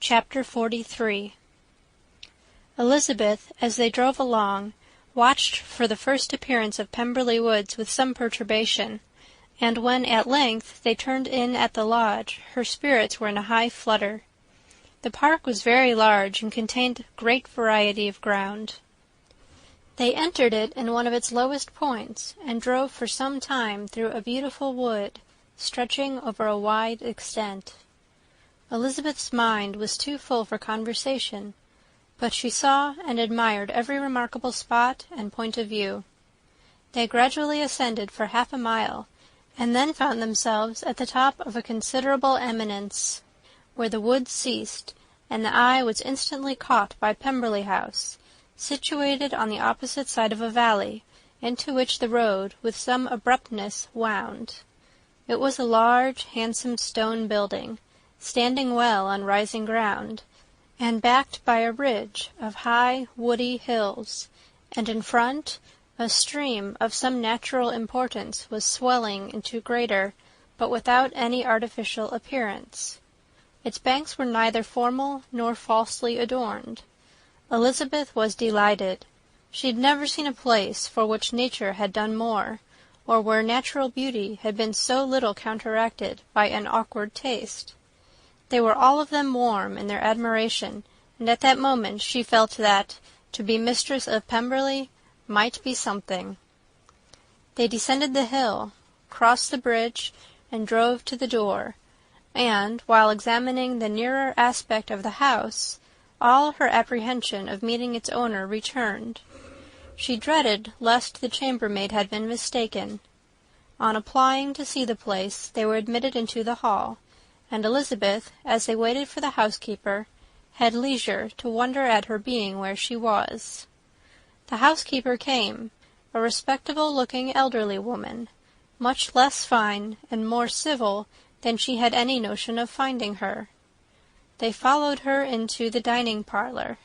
Chapter 43. Elizabeth, as they drove along, watched for the first appearance of Pemberley Woods with some perturbation, and when at length they turned in at the lodge, her spirits were in a high flutter. The park was very large and contained great variety of ground. They entered it in one of its lowest points, and drove for some time through a beautiful wood, stretching over a wide extent. Elizabeth's mind was too full for conversation, but she saw and admired every remarkable spot and point of view. They gradually ascended for 1/2 mile, and then found themselves at the top of a considerable eminence, where the wood ceased, and the eye was instantly caught by Pemberley House, situated on the opposite side of a valley, into which the road with some abruptness wound. It was a large, handsome stone building, standing well on rising ground, and backed by a ridge of high woody hills, and in front a stream of some natural importance was swelling into greater, but without any artificial appearance. Its banks were neither formal nor falsely adorned. Elizabeth was delighted. She had never seen a place for which nature had done more, or where natural beauty had been so little counteracted by an awkward taste. They were all of them warm in their admiration, and at that moment she felt that, to be mistress of Pemberley, might be something. They descended the hill, crossed the bridge, and drove to the door, and, while examining the nearer aspect of the house, all her apprehension of meeting its owner returned. She dreaded lest the chambermaid had been mistaken. On applying to see the place, they were admitted into the hall, and Elizabeth, as they waited for the housekeeper, had leisure to wonder at her being where she was. The housekeeper came, a respectable-looking elderly woman, much less fine and more civil than she had any notion of finding her. They followed her into the dining-parlour.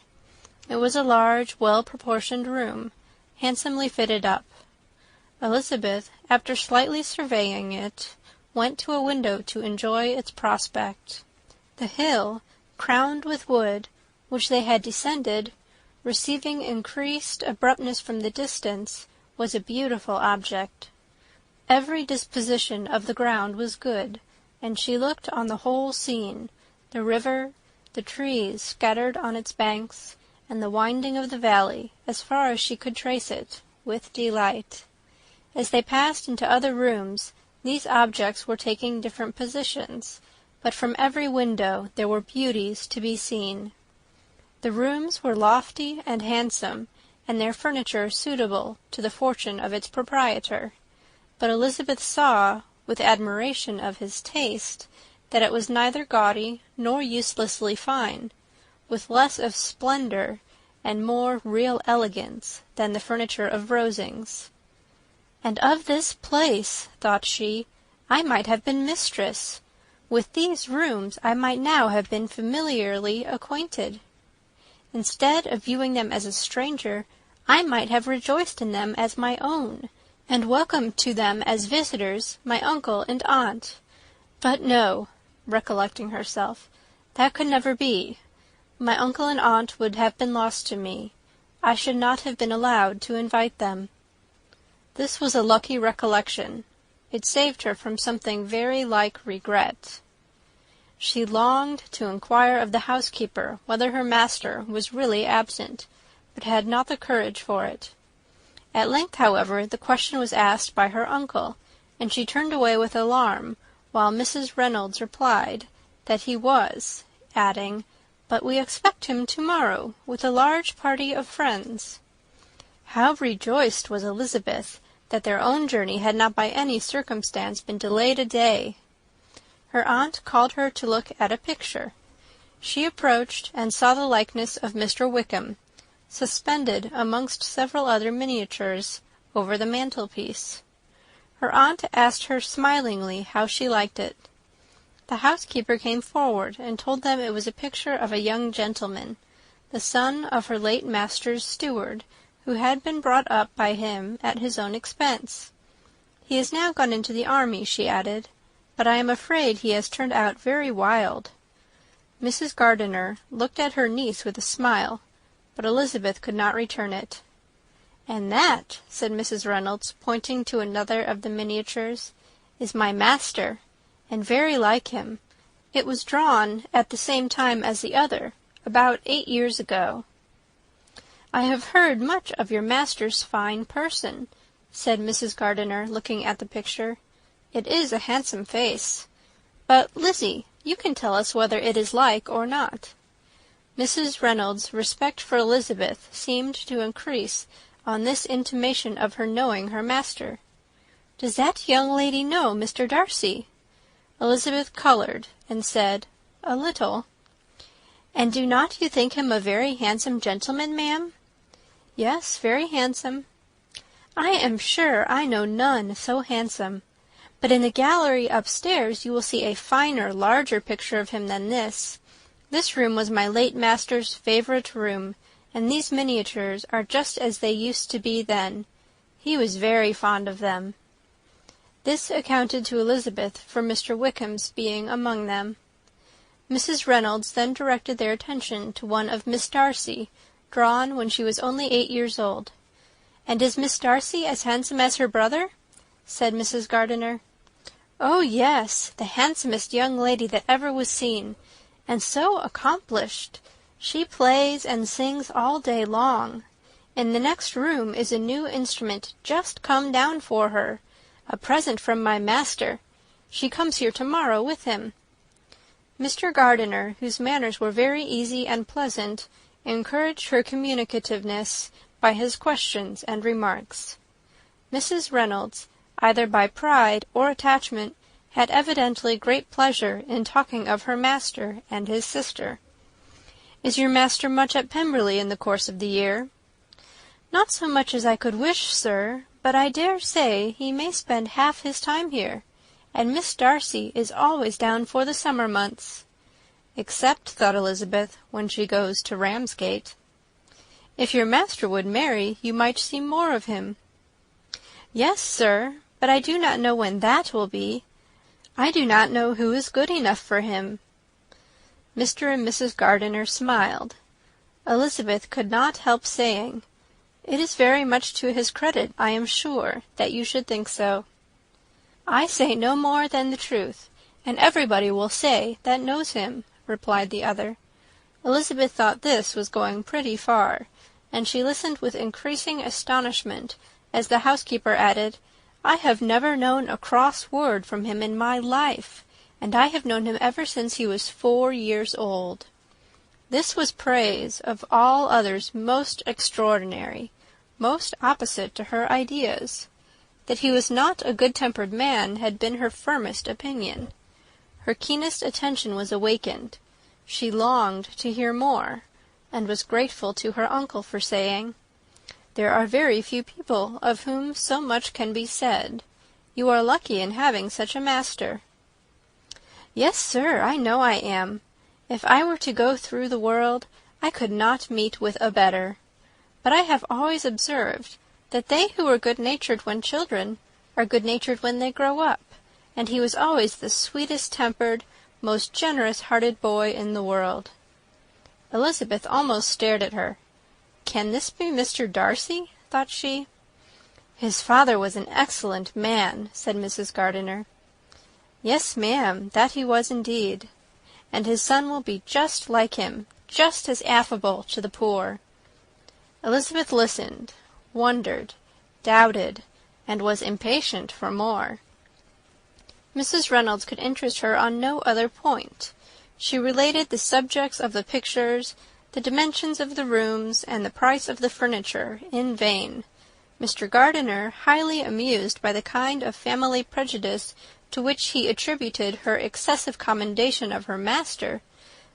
It was a large, well-proportioned room, handsomely fitted up. Elizabeth, after slightly surveying it, went to a window to enjoy its prospect. The hill, crowned with wood, which they had descended, receiving increased abruptness from the distance, was a beautiful object. Every disposition of the ground was good, and she looked on the whole scene, the river, the trees scattered on its banks, and the winding of the valley, as far as she could trace it, with delight. As they passed into other rooms, these objects were taking different positions, but from every window there were beauties to be seen. The rooms were lofty and handsome, and their furniture suitable to the fortune of its proprietor, but Elizabeth saw, with admiration of his taste, that it was neither gaudy nor uselessly fine, with less of splendour and more real elegance than the furniture of Rosings. "And of this place," thought she, "I might have been mistress. With these rooms I might now have been familiarly acquainted. Instead of viewing them as a stranger, I might have rejoiced in them as my own, and welcomed to them as visitors my uncle and aunt. But no," recollecting herself, "that could never be. My uncle and aunt would have been lost to me. I should not have been allowed to invite them." This was a lucky recollection. It saved her from something very like regret. She longed to inquire of the housekeeper whether her master was really absent, but had not the courage for it. At length, however, the question was asked by her uncle, and she turned away with alarm, while Mrs. Reynolds replied that he was, adding, "But we expect him to-morrow, with a large party of friends." How rejoiced was Elizabeth that their own journey had not by any circumstance been delayed a day! Her aunt called her to look at a picture. She approached and saw the likeness of Mr. Wickham, suspended amongst several other miniatures, over the mantelpiece. Her aunt asked her smilingly how she liked it. The housekeeper came forward and told them it was a picture of a young gentleman, the son of her late master's steward, who had been brought up by him at his own expense. "He is now gone into the army," she added, "but I am afraid he has turned out very wild." Mrs. Gardiner looked at her niece with a smile, but Elizabeth could not return it. "And that," said Mrs. Reynolds, pointing to another of the miniatures, "is my master, and very like him. It was drawn at the same time as the other, about 8 years ago." "I have heard much of your master's fine person," said Mrs. Gardiner, looking at the picture. "It is a handsome face. But, Lizzie, you can tell us whether it is like or not." Mrs. Reynolds' respect for Elizabeth seemed to increase on this intimation of her knowing her master. "Does that young lady know Mr. Darcy?" Elizabeth coloured, and said, "A little." "And do not you think him a very handsome gentleman, ma'am?" "Yes, very handsome." "I am sure I know none so handsome. But in the gallery upstairs you will see a finer, larger picture of him than this. This room was my late master's favourite room, and these miniatures are just as they used to be then. He was very fond of them." This accounted to Elizabeth for Mr. Wickham's being among them. Mrs. Reynolds then directed their attention to one of Miss Darcy, drawn when she was only 8 years old. "And is Miss Darcy as handsome as her brother?" said Mrs. Gardiner. "Oh, yes, the handsomest young lady that ever was seen, and so accomplished. She plays and sings all day long. In the next room is a new instrument just come down for her, a present from my master. She comes here to-morrow with him." Mr. Gardiner, whose manners were very easy and pleasant, encouraged her communicativeness by his questions and remarks. Mrs. Reynolds, either by pride or attachment, had evidently great pleasure in talking of her master and his sister. "Is your master much at Pemberley in the course of the year?" "Not so much as I could wish, sir, but I dare say he may spend half his time here, and Miss Darcy is always down for the summer months." "Except," thought Elizabeth, "when she goes to Ramsgate." "If your master would marry, you might see more of him." "Yes, sir, but I do not know when that will be. I do not know who is good enough for him." Mr. and Mrs. Gardiner smiled. Elizabeth could not help saying, "It is very much to his credit, I am sure, that you should think so." "I say no more than the truth, and everybody will say that knows him," replied the other. Elizabeth thought this was going pretty far, and she listened with increasing astonishment as the housekeeper added, "I have never known a cross word from him in my life, and I have known him ever since he was 4 years old." This was praise of all others most extraordinary, most opposite to her ideas. That he was not a good-tempered man had been her firmest opinion. Her keenest attention was awakened. She longed to hear more, and was grateful to her uncle for saying, "There are very few people of whom so much can be said. You are lucky in having such a master." "Yes, sir, I know I am. If I were to go through the world, I could not meet with a better. But I have always observed that they who are good-natured when children are good-natured when they grow up, and he was always the sweetest-tempered, most generous-hearted boy in the world." Elizabeth almost stared at her. "Can this be Mr. Darcy?" thought she. "His father was an excellent man," said Mrs. Gardiner. "Yes, ma'am, that he was indeed. And his son will be just like him, just as affable to the poor." Elizabeth listened, wondered, doubted, and was impatient for more. Mrs. Reynolds could interest her on no other point. She related the subjects of the pictures, the dimensions of the rooms, and the price of the furniture, in vain. Mr. Gardiner, highly amused by the kind of family prejudice to which he attributed her excessive commendation of her master,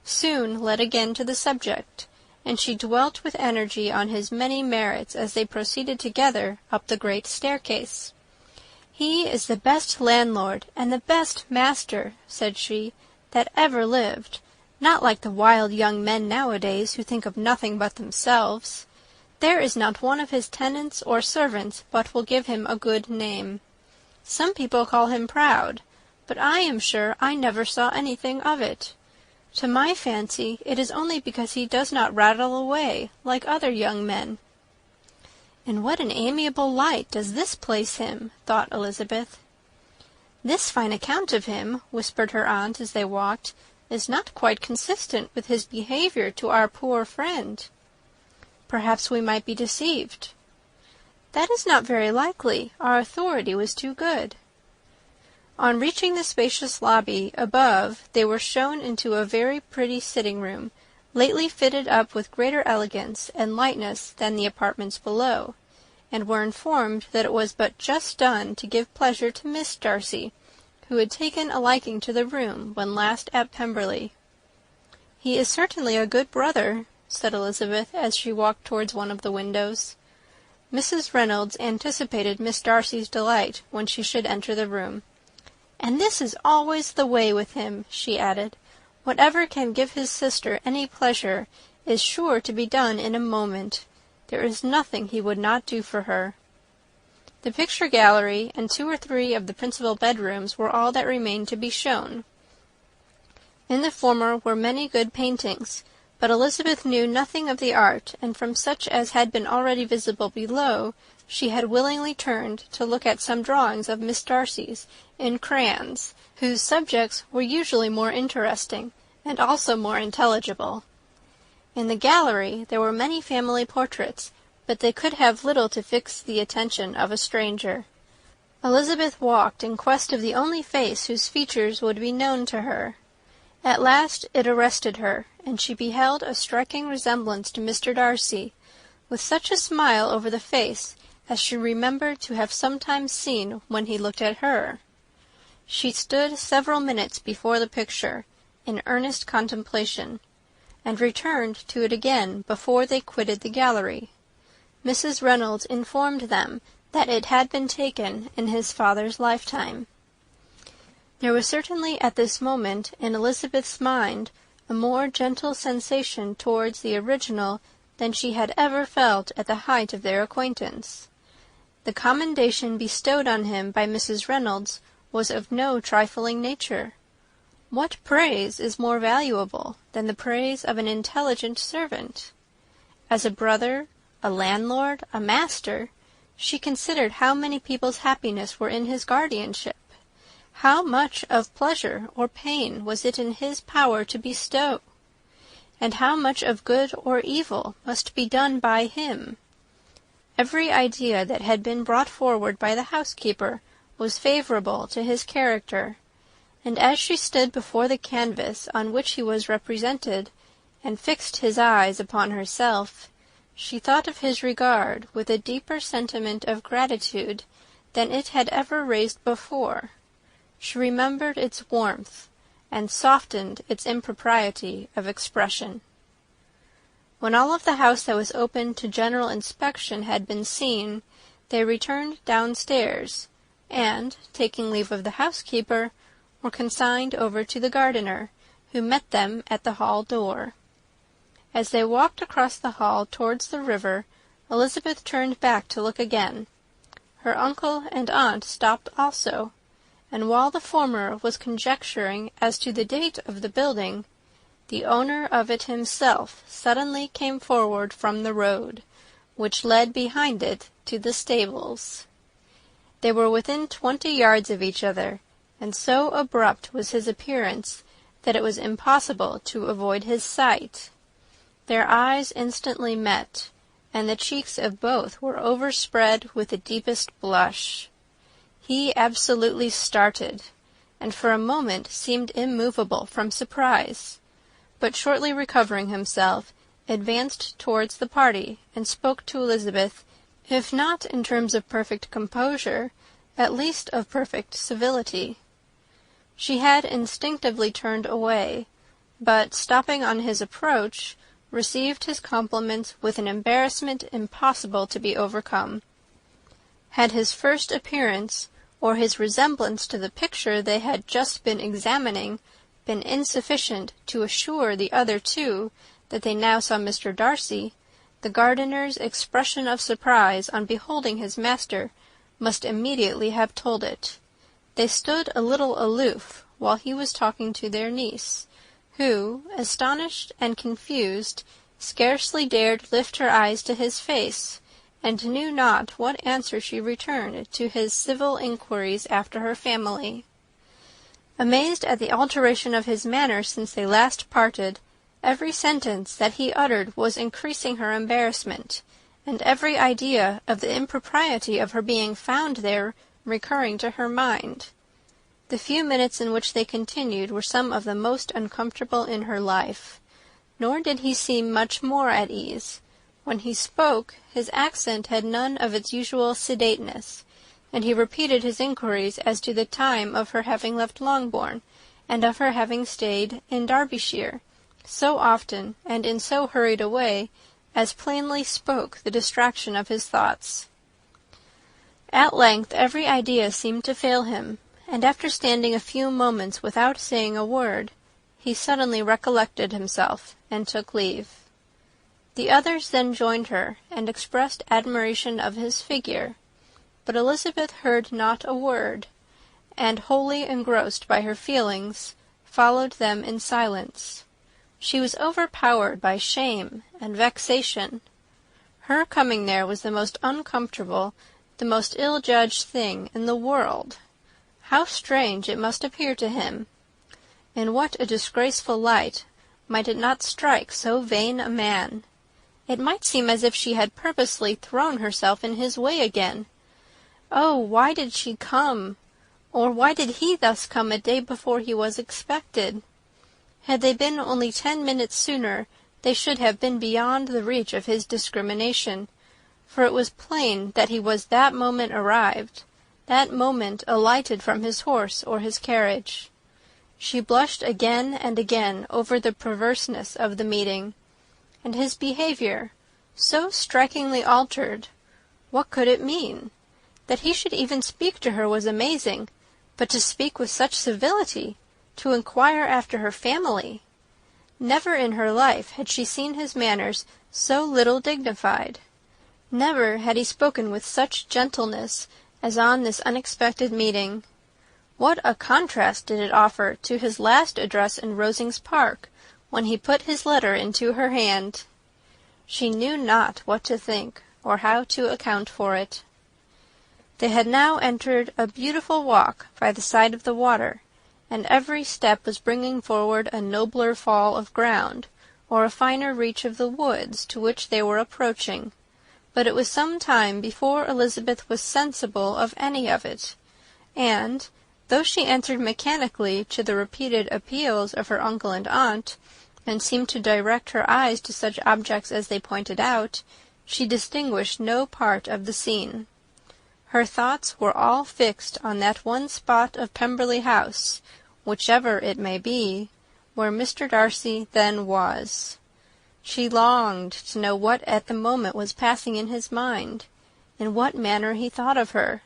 soon led again to the subject, and she dwelt with energy on his many merits as they proceeded together up the great staircase. "He is the best landlord and the best master," said she, "that ever lived. Not like the wild young men nowadays, who think of nothing but themselves. There is not one of his tenants or servants but will give him a good name. Some people call him proud, but I am sure I never saw anything of it. To my fancy, it is only because he does not rattle away like other young men." "In what an amiable light does this place him!" thought Elizabeth. "This fine account of him," whispered her aunt as they walked, "is not quite consistent with his behaviour to our poor friend. Perhaps we might be deceived." "That is not very likely. Our authority was too good." On reaching the spacious lobby above, they were shown into a very pretty sitting-room, lately fitted up with greater elegance and lightness than the apartments below, and were informed that it was but just done to give pleasure to Miss Darcy, who had taken a liking to the room when last at Pemberley. "He is certainly a good brother," said Elizabeth, as she walked towards one of the windows. Mrs. Reynolds anticipated Miss Darcy's delight when she should enter the room. "And this is always the way with him," she added. "Whatever can give his sister any pleasure is sure to be done in a moment. There is nothing he would not do for her." The picture gallery and 2 or 3 of the principal bedrooms were all that remained to be shown. In the former were many good paintings, but Elizabeth knew nothing of the art, and from such as had been already visible below, she had willingly turned to look at some drawings of Miss Darcy's in crayons, whose subjects were usually more interesting, and also more intelligible. In the gallery there were many family portraits, but they could have little to fix the attention of a stranger. Elizabeth walked in quest of the only face whose features would be known to her. At last it arrested her, and she beheld a striking resemblance to Mr. Darcy, with such a smile over the face as she remembered to have sometimes seen when he looked at her. She stood several minutes before the picture, in earnest contemplation, and returned to it again before they quitted the gallery. Mrs. Reynolds informed them that it had been taken in his father's lifetime. There was certainly at this moment in Elizabeth's mind a more gentle sensation towards the original than she had ever felt at the height of their acquaintance. The commendation bestowed on him by Mrs. Reynolds was of no trifling nature. What praise is more valuable than the praise of an intelligent servant? As a brother, a landlord, a master, she considered how many people's happiness were in his guardianship. How much of pleasure or pain was it in his power to bestow? And how much of good or evil must be done by him? Every idea that had been brought forward by the housekeeper was favourable to his character, and as she stood before the canvas on which he was represented, and fixed his eyes upon herself, she thought of his regard with a deeper sentiment of gratitude than it had ever raised before. She remembered its warmth, and softened its impropriety of expression. When all of the house that was open to general inspection had been seen, they returned downstairs, and, taking leave of the housekeeper, were consigned over to the gardener, who met them at the hall door. As they walked across the hall towards the river, Elizabeth turned back to look again. Her uncle and aunt stopped also, and while the former was conjecturing as to the date of the building, the owner of it himself suddenly came forward from the road, which led behind it to the stables. They were within 20 yards of each other, and so abrupt was his appearance that it was impossible to avoid his sight. Their eyes instantly met, and the cheeks of both were overspread with the deepest blush. He absolutely started, and for a moment seemed immovable from surprise, but shortly recovering himself, advanced towards the party, and spoke to Elizabeth, if not in terms of perfect composure, at least of perfect civility. She had instinctively turned away, but, stopping on his approach, received his compliments with an embarrassment impossible to be overcome. Had his first appearance, or his resemblance to the picture they had just been examining, been insufficient to assure the other two that they now saw Mr. Darcy, the gardener's expression of surprise on beholding his master must immediately have told it. They stood a little aloof while he was talking to their niece, who, astonished and confused, scarcely dared lift her eyes to his face, and knew not what answer she returned to his civil inquiries after her family. Amazed at the alteration of his manner since they last parted, every sentence that he uttered was increasing her embarrassment, and every idea of the impropriety of her being found there recurring to her mind. The few minutes in which they continued were some of the most uncomfortable in her life, nor did he seem much more at ease. When he spoke, his accent had none of its usual sedateness, and he repeated his inquiries as to the time of her having left Longbourn, and of her having stayed in Derbyshire, so often and in so hurried a way as plainly spoke the distraction of his thoughts. At length every idea seemed to fail him, and after standing a few moments without saying a word, he suddenly recollected himself, and took leave. The others then joined her, and expressed admiration of his figure, but Elizabeth heard not a word, and, wholly engrossed by her feelings, followed them in silence. She was overpowered by shame and vexation. Her coming there was the most uncomfortable, the most ill-judged thing in the world. How strange it must appear to him! In what a disgraceful light might it not strike so vain a man! It might seem as if she had purposely thrown herself in his way again. Oh, why did she come? Or why did he thus come a day before he was expected? Had they been only 10 minutes sooner, they should have been beyond the reach of his discrimination, for it was plain that he was that moment arrived, that moment alighted from his horse or his carriage. She blushed again and again over the perverseness of the meeting, and his behaviour, so strikingly altered. What could it mean? That he should even speak to her was amazing, but to speak with such civility, to inquire after her family! Never in her life had she seen his manners so little dignified. Never had he spoken with such gentleness as on this unexpected meeting. What a contrast did it offer to his last address in Rosings Park, when he put his letter into her hand! She knew not what to think, or how to account for it. They had now entered a beautiful walk by the side of the water, and every step was bringing forward a nobler fall of ground, or a finer reach of the woods to which they were approaching. But it was some time before Elizabeth was sensible of any of it, and, though she answered mechanically to the repeated appeals of her uncle and aunt, and seemed to direct her eyes to such objects as they pointed out, she distinguished no part of the scene. Her thoughts were all fixed on that one spot of Pemberley House, whichever it may be, where Mr. Darcy then was. She longed to know what at the moment was passing in his mind, in what manner he thought of her,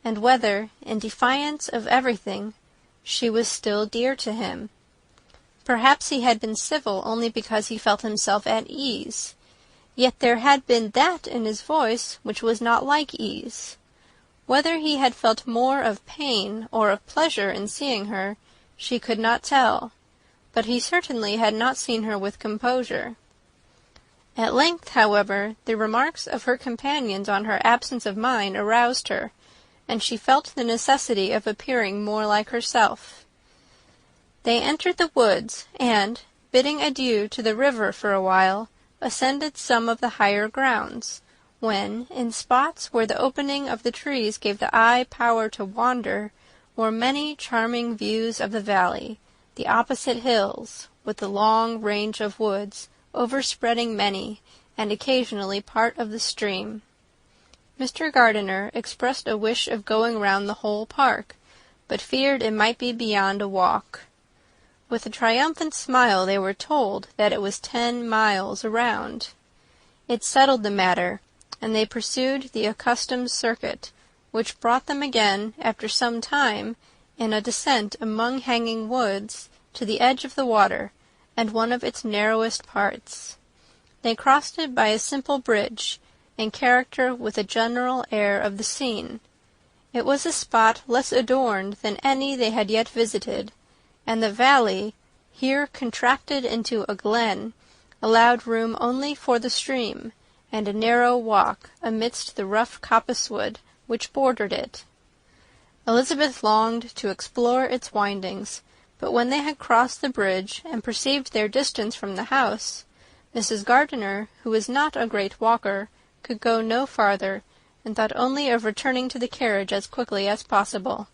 and whether, in defiance of everything, she was still dear to him. Perhaps he had been civil only because he felt himself at ease, yet there had been that in his voice which was not like ease. Whether he had felt more of pain or of pleasure in seeing her, she could not tell, but he certainly had not seen her with composure. At length, however, the remarks of her companions on her absence of mind aroused her, and she felt the necessity of appearing more like herself. They entered the woods, and, bidding adieu to the river for a while, ascended some of the higher grounds, when, in spots where the opening of the trees gave the eye power to wander, were many charming views of the valley, the opposite hills, with the long range of woods, overspreading many, and occasionally part of the stream. Mr. Gardiner expressed a wish of going round the whole park, but feared it might be beyond a walk. With a triumphant smile they were told that it was 10 miles around. It settled the matter, and they pursued the accustomed circuit, which brought them again, after some time, in a descent among hanging woods, to the edge of the water, and one of its narrowest parts. They crossed it by a simple bridge, in character with the general air of the scene. It was a spot less adorned than any they had yet visited, and the valley, here contracted into a glen, allowed room only for the stream, and a narrow walk amidst the rough coppice-wood which bordered it. Elizabeth longed to explore its windings, but when they had crossed the bridge and perceived their distance from the house, Mrs. Gardiner, who was not a great walker, could go no farther, and thought only of returning to the carriage as quickly as possible.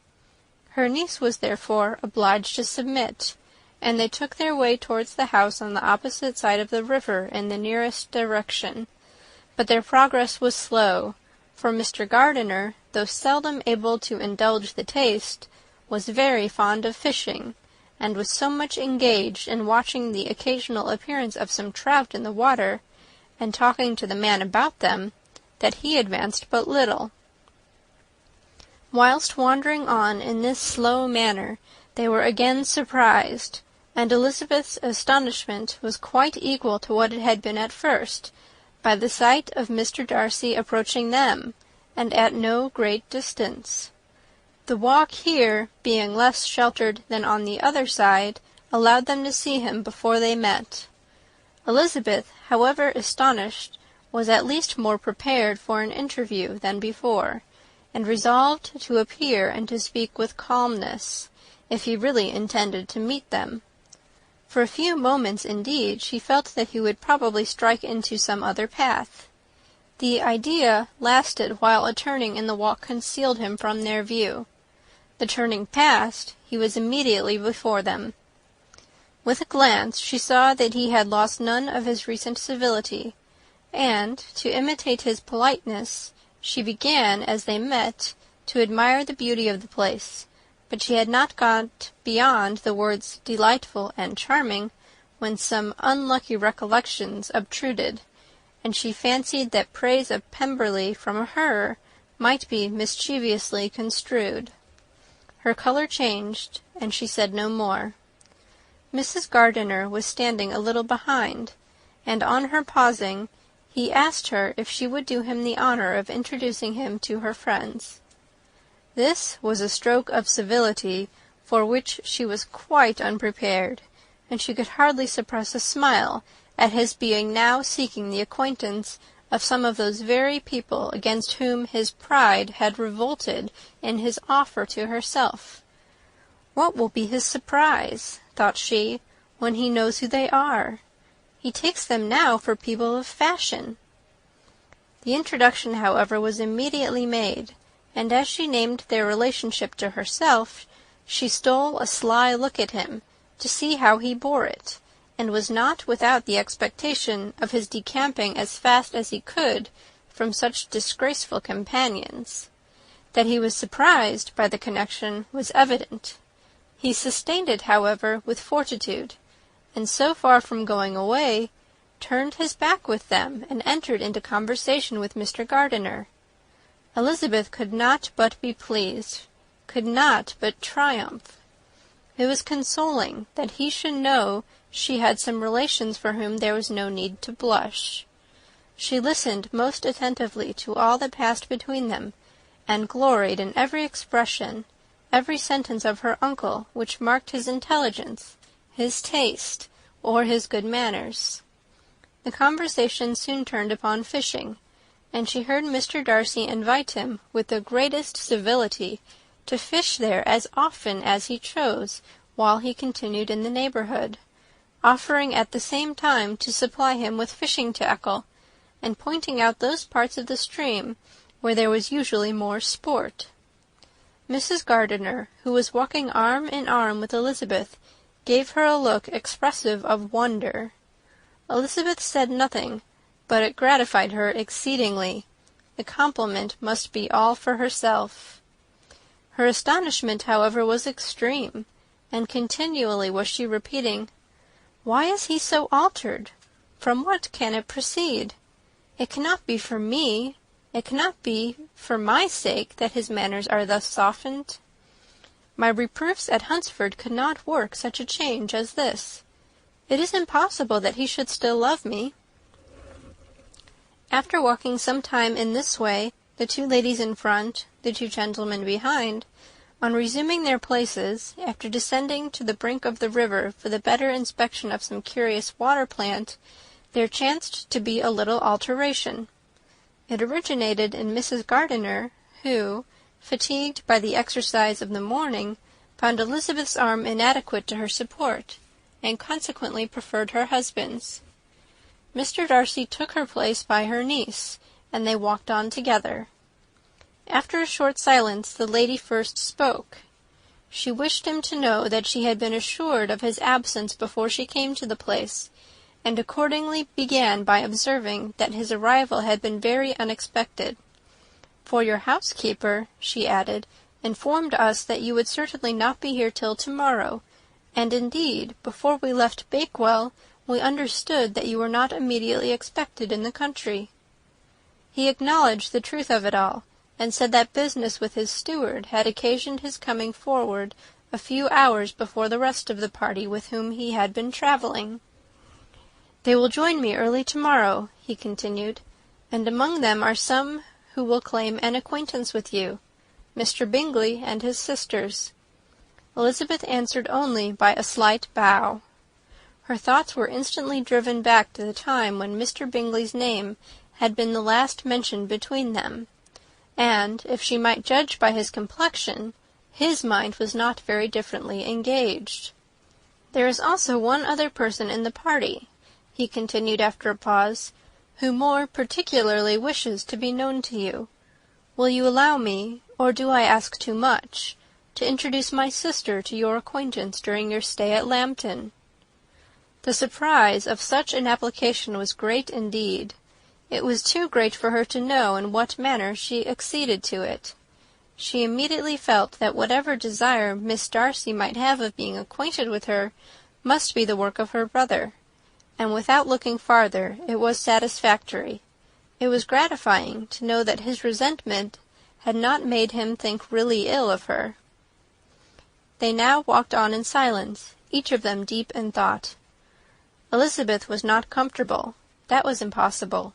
Her niece was therefore obliged to submit, and they took their way towards the house on the opposite side of the river in the nearest direction. But their progress was slow, for Mr. Gardiner, though seldom able to indulge the taste, was very fond of fishing, and was so much engaged in watching the occasional appearance of some trout in the water, and talking to the man about them, that he advanced but little. Whilst wandering on in this slow manner, they were again surprised, and Elizabeth's astonishment was quite equal to what it had been at first, by the sight of Mr. Darcy approaching them, and at no great distance. The walk here, being less sheltered than on the other side, allowed them to see him before they met. Elizabeth, however astonished, was at least more prepared for an interview than before, and resolved to appear and to speak with calmness, if he really intended to meet them. For a few moments, indeed, she felt that he would probably strike into some other path. The idea lasted while a turning in the walk concealed him from their view. The turning past, he was immediately before them. With a glance she saw that he had lost none of his recent civility, and, to imitate his politeness, she began, as they met, to admire the beauty of the place, but she had not got beyond the words delightful and charming, when some unlucky recollections obtruded, and she fancied that praise of Pemberley from her might be mischievously construed. Her colour changed, and she said no more. Mrs. Gardiner was standing a little behind, and on her pausing, he asked her if she would do him the honour of introducing him to her friends. This was a stroke of civility for which she was quite unprepared, and she could hardly suppress a smile at his being now seeking the acquaintance of some of those very people against whom his pride had revolted in his offer to herself. What will be his surprise, thought she, when he knows who they are? He takes them now for people of fashion. The introduction, however, was immediately made, and as she named their relationship to herself, she stole a sly look at him, to see how he bore it, and was not without the expectation of his decamping as fast as he could from such disgraceful companions. That he was surprised by the connection was evident. He sustained it, however, with fortitude, and so far from going away, turned his back with them, and entered into conversation with Mr. Gardiner. Elizabeth could not but be pleased, could not but triumph. It was consoling that he should know she had some relations for whom there was no need to blush. She listened most attentively to all that passed between them, and gloried in every expression, every sentence of her uncle which marked his intelligence, his taste, or his good manners. The conversation soon turned upon fishing, and she heard Mr. Darcy invite him, with the greatest civility, to fish there as often as he chose while he continued in the neighbourhood, offering at the same time to supply him with fishing tackle, and pointing out those parts of the stream where there was usually more sport. Mrs. Gardiner, who was walking arm in arm with Elizabeth, gave her a look expressive of wonder. Elizabeth said nothing, but it gratified her exceedingly. The compliment must be all for herself. Her astonishment, however, was extreme, and continually was she repeating, "Why is he so altered? From what can it proceed? It cannot be for me, it cannot be for my sake that his manners are thus softened. My reproofs at Hunsford could not work such a change as this. It is impossible that he should still love me." After walking some time in this way, the two ladies in front, the two gentlemen behind, On resuming their places, after descending to the brink of the river for the better inspection of some curious water-plant, there chanced to be a little alteration. It originated in Mrs. Gardiner, who, fatigued by the exercise of the morning, found Elizabeth's arm inadequate to her support, and consequently preferred her husband's. Mr. Darcy took her place by her niece, and they walked on together. After a short silence, the lady first spoke. She wished him to know that she had been assured of his absence before she came to the place, and accordingly began by observing that his arrival had been very unexpected. "For your housekeeper," she added, "informed us that you would certainly not be here till tomorrow, and indeed, before we left Bakewell, we understood that you were not immediately expected in the country." He acknowledged the truth of it all, and said that business with his steward had occasioned his coming forward a few hours before the rest of the party with whom he had been travelling. "They will join me early tomorrow," he continued, "and among them are some who will claim an acquaintance with you, Mr. Bingley and his sisters." Elizabeth answered only by a slight bow. Her thoughts were instantly driven back to the time when Mr. Bingley's name had been the last mentioned between them, and, if she might judge by his complexion, his mind was not very differently engaged. "There is also one other person in the party," he continued after a pause, "who more particularly wishes to be known to you. Will you allow me, or do I ask too much, to introduce my sister to your acquaintance during your stay at Lambton?" The surprise of such an application was great indeed. It was too great for her to know in what manner she acceded to it. She immediately felt that whatever desire Miss Darcy might have of being acquainted with her must be the work of her brother, and without looking farther, it was satisfactory. It was gratifying to know that his resentment had not made him think really ill of her. They now walked on in silence, each of them deep in thought. Elizabeth was not comfortable, that was impossible,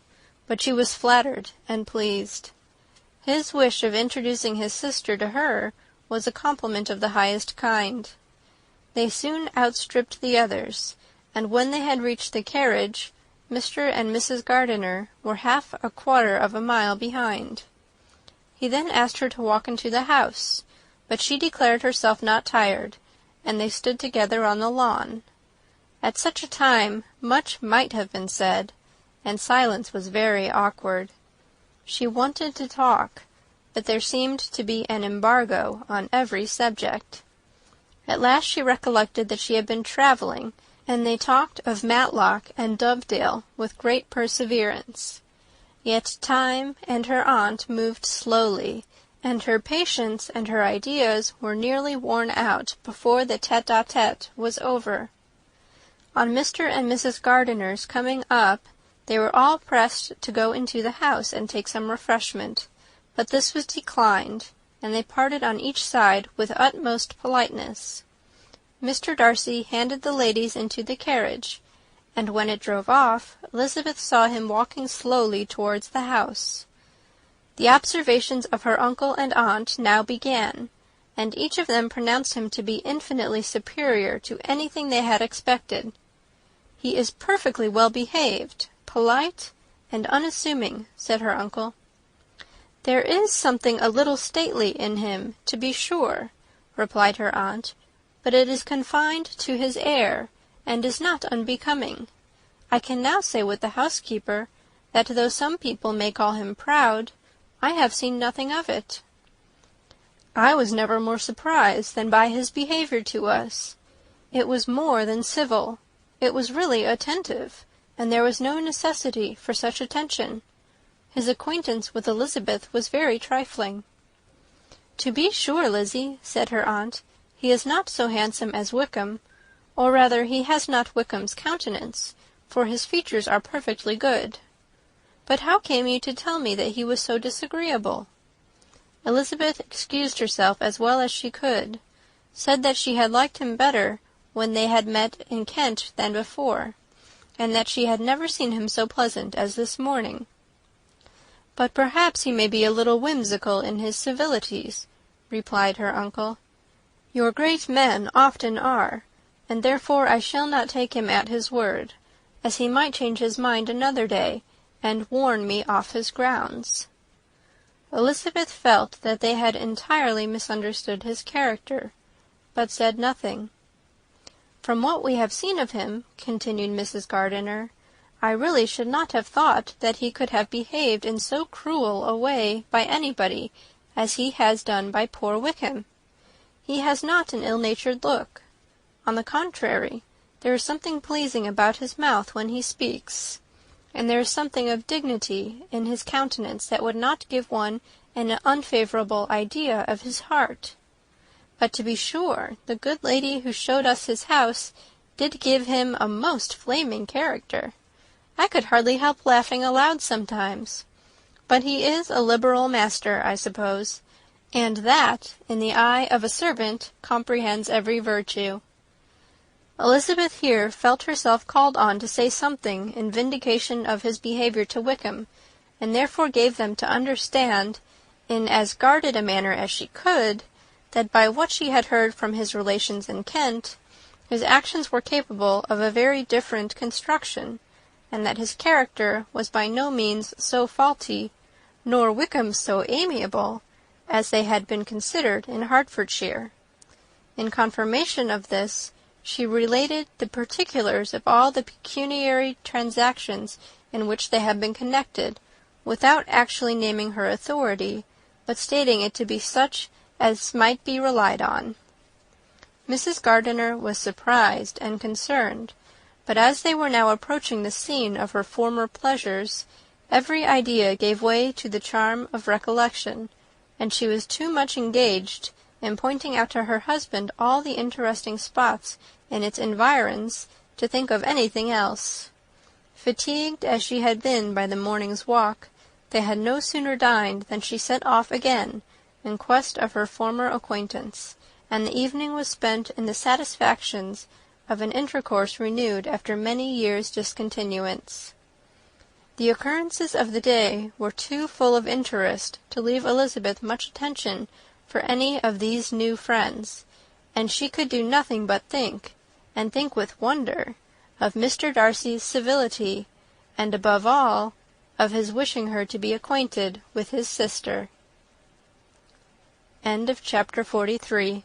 but she was flattered and pleased. His wish of introducing his sister to her was a compliment of the highest kind. They soon outstripped the others, and when they had reached the carriage, Mr. and Mrs. Gardiner were half a quarter of a mile behind. He then asked her to walk into the house, but she declared herself not tired, and they stood together on the lawn. At such a time much might have been said, and silence was very awkward. She wanted to talk, but there seemed to be an embargo on every subject. At last she recollected that she had been travelling, and they talked of Matlock and Dovedale with great perseverance. Yet time and her aunt moved slowly, and her patience and her ideas were nearly worn out before the tete-a-tete was over. On Mr. and Mrs. Gardiner's coming up, they were all pressed to go into the house and take some refreshment, but this was declined, and they parted on each side with utmost politeness. Mr. Darcy handed the ladies into the carriage, and when it drove off, Elizabeth saw him walking slowly towards the house. The observations of her uncle and aunt now began, and each of them pronounced him to be infinitely superior to anything they had expected. "He is perfectly well behaved, polite, and unassuming," said her uncle. "There is something a little stately in him, to be sure," replied her aunt, "but it is confined to his air, and is not unbecoming. I can now say with the housekeeper, that though some people may call him proud, I have seen nothing of it." "I was never more surprised than by his behaviour to us. It was more than civil. It was really attentive, and there was no necessity for such attention. His acquaintance with Elizabeth was very trifling." "To be sure, Lizzie," said her aunt, "he is not so handsome as Wickham, or rather he has not Wickham's countenance, for his features are perfectly good. But how came you to tell me that he was so disagreeable?" Elizabeth excused herself as well as she could, said that she had liked him better when they had met in Kent than before, and that she had never seen him so pleasant as this morning. "But perhaps he may be a little whimsical in his civilities. replied her uncle. "Your great men often are, and therefore I shall not take him at his word, as he might change his mind another day, and warn me off his grounds." Elizabeth felt that they had entirely misunderstood his character, but said nothing. "From what we have seen of him," continued Mrs. Gardiner, "I really should not have thought that he could have behaved in so cruel a way by anybody as he has done by poor Wickham. He has not an ill-natured look. On the contrary, there is something pleasing about his mouth when he speaks, and there is something of dignity in his countenance that would not give one an unfavourable idea of his heart. But to be sure, the good lady who showed us his house did give him a most flaming character. I could hardly help laughing aloud sometimes. But he is a liberal master, I suppose, and that, in the eye of a servant, comprehends every virtue." Elizabeth here felt herself called on to say something in vindication of his behaviour to Wickham, and therefore gave them to understand, in as guarded a manner as she could, that by what she had heard from his relations in Kent, his actions were capable of a very different construction, and that his character was by no means so faulty, nor Wickham so amiable, as they had been considered in Hertfordshire. In confirmation of this, she related the particulars of all the pecuniary transactions in which they had been connected, without actually naming her authority, but stating it to be such as might be relied on. Mrs. Gardiner was surprised and concerned, but as they were now approaching the scene of her former pleasures, every idea gave way to the charm of recollection, and she was too much engaged in pointing out to her husband all the interesting spots in its environs to think of anything else. Fatigued as she had been by the morning's walk, they had no sooner dined than she set off again in quest of her former acquaintance, and the evening was spent in the satisfactions of an intercourse renewed after many years' discontinuance. The occurrences of the day were too full of interest to leave Elizabeth much attention for any of these new friends, and she could do nothing but think, and think with wonder, of Mr. Darcy's civility, and above all, of his wishing her to be acquainted with his sister. Chapter 43.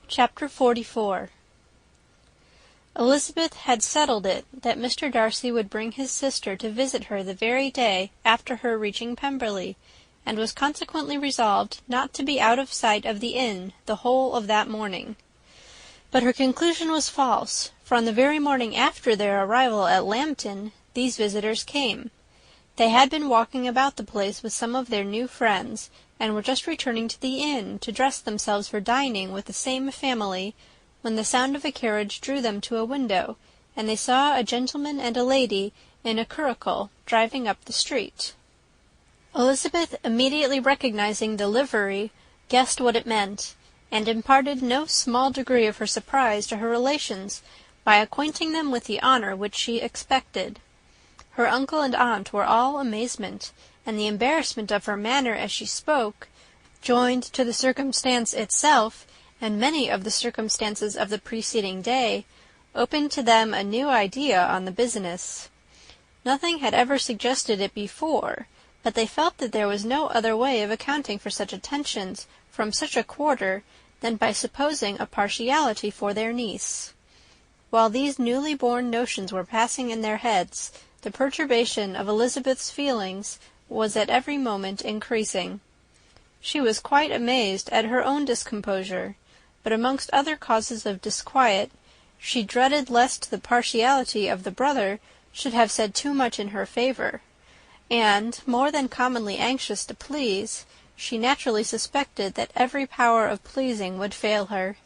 Chapter 44. Elizabeth had settled it that Mr. Darcy would bring his sister to visit her the very day after her reaching Pemberley, and was consequently resolved not to be out of sight of the inn the whole of that morning. But her conclusion was false, for on the very morning after their arrival at Lambton, these visitors came. They had been walking about the place with some of their new friends, and were just returning to the inn to dress themselves for dining with the same family, when the sound of a carriage drew them to a window, and they saw a gentleman and a lady in a curricle driving up the street. Elizabeth, immediately recognizing the livery, guessed what it meant, and imparted no small degree of her surprise to her relations by acquainting them with the honour which she expected. Her uncle and aunt were all amazement, and the embarrassment of her manner as she spoke, joined to the circumstance itself, and many of the circumstances of the preceding day, opened to them a new idea on the business. Nothing had ever suggested it before, but they felt that there was no other way of accounting for such attentions from such a quarter than by supposing a partiality for their niece. While these newly born notions were passing in their heads, the perturbation of Elizabeth's feelings was at every moment increasing. She was quite amazed at her own discomposure, but amongst other causes of disquiet, she dreaded lest the partiality of the brother should have said too much in her favour, and, more than commonly anxious to please, she naturally suspected that every power of pleasing would fail her.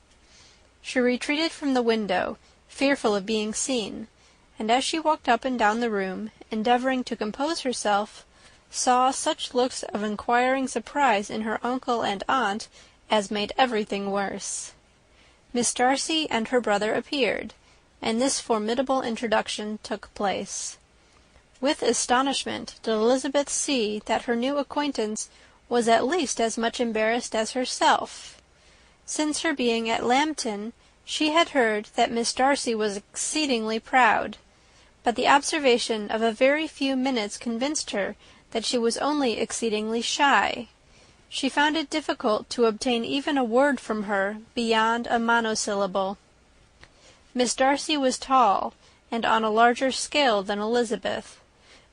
She retreated from the window, fearful of being seen, and as she walked up and down the room, endeavouring to compose herself, saw such looks of inquiring surprise in her uncle and aunt as made everything worse. Miss Darcy and her brother appeared, and this formidable introduction took place. With astonishment did Elizabeth see that her new acquaintance was at least as much embarrassed as herself. Since her being at Lambton, she had heard that Miss Darcy was exceedingly proud, but the observation of a very few minutes convinced her that she was only exceedingly shy. She found it difficult to obtain even a word from her beyond a monosyllable. Miss Darcy was tall, and on a larger scale than Elizabeth,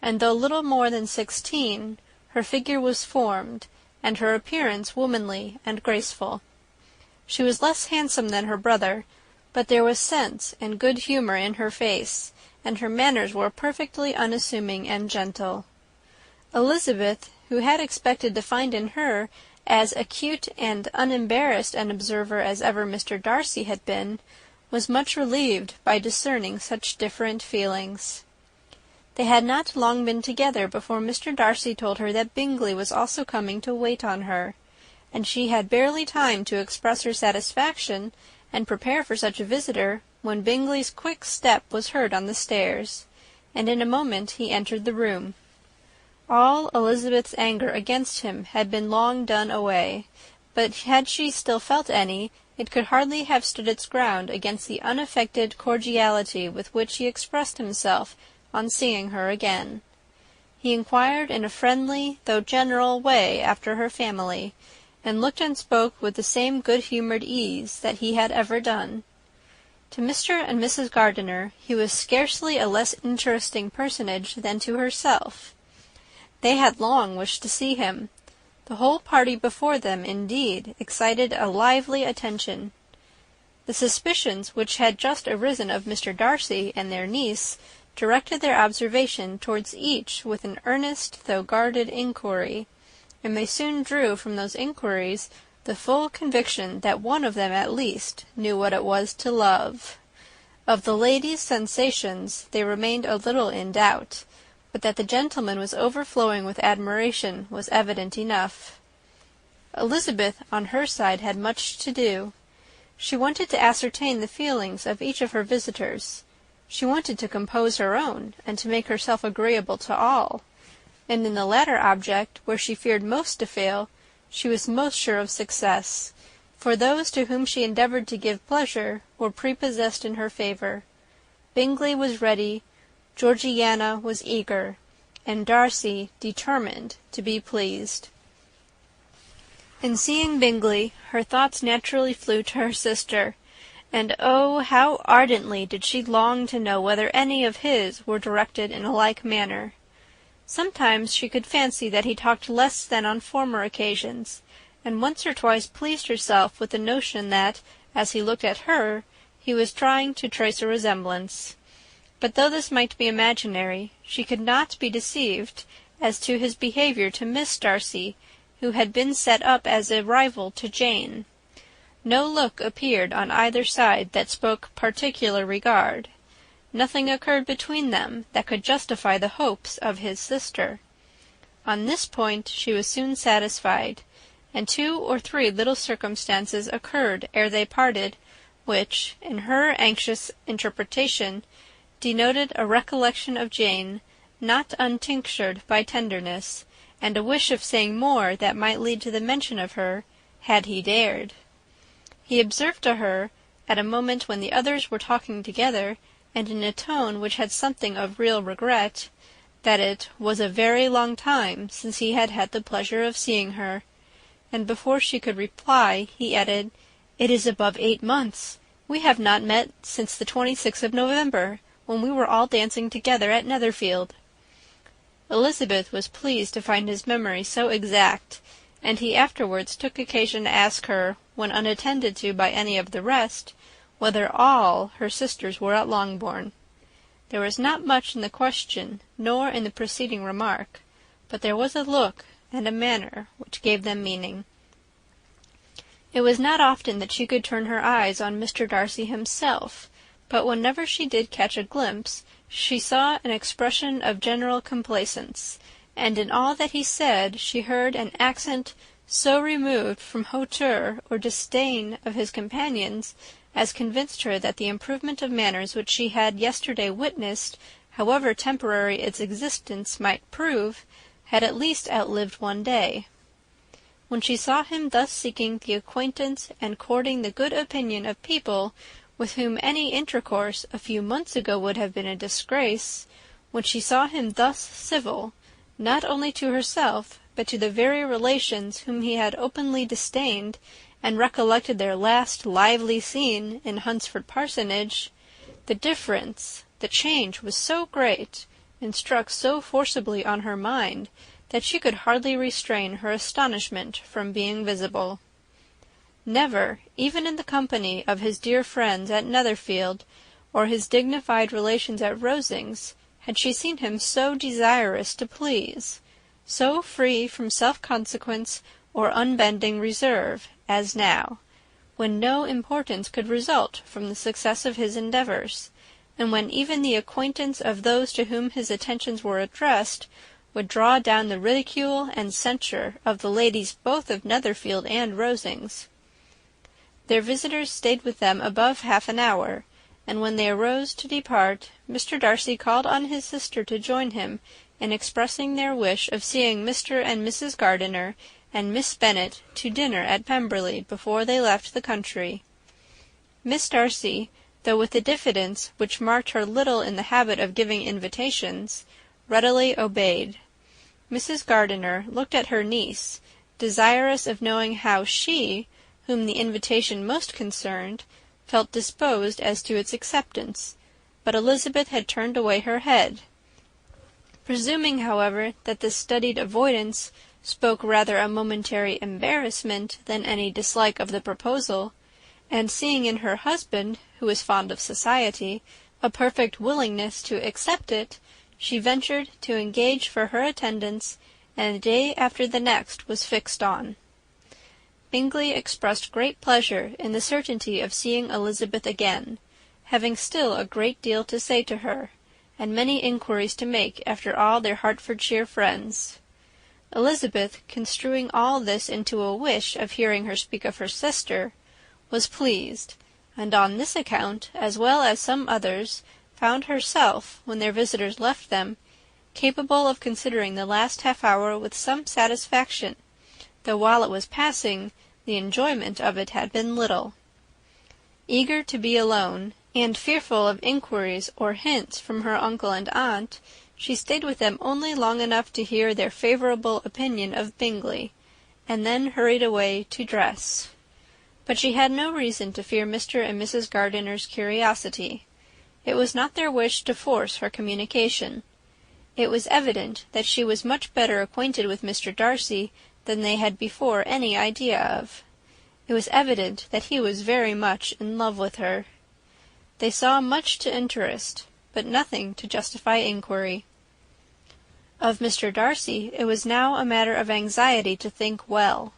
and though little more than 16, her figure was formed, and her appearance womanly and graceful. She was less handsome than her brother, but there was sense and good humour in her face, and her manners were perfectly unassuming and gentle. Elizabeth, who had expected to find in her as acute and unembarrassed an observer as ever Mr. Darcy had been, was much relieved by discerning such different feelings. They had not long been together before Mr. Darcy told her that Bingley was also coming to wait on her, and she had barely time to express her satisfaction and prepare for such a visitor when Bingley's quick step was heard on the stairs, and in a moment he entered the room. All Elizabeth's anger against him had been long done away, but had she still felt any, it could hardly have stood its ground against the unaffected cordiality with which he expressed himself on seeing her again. He inquired in a friendly, though general, way after her family, and looked and spoke with the same good-humoured ease that he had ever done. To Mr. and Mrs. Gardiner he was scarcely a less interesting personage than to herself. They had long wished to see him. The whole party before them, indeed, excited a lively attention. The suspicions which had just arisen of Mr. Darcy and their niece directed their observation towards each with an earnest though guarded inquiry, and they soon drew from those inquiries the full conviction that one of them at least knew what it was to love. Of the lady's sensations they remained a little in doubt, but that the gentleman was overflowing with admiration was evident enough. Elizabeth, on her side, had much to do. She wanted to ascertain the feelings of each of her visitors. She wanted to compose her own, and to make herself agreeable to all. And in the latter object, where she feared most to fail, she was most sure of success, for those to whom she endeavoured to give pleasure were prepossessed in her favour. Bingley was ready, Georgiana was eager, and Darcy determined to be pleased. In seeing Bingley, her thoughts naturally flew to her sister, and oh, how ardently did she long to know whether any of his were directed in a like manner. Sometimes she could fancy that he talked less than on former occasions, and once or twice pleased herself with the notion that, as he looked at her, he was trying to trace a resemblance. But though this might be imaginary, she could not be deceived as to his behaviour to Miss Darcy, who had been set up as a rival to Jane. No look appeared on either side that spoke particular regard. Nothing occurred between them that could justify the hopes of his sister. On this point she was soon satisfied, and 2 or 3 little circumstances occurred ere they parted, which, in her anxious interpretation, denoted a recollection of Jane, not untinctured by tenderness, and a wish of saying more that might lead to the mention of her, had he dared. He observed to her, at a moment when the others were talking together, and in a tone which had something of real regret, that it was a very long time since he had had the pleasure of seeing her, and before she could reply, he added, "It is above 8 months. We have not met since the 26th of November, when we were all dancing together at Netherfield." Elizabeth was pleased to find his memory so exact, and he afterwards took occasion to ask her, when unattended to by any of the rest, whether all her sisters were at Longbourn. There was not much in the question, nor in the preceding remark, but there was a look and a manner which gave them meaning. It was not often that she could turn her eyes on Mr. Darcy himself, but whenever she did catch a glimpse, she saw an expression of general complaisance, and in all that he said she heard an accent so removed from hauteur or disdain of his companions as convinced her that the improvement of manners which she had yesterday witnessed, however temporary its existence might prove, had at least outlived one day. when she saw him thus seeking the acquaintance and courting the good opinion of people with whom any intercourse a few months ago would have been a disgrace, when she saw him thus civil, not only to herself, but to the very relations whom he had openly disdained, and recollected their last lively scene in Hunsford Parsonage, the difference, the change was so great, and struck so forcibly on her mind, that she could hardly restrain her astonishment from being visible. Never, even in the company of his dear friends at Netherfield, or his dignified relations at Rosings, had she seen him so desirous to please, so free from self-consequence or unbending reserve, as now, when no importance could result from the success of his endeavours, and when even the acquaintance of those to whom his attentions were addressed would draw down the ridicule and censure of the ladies both of Netherfield and Rosings. Their visitors stayed with them above half an hour, and when they arose to depart, Mr. Darcy called on his sister to join him in expressing their wish of seeing Mr. and Mrs. Gardiner and Miss Bennet to dinner at Pemberley before they left the country. Miss Darcy, though with a diffidence which marked her little in the habit of giving invitations, readily obeyed. Mrs. Gardiner looked at her niece, desirous of knowing how she, whom the invitation most concerned, felt disposed as to its acceptance, but Elizabeth had turned away her head. Presuming, however, that this studied avoidance spoke rather a momentary embarrassment than any dislike of the proposal, and seeing in her husband, who was fond of society, a perfect willingness to accept it, she ventured to engage for her attendance, and the day after the next was fixed on. Bingley expressed great pleasure in the certainty of seeing Elizabeth again, having still a great deal to say to her, and many inquiries to make after all their Hertfordshire friends. Elizabeth, construing all this into a wish of hearing her speak of her sister, was pleased, and on this account, as well as some others, found herself, when their visitors left them, capable of considering the last half-hour with some satisfaction, though while it was passing, the enjoyment of it had been little. Eager to be alone, and fearful of inquiries or hints from her uncle and aunt, she stayed with them only long enough to hear their favourable opinion of Bingley, and then hurried away to dress. But she had no reason to fear Mr. and Mrs. Gardiner's curiosity. It was not their wish to force her communication. It was evident that she was much better acquainted with Mr. Darcy than they had before any idea of. It was evident that he was very much in love with her. They saw much to interest, but nothing to justify inquiry. Of Mr. Darcy it was now a matter of anxiety to think well,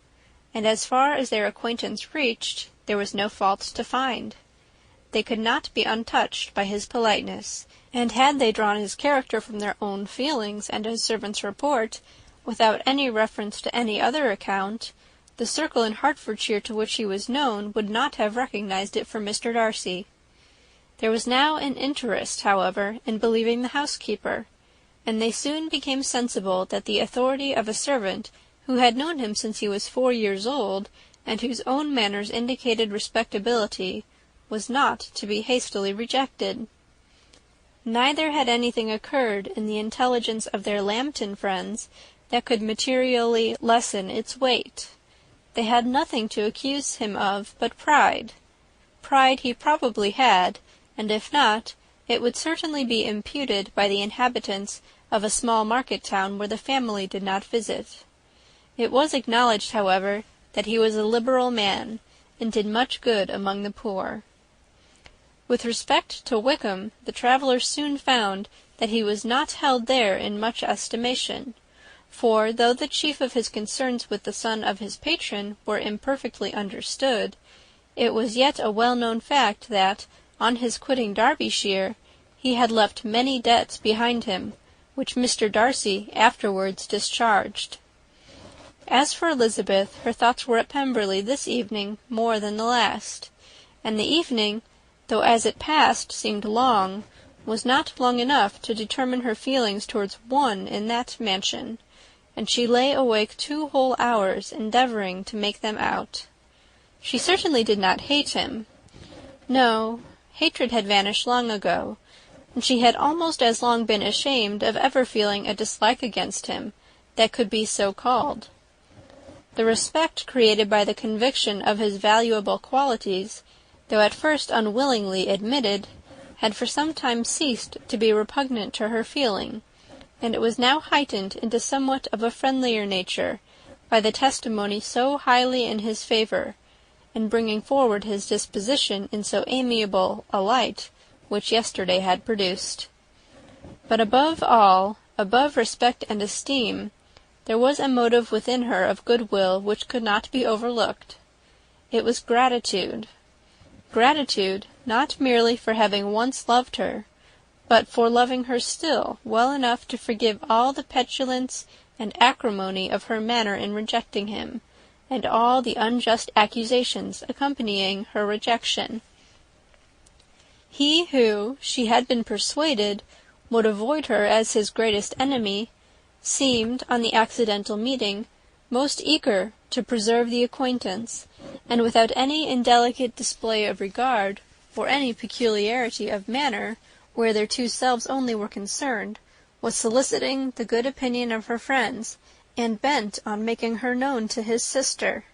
and as far as their acquaintance reached, there was no fault to find. They could not be untouched by his politeness, and had they drawn his character from their own feelings and his servant's report, without any reference to any other account, the circle in Hertfordshire to which he was known would not have recognized it for Mr. Darcy. There was now an interest, however, in believing the housekeeper, and they soon became sensible that the authority of a servant who had known him since he was 4 years old, and whose own manners indicated respectability, was not to be hastily rejected. Neither had anything occurred in the intelligence of their Lambton friends that could materially lessen its weight. They had nothing to accuse him of but pride. Pride he probably had, and if not, it would certainly be imputed by the inhabitants of a small market town where the family did not visit. It was acknowledged, however, that he was a liberal man, and did much good among the poor. With respect to Wickham, the travellers soon found that he was not held there in much estimation, for, though the chief of his concerns with the son of his patron were imperfectly understood, it was yet a well-known fact that, on his quitting Derbyshire, he had left many debts behind him, which Mr. Darcy afterwards discharged. As for Elizabeth, her thoughts were at Pemberley this evening more than the last, and the evening, though as it passed seemed long, was not long enough to determine her feelings towards one in that mansion, and she lay awake 2 whole hours endeavouring to make them out. She certainly did not hate him. No, hatred had vanished long ago, and she had almost as long been ashamed of ever feeling a dislike against him that could be so called. The respect created by the conviction of his valuable qualities, though at first unwillingly admitted, had for some time ceased to be repugnant to her feeling, and it was now heightened into somewhat of a friendlier nature by the testimony so highly in his favour, and bringing forward his disposition in so amiable a light, which yesterday had produced. But above all, above respect and esteem, there was a motive within her of goodwill which could not be overlooked. It was gratitude. Gratitude, not merely for having once loved her, but for loving her still well enough to forgive all the petulance and acrimony of her manner in rejecting him, and all the unjust accusations accompanying her rejection. He who, she had been persuaded, would avoid her as his greatest enemy, seemed, on the accidental meeting, most eager to preserve the acquaintance, and without any indelicate display of regard, or any peculiarity of manner, where their 2 selves only were concerned, was soliciting the good opinion of her friends, and bent on making her known to his sister.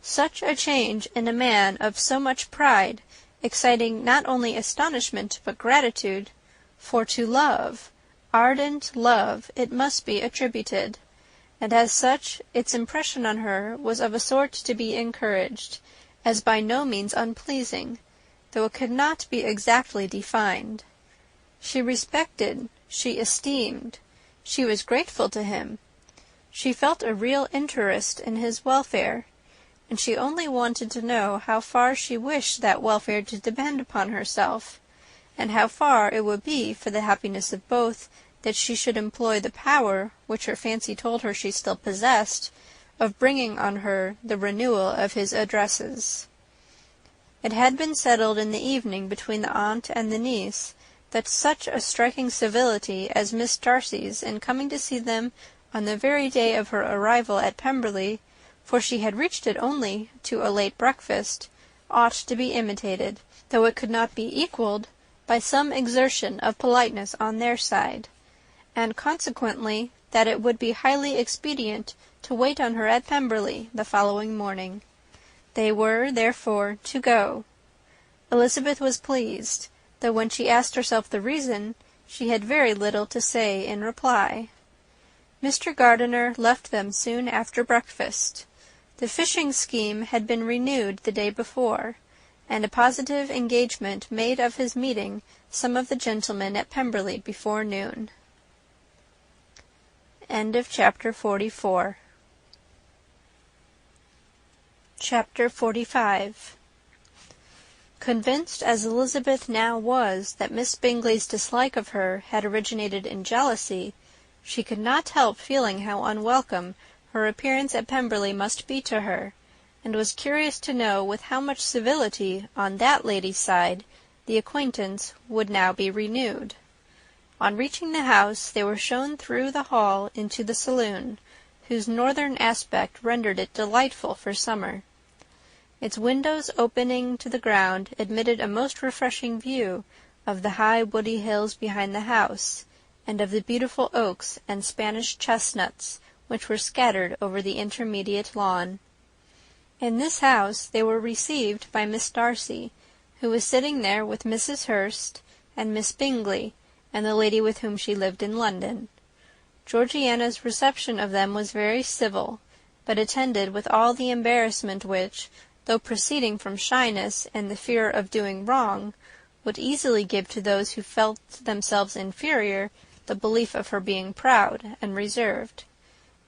Such a change in a man of so much pride, exciting not only astonishment but gratitude, for to love, ardent love, it must be attributed, and as such its impression on her was of a sort to be encouraged, as by no means unpleasing, though it could not be exactly defined. She respected, she esteemed, she was grateful to him. She felt a real interest in his welfare, and she only wanted to know how far she wished that welfare to depend upon herself, and how far it would be for the happiness of both that she should employ the power, which her fancy told her she still possessed, of bringing on her the renewal of his addresses. It had been settled in the evening between the aunt and the niece that such a striking civility as Miss Darcy's in coming to see them on the very day of her arrival at Pemberley, for she had reached it only to a late breakfast, ought to be imitated, though it could not be equalled, by some exertion of politeness on their side, and consequently that it would be highly expedient to wait on her at Pemberley the following morning. They were, therefore, to go. Elizabeth was pleased, though when she asked herself the reason, she had very little to say in reply. Mr. Gardiner left them soon after breakfast. The fishing scheme had been renewed the day before, and a positive engagement made of his meeting some of the gentlemen at Pemberley before noon. End of chapter 44. Chapter 45. Convinced as Elizabeth now was that Miss Bingley's dislike of her had originated in jealousy, she could not help feeling how unwelcome her appearance at Pemberley must be to her, and was curious to know with how much civility on that lady's side the acquaintance would now be renewed. On reaching the house, they were shown through the hall into the saloon, whose northern aspect rendered it delightful for summer. Its windows opening to the ground admitted a most refreshing view of the high woody hills behind the house, and of the beautiful oaks and Spanish chestnuts which were scattered over the intermediate lawn. In this house they were received by Miss Darcy, who was sitting there with Mrs. Hurst and Miss Bingley, and the lady with whom she lived in London. Georgiana's reception of them was very civil, but attended with all the embarrassment which, though proceeding from shyness and the fear of doing wrong, would easily give to those who felt themselves inferior the belief of her being proud and reserved.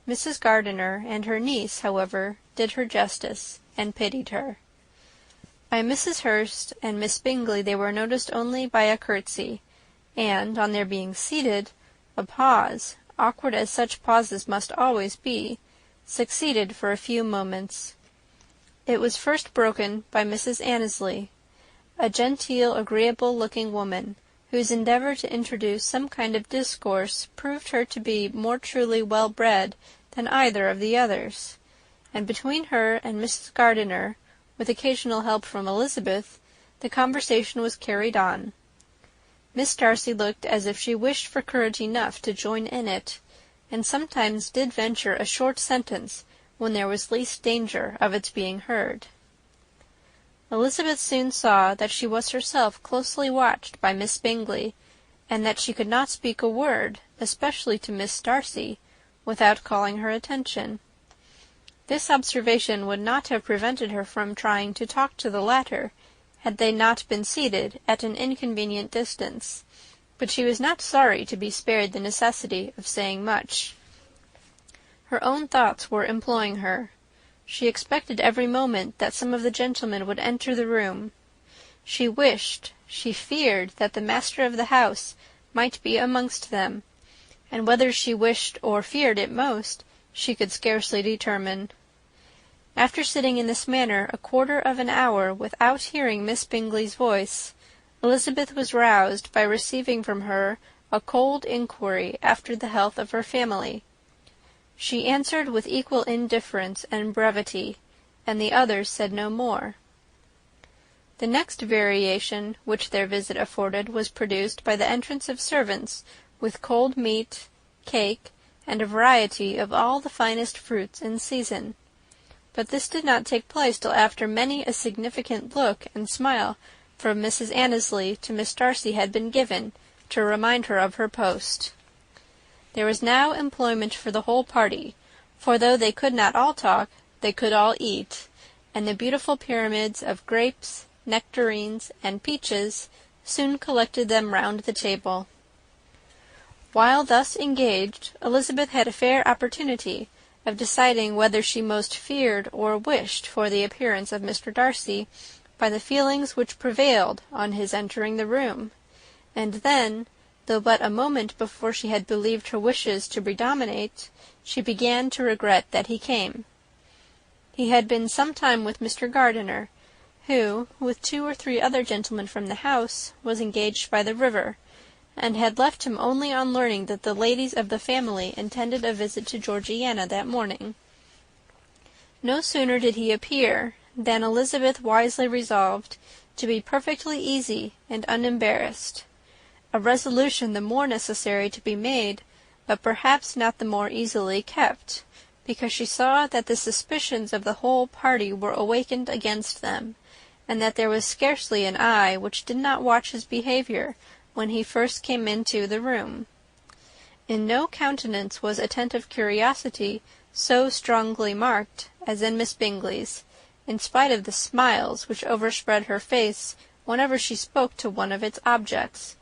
Mrs. Gardiner and her niece, however, did her justice, and pitied her. By Mrs. Hurst and Miss Bingley they were noticed only by a curtsy, and, on their being seated, a pause, awkward as such pauses must always be, succeeded for a few moments. It was first broken by Mrs. Annesley, a genteel, agreeable-looking woman, whose endeavour to introduce some kind of discourse proved her to be more truly well-bred than either of the others, and between her and Mrs. Gardiner, with occasional help from Elizabeth, the conversation was carried on. Miss Darcy looked as if she wished for courage enough to join in it, and sometimes did venture a short sentence when there was least danger of its being heard. Elizabeth soon saw that she was herself closely watched by Miss Bingley, and that she could not speak a word, especially to Miss Darcy, without calling her attention. This observation would not have prevented her from trying to talk to the latter, had they not been seated at an inconvenient distance, but she was not sorry to be spared the necessity of saying much. Her own thoughts were employing her. She expected every moment that some of the gentlemen would enter the room. She wished, she feared that the master of the house might be amongst them, and whether she wished or feared it most, she could scarcely determine. After sitting in this manner a quarter of an hour without hearing Miss Bingley's voice, Elizabeth was roused by receiving from her a cold inquiry after the health of her family. She answered with equal indifference and brevity, and the others said no more. The next variation which their visit afforded was produced by the entrance of servants with cold meat, cake, and a variety of all the finest fruits in season. But this did not take place till after many a significant look and smile from Mrs. Annesley to Miss Darcy had been given, to remind her of her post. There was now employment for the whole party, for though they could not all talk, they could all eat, and the beautiful pyramids of grapes, nectarines, and peaches soon collected them round the table. While thus engaged, Elizabeth had a fair opportunity of deciding whether she most feared or wished for the appearance of Mr. Darcy by the feelings which prevailed on his entering the room, and then, though but a moment before she had believed her wishes to predominate, she began to regret that he came. He had been some time with Mr. Gardiner, who, with 2 or 3 other gentlemen from the house, was engaged by the river, and had left him only on learning that the ladies of the family intended a visit to Georgiana that morning. No sooner did he appear than Elizabeth wisely resolved to be perfectly easy and unembarrassed, a resolution the more necessary to be made, but perhaps not the more easily kept, because she saw that the suspicions of the whole party were awakened against them, and that there was scarcely an eye which did not watch his behaviour when he first came into the room. In no countenance was attentive curiosity so strongly marked as in Miss Bingley's, in spite of the smiles which overspread her face whenever she spoke to one of its objects,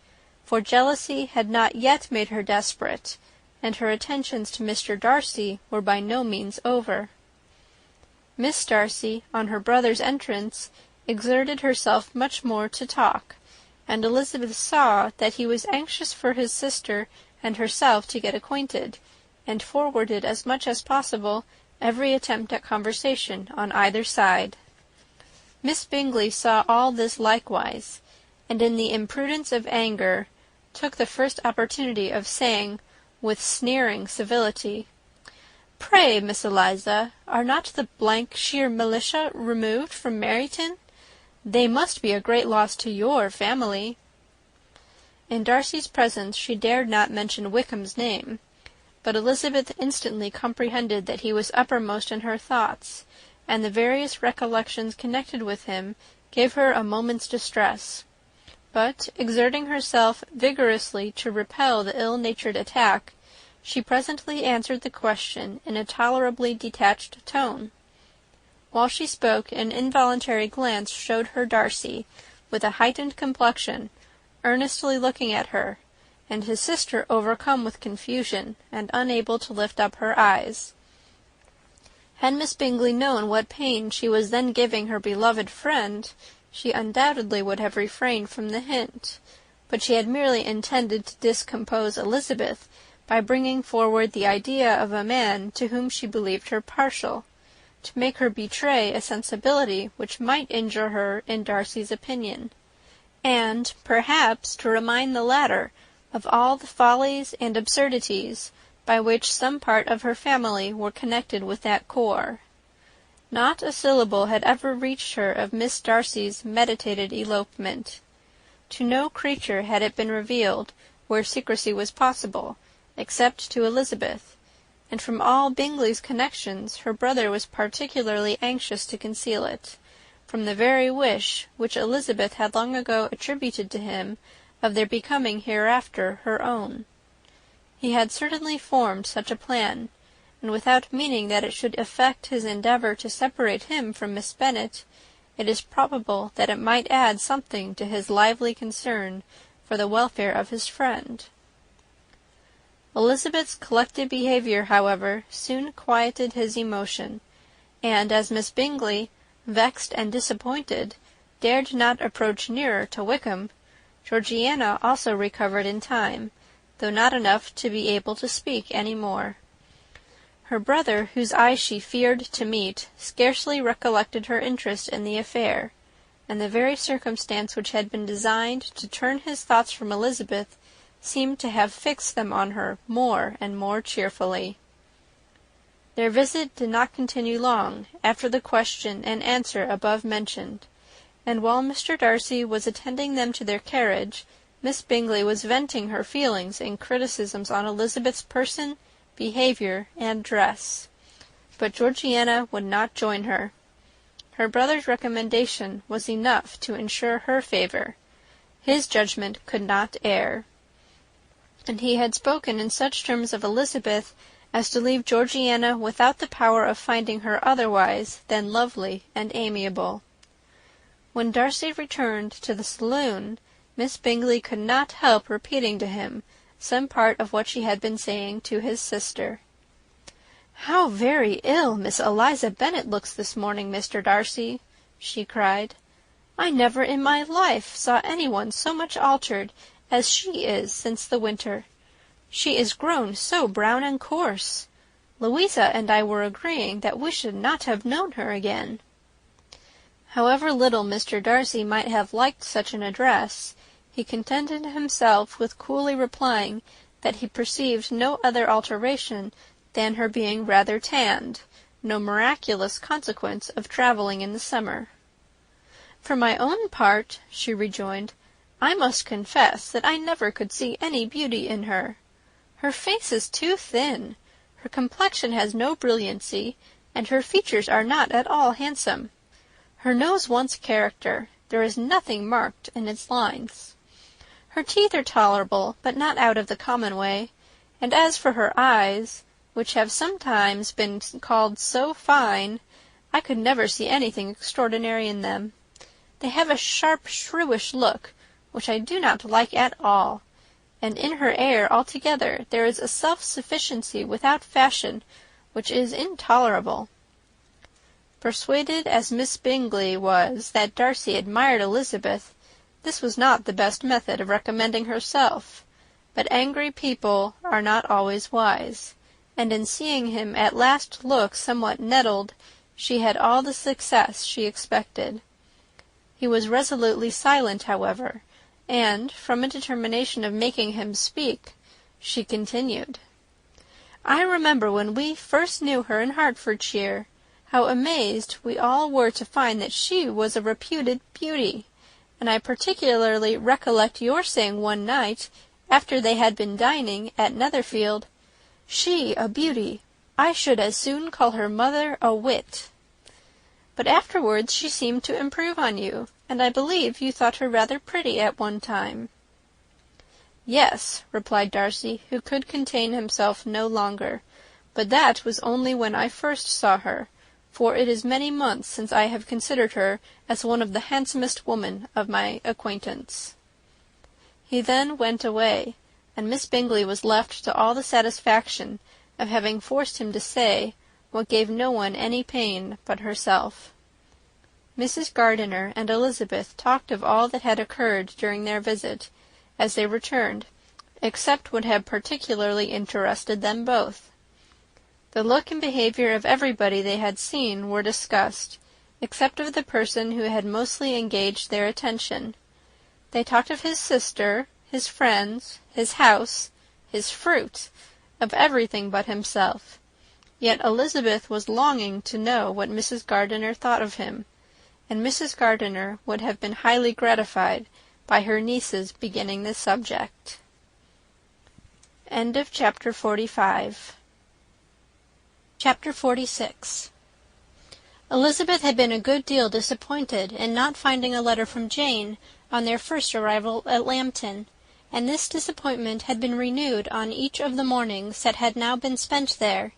for jealousy had not yet made her desperate, and her attentions to Mr. Darcy were by no means over. Miss Darcy, on her brother's entrance, exerted herself much more to talk, and Elizabeth saw that he was anxious for his sister and herself to get acquainted, and forwarded as much as possible every attempt at conversation on either side. Miss Bingley saw all this likewise, and in the imprudence of anger took the first opportunity of saying, with sneering civility, "Pray, Miss Eliza, are not the —shire militia removed from Meryton? They must be a great loss to your family." In Darcy's presence she dared not mention Wickham's name, but Elizabeth instantly comprehended that he was uppermost in her thoughts, and the various recollections connected with him gave her a moment's distress. But, exerting herself vigorously to repel the ill-natured attack, she presently answered the question in a tolerably detached tone. While she spoke, an involuntary glance showed her Darcy, with a heightened complexion, earnestly looking at her, and his sister overcome with confusion, and unable to lift up her eyes. Had Miss Bingley known what pain she was then giving her beloved friend, she undoubtedly would have refrained from the hint, but she had merely intended to discompose Elizabeth by bringing forward the idea of a man to whom she believed her partial, to make her betray a sensibility which might injure her in Darcy's opinion, and, perhaps, to remind the latter of all the follies and absurdities by which some part of her family were connected with that corps. Not a syllable had ever reached her of Miss Darcy's meditated elopement. To no creature had it been revealed, where secrecy was possible, except to Elizabeth, and from all Bingley's connections her brother was particularly anxious to conceal it, from the very wish which Elizabeth had long ago attributed to him of their becoming hereafter her own. He had certainly formed such a plan, and without meaning that it should affect his endeavour to separate him from Miss Bennet, it is probable that it might add something to his lively concern for the welfare of his friend. Elizabeth's collected behaviour, however, soon quieted his emotion, and as Miss Bingley, vexed and disappointed, dared not approach nearer to Wickham, Georgiana also recovered in time, though not enough to be able to speak any more. Her brother, whose eye she feared to meet, scarcely recollected her interest in the affair, and the very circumstance which had been designed to turn his thoughts from Elizabeth seemed to have fixed them on her more and more cheerfully. Their visit did not continue long after the question and answer above mentioned, and while Mr. Darcy was attending them to their carriage, Miss Bingley was venting her feelings in criticisms on Elizabeth's person, behaviour, and dress. But Georgiana would not join her. Her brother's recommendation was enough to ensure her favour. His judgment could not err, and he had spoken in such terms of Elizabeth as to leave Georgiana without the power of finding her otherwise than lovely and amiable. When Darcy returned to the saloon, Miss Bingley could not help repeating to him some part of what she had been saying to his sister. "How very ill Miss Eliza Bennet looks this morning, Mr. Darcy!" she cried. "I never in my life saw anyone so much altered as she is since the winter. She is grown so brown and coarse. Louisa and I were agreeing that we should not have known her again." However little Mr. Darcy might have liked such an address, he contented himself with coolly replying that he perceived no other alteration than her being rather tanned, no miraculous consequence of travelling in the summer. "For my own part," she rejoined, "I must confess that I never could see any beauty in her. Her face is too thin, her complexion has no brilliancy, and her features are not at all handsome. Her nose wants character, there is nothing marked in its lines. Her teeth are tolerable, but not out of the common way, and as for her eyes, which have sometimes been called so fine, I could never see anything extraordinary in them. They have a sharp, shrewish look, which I do not like at all, and in her air altogether there is a self-sufficiency without fashion which is intolerable." Persuaded as Miss Bingley was that Darcy admired Elizabeth, this was not the best method of recommending herself, but angry people are not always wise, and in seeing him at last look somewhat nettled, she had all the success she expected. He was resolutely silent, however, and, from a determination of making him speak, she continued, "I remember when we first knew her in Hertfordshire, how amazed we all were to find that she was a reputed beauty, and I particularly recollect your saying one night, after they had been dining at Netherfield, 'She a beauty! I should as soon call her mother a wit.' But afterwards she seemed to improve on you, and I believe you thought her rather pretty at one time." "Yes," replied Darcy, who could contain himself no longer, "but that was only when I first saw her, for it is many months since I have considered her as one of the handsomest women of my acquaintance." He then went away, and Miss Bingley was left to all the satisfaction of having forced him to say what gave no one any pain but herself. Mrs. Gardiner and Elizabeth talked of all that had occurred during their visit, as they returned, except what had particularly interested them both. The look and behaviour of everybody they had seen were discussed, except of the person who had mostly engaged their attention. They talked of his sister, his friends, his house, his fruit, of everything but himself. Yet Elizabeth was longing to know what Mrs. Gardiner thought of him, and Mrs. Gardiner would have been highly gratified by her niece's beginning the subject. End of chapter 45. Chapter 46. Elizabeth had been a good deal disappointed in not finding a letter from Jane on their first arrival at Lambton, and this disappointment had been renewed on each of the mornings that had now been spent there.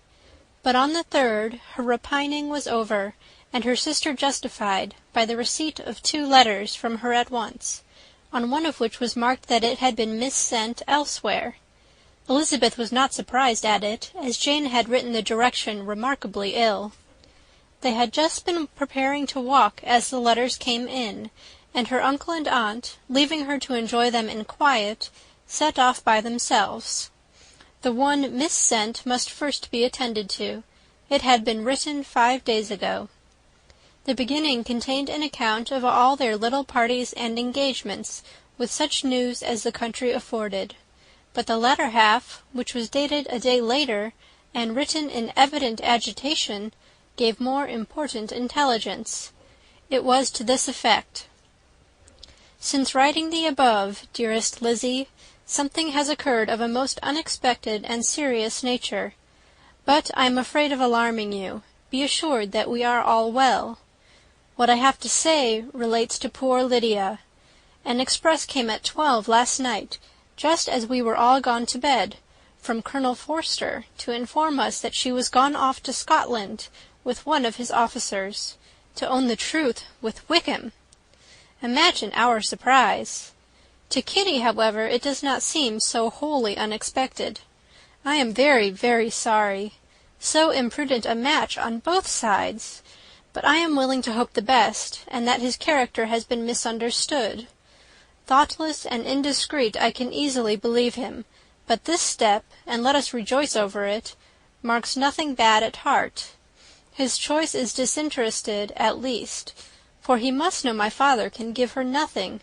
But on the third her repining was over, and her sister justified by the receipt of 2 letters from her at once, on one of which was marked that it had been missent elsewhere. Elizabeth was not surprised at it, as Jane had written the direction remarkably ill. They had just been preparing to walk as the letters came in, and her uncle and aunt, leaving her to enjoy them in quiet, set off by themselves. The one missent must first be attended to. It had been written 5 days ago. The beginning contained an account of all their little parties and engagements, with such news as the country afforded. But the latter half, which was dated a day later, and written in evident agitation, gave more important intelligence. It was to this effect: "Since writing the above, dearest Lizzie, something has occurred of a most unexpected and serious nature. But I am afraid of alarming you. Be assured that we are all well. What I have to say relates to poor Lydia. An express came at 12 last night, just as we were all gone to bed, from Colonel Forster, to inform us that she was gone off to Scotland with one of his officers, to own the truth, with Wickham. Imagine our surprise. To Kitty, however, it does not seem so wholly unexpected. I am very, very sorry. So imprudent a match on both sides. But I am willing to hope the best, and that his character has been misunderstood. Thoughtless and indiscreet I can easily believe him, but this step, and let us rejoice over it, marks nothing bad at heart. His choice is disinterested, at least, for he must know my father can give her nothing.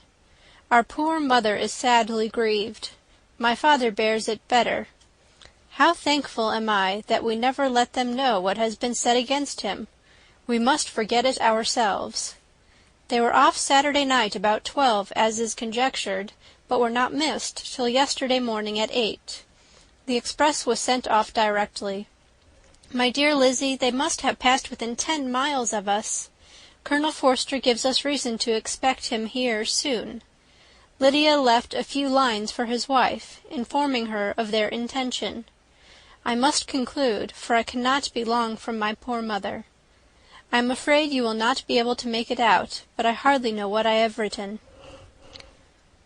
Our poor mother is sadly grieved. My father bears it better. How thankful am I that we never let them know what has been said against him. We must forget it ourselves. They were off Saturday night about 12, as is conjectured, but were not missed till yesterday morning at 8. The express was sent off directly. My dear Lizzie, they must have passed within 10 miles of us. Colonel Forster gives us reason to expect him here soon. Lydia left a few lines for his wife, informing her of their intention. I must conclude, for I cannot be long from my poor mother. I am afraid you will not be able to make it out, but I hardly know what I have written."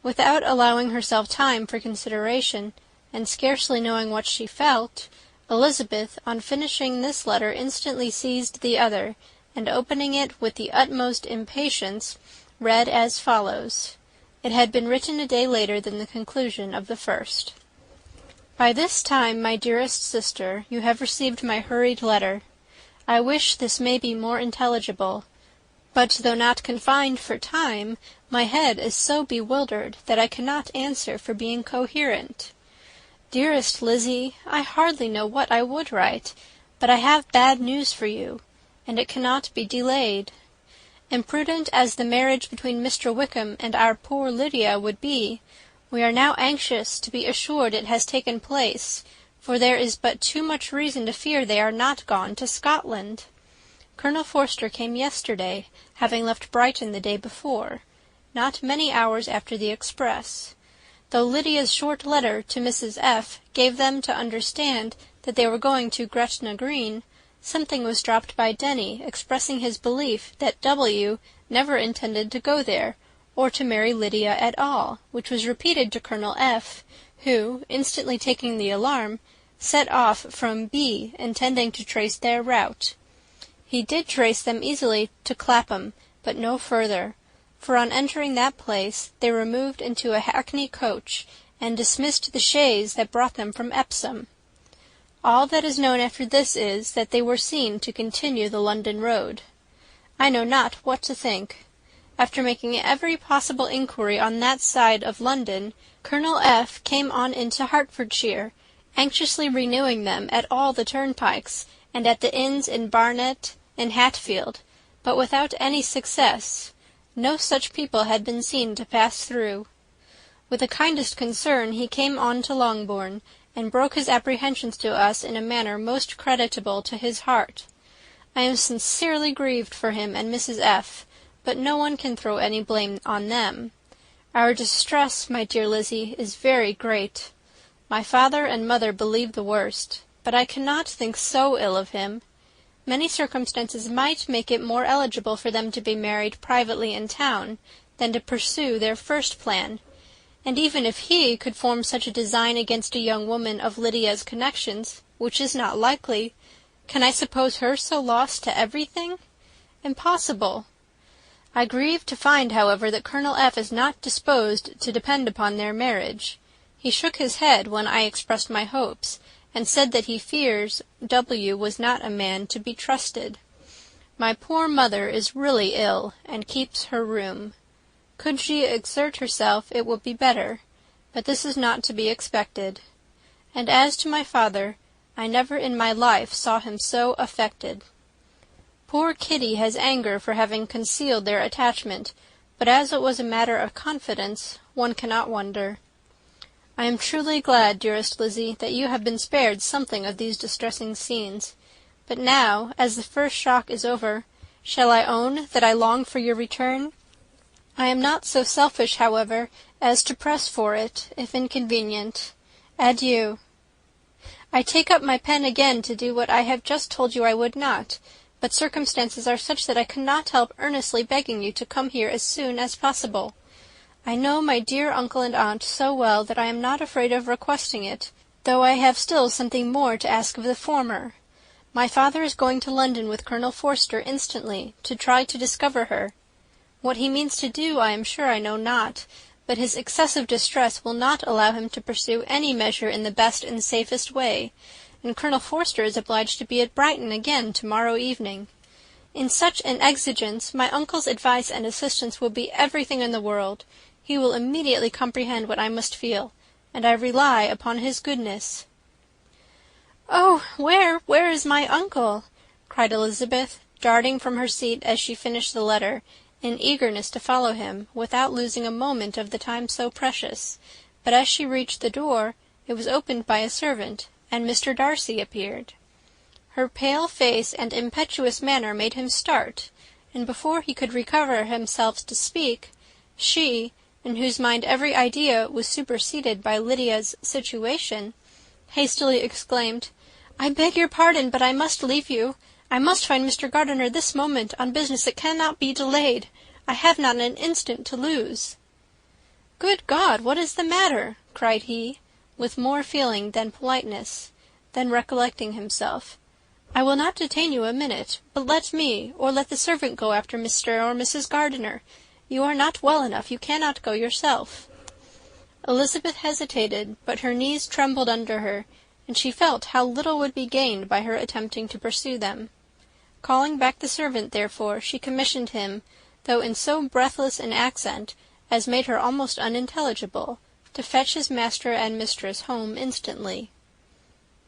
Without allowing herself time for consideration, and scarcely knowing what she felt, Elizabeth, on finishing this letter, instantly seized the other, and opening it with the utmost impatience, read as follows. It had been written a day later than the conclusion of the first. "By this time, my dearest sister, you have received my hurried letter. I wish this may be more intelligible, but though not confined for time, my head is so bewildered that I cannot answer for being coherent. Dearest Lizzie, I hardly know what I would write, but I have bad news for you, and it cannot be delayed. Imprudent as the marriage between Mr. Wickham and our poor Lydia would be, we are now anxious to be assured it has taken place, for there is but too much reason to fear they are not gone to Scotland. Colonel Forster came yesterday, having left Brighton the day before, not many hours after the express. Though Lydia's short letter to Mrs. F. gave them to understand that they were going to Gretna Green, something was dropped by Denny, expressing his belief that W. never intended to go there, or to marry Lydia at all, which was repeated to Colonel F., who, instantly taking the alarm, set off from B., intending to trace their route. He did trace them easily to Clapham, but no further, for on entering that place they removed into a hackney coach, and dismissed the chaise that brought them from Epsom. All that is known after this is, that they were seen to continue the London road. I know not what to think. After making every possible inquiry on that side of London, Colonel F. came on into Hertfordshire, anxiously renewing them at all the turnpikes, and at the inns in Barnet and Hatfield, but without any success. No such people had been seen to pass through. With the kindest concern he came on to Longbourn, and broke his apprehensions to us in a manner most creditable to his heart. I am sincerely grieved for him and Mrs. F., but no one can throw any blame on them. Our distress, my dear Lizzy, is very great. My father and mother believe the worst, but I cannot think so ill of him. Many circumstances might make it more eligible for them to be married privately in town than to pursue their first plan, and even if he could form such a design against a young woman of Lydia's connections, which is not likely, can I suppose her so lost to everything? Impossible. I grieve to find, however, that Colonel F. is not disposed to depend upon their marriage. He shook his head when I expressed my hopes, and said that he fears W. was not a man to be trusted. My poor mother is really ill, and keeps her room. Could she exert herself, it would be better, but this is not to be expected. And as to my father, I never in my life saw him so affected. Poor Kitty has anger for having concealed their attachment, but as it was a matter of confidence, one cannot wonder. I am truly glad, dearest Lizzy, that you have been spared something of these distressing scenes. But now, as the first shock is over, shall I own that I long for your return? I am not so selfish, however, as to press for it, if inconvenient. Adieu. I take up my pen again to do what I have just told you I would not, but circumstances are such that I cannot help earnestly begging you to come here as soon as possible. I know my dear uncle and aunt so well that I am not afraid of requesting it, though I have still something more to ask of the former. My father is going to London with Colonel Forster instantly, to try to discover her. What he means to do I am sure I know not, but his excessive distress will not allow him to pursue any measure in the best and safest way, and Colonel Forster is obliged to be at Brighton again to-morrow evening. In such an exigence my uncle's advice and assistance will be everything in the world. He will immediately comprehend what I must feel, and I rely upon his goodness." "Oh, where is my uncle?" cried Elizabeth, darting from her seat as she finished the letter, in eagerness to follow him, without losing a moment of the time so precious. But as she reached the door, it was opened by a servant, and Mr. Darcy appeared. Her pale face and impetuous manner made him start, and before he could recover himself to speak, she, in whose mind every idea was superseded by Lydia's situation, hastily exclaimed, "I beg your pardon, but I must leave you. I must find Mr. Gardiner this moment, on business that cannot be delayed. I have not an instant to lose." "Good God, what is the matter?" cried he, with more feeling than politeness. Then recollecting himself, "I will not detain you a minute, but let me, or let the servant go after Mr. or Mrs. Gardiner. You are not well enough, you cannot go yourself." Elizabeth hesitated, but her knees trembled under her, and she felt how little would be gained by her attempting to pursue them. Calling back the servant, therefore, she commissioned him, though in so breathless an accent as made her almost unintelligible, to fetch his master and mistress home instantly.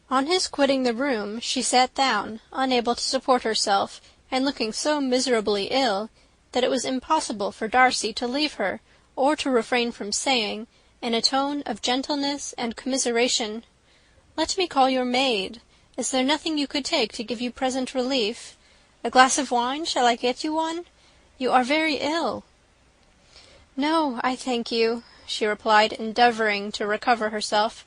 On his quitting the room, she sat down, unable to support herself, and looking so miserably ill, that it was impossible for Darcy to leave her, or to refrain from saying, in a tone of gentleness and commiseration, "Let me call your maid. Is there nothing you could take to give you present relief? A glass of wine? Shall I get you one? You are very ill." "No, I thank you," she replied, endeavouring to recover herself.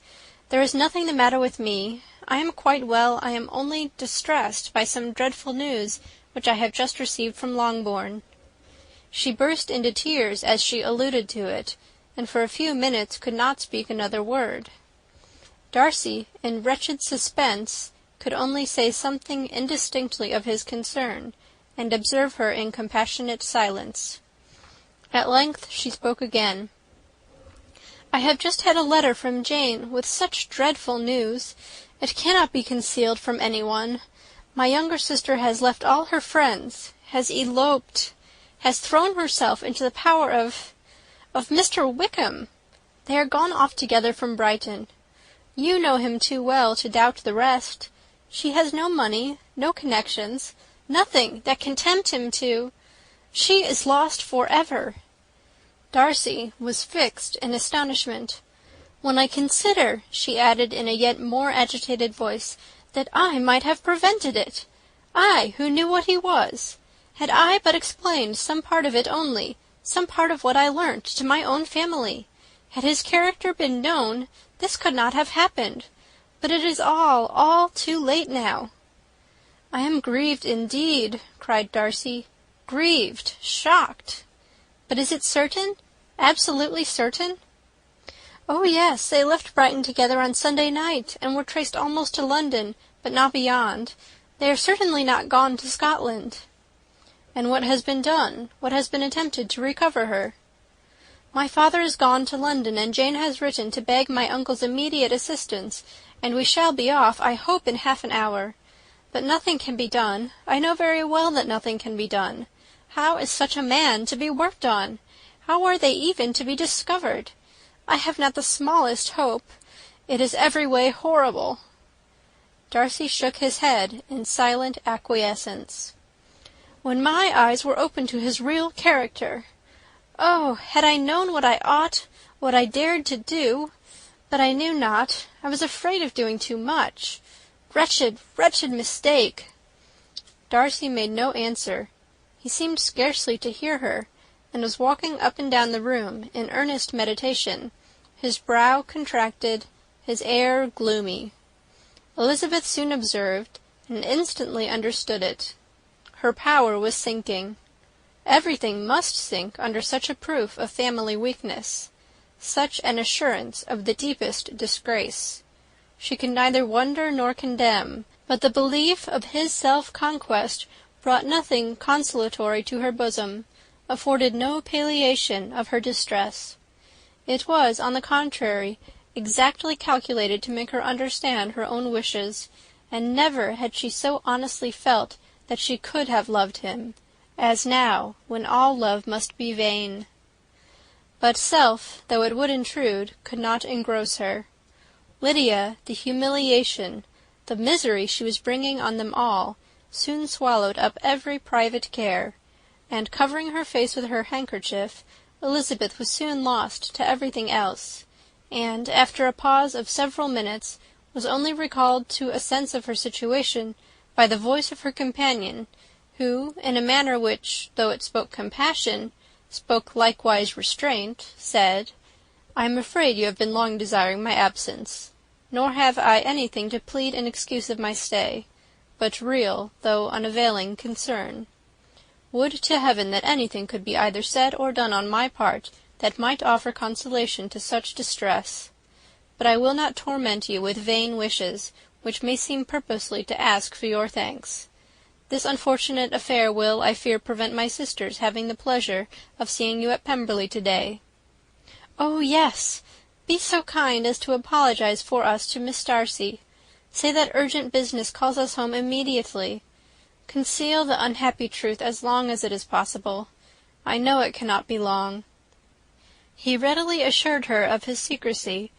"There is nothing the matter with me. I am quite well. I am only distressed by some dreadful news which I have just received from Longbourn." She burst into tears as she alluded to it, and for a few minutes could not speak another word. Darcy, in wretched suspense, could only say something indistinctly of his concern, and observe her in compassionate silence. At length she spoke again. "I have just had a letter from Jane, with such dreadful news. It cannot be concealed from anyone. My younger sister has left all her friends, has eloped, has thrown herself into the power of Mr. Wickham. They are gone off together from Brighton. You know him too well to doubt the rest. She has no money, no connections, nothing that can tempt him to... She is lost for ever." Darcy was fixed in astonishment. "When I consider," she added in a yet more agitated voice, "that I might have prevented it. I, who knew what he was. Had I but explained some part of it only, some part of what I learnt, to my own family, had his character been known, this could not have happened. But it is all too late now." "I am grieved indeed," cried Darcy. "Grieved, shocked. But is it certain? Absolutely certain?" "Oh, yes, they left Brighton together on Sunday night, and were traced almost to London, but not beyond. They are certainly not gone to Scotland." "And what has been done? What has been attempted to recover her?" "My father is gone to London, and Jane has written to beg my uncle's immediate assistance, and we shall be off, I hope, in half an hour. But nothing can be done. I know very well that nothing can be done. How is such a man to be worked on? How are they even to be discovered? I have not the smallest hope. It is every way horrible." Darcy shook his head in silent acquiescence. "When my eyes were opened to his real character! Oh, had I known what I ought, what I dared to do! But I knew not. I was afraid of doing too much. Wretched, wretched mistake!" Darcy made no answer. He seemed scarcely to hear her, and was walking up and down the room in earnest meditation, his brow contracted, his air gloomy. Elizabeth soon observed, and instantly understood it. Her power was sinking. Everything must sink under such a proof of family weakness, such an assurance of the deepest disgrace. She could neither wonder nor condemn, but the belief of his self-conquest brought nothing consolatory to her bosom, afforded no palliation of her distress. It was, on the contrary, exactly calculated to make her understand her own wishes, and never had she so honestly felt that she could have loved him, as now, when all love must be vain. But self, though it would intrude, could not engross her. Lydia, the humiliation, the misery she was bringing on them all, soon swallowed up every private care, and, covering her face with her handkerchief, Elizabeth was soon lost to everything else, and, after a pause of several minutes, was only recalled to a sense of her situation by the voice of her companion, who, in a manner which, though it spoke compassion, spoke likewise restraint, said, "I am afraid you have been long desiring my absence, nor have I anything to plead in excuse of my stay, but real, though unavailing, concern. Would to heaven that anything could be either said or done on my part that might offer consolation to such distress. But I will not torment you with vain wishes, which may seem purposely to ask for your thanks. This unfortunate affair will, I fear, prevent my sister's having the pleasure of seeing you at Pemberley to-day." "Oh, yes! Be so kind as to apologize for us to Miss Darcy. Say that urgent business calls us home immediately. Conceal the unhappy truth as long as it is possible. I know it cannot be long." He readily assured her of his secrecy,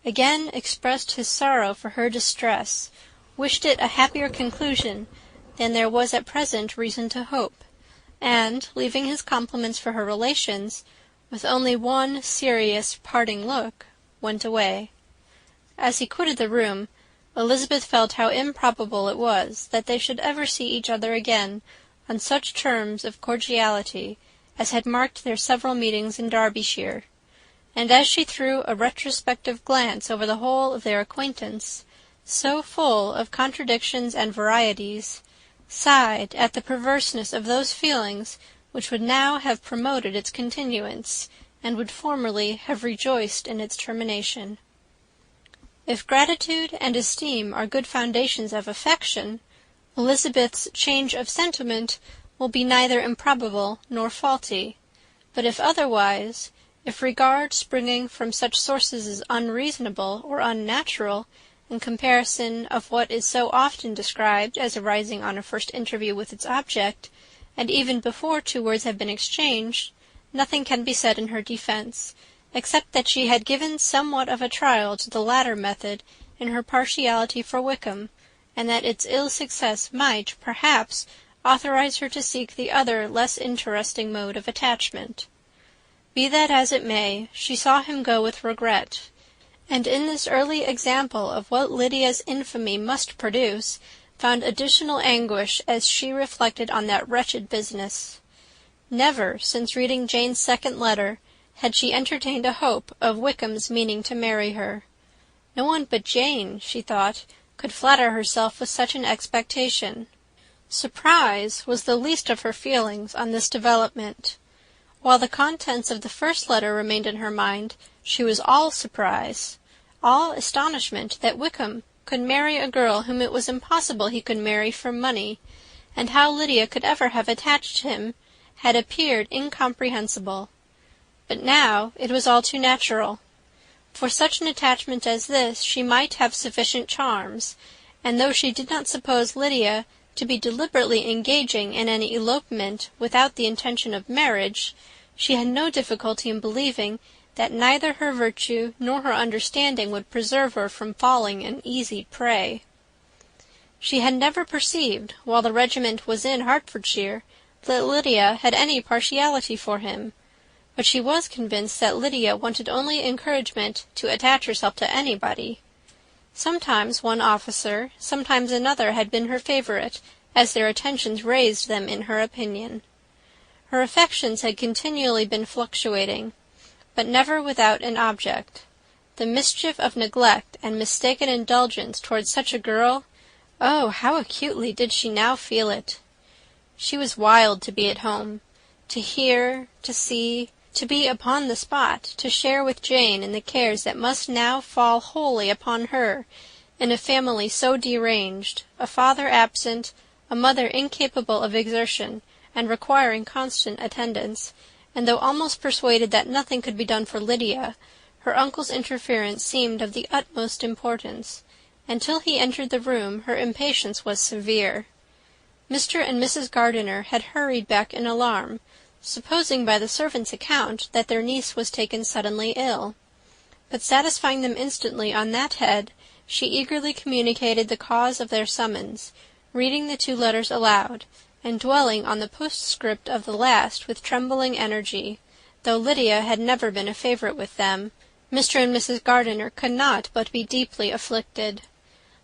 again expressed his sorrow for her distress, wished it a happier conclusion than there was at present reason to hope, and, leaving his compliments for her relations, with only one serious parting look, went away. As he quitted the room, Elizabeth felt how improbable it was that they should ever see each other again on such terms of cordiality as had marked their several meetings in Derbyshire; and as she threw a retrospective glance over the whole of their acquaintance, so full of contradictions and varieties, sighed at the perverseness of those feelings which would now have promoted its continuance, and would formerly have rejoiced in its termination. If gratitude and esteem are good foundations of affection, Elizabeth's change of sentiment will be neither improbable nor faulty; but if otherwise, if regard springing from such sources is unreasonable or unnatural, in comparison of what is so often described as arising on a first interview with its object, and even before two words have been exchanged, nothing can be said in her defence, except that she had given somewhat of a trial to the latter method in her partiality for Wickham, and that its ill success might, perhaps, authorize her to seek the other less interesting mode of attachment. Be that as it may, she saw him go with regret, and in this early example of what Lydia's infamy must produce, found additional anguish as she reflected on that wretched business. Never, since reading Jane's second letter, had she entertained a hope of Wickham's meaning to marry her. No one but Jane, she thought, could flatter herself with such an expectation. Surprise was the least of her feelings on this development. While the contents of the first letter remained in her mind, she was all surprise, all astonishment that Wickham could marry a girl whom it was impossible he could marry for money, and how Lydia could ever have attached him had appeared incomprehensible. But now it was all too natural. For such an attachment as this she might have sufficient charms, and though she did not suppose Lydia to be deliberately engaging in any elopement without the intention of marriage, she had no difficulty in believing that neither her virtue nor her understanding would preserve her from falling an easy prey. She had never perceived, while the regiment was in Hertfordshire, that Lydia had any partiality for him, but she was convinced that Lydia wanted only encouragement to attach herself to anybody. Sometimes one officer, sometimes another had been her favourite, as their attentions raised them in her opinion. Her affections had continually been fluctuating, but never without an object. The mischief of neglect and mistaken indulgence towards such a girl, oh, how acutely did she now feel it! She was wild to be at home, to hear, to see, to be upon the spot, to share with Jane in the cares that must now fall wholly upon her, in a family so deranged, a father absent, a mother incapable of exertion, and requiring constant attendance, and though almost persuaded that nothing could be done for Lydia, her uncle's interference seemed of the utmost importance, and till he entered the room her impatience was severe. Mr. and Mrs. Gardiner had hurried back in alarm, supposing by the servant's account that their niece was taken suddenly ill. But satisfying them instantly on that head, she eagerly communicated the cause of their summons, reading the 2 letters aloud, and dwelling on the postscript of the last with trembling energy. Though Lydia had never been a favourite with them, Mr. and Mrs. Gardiner could not but be deeply afflicted.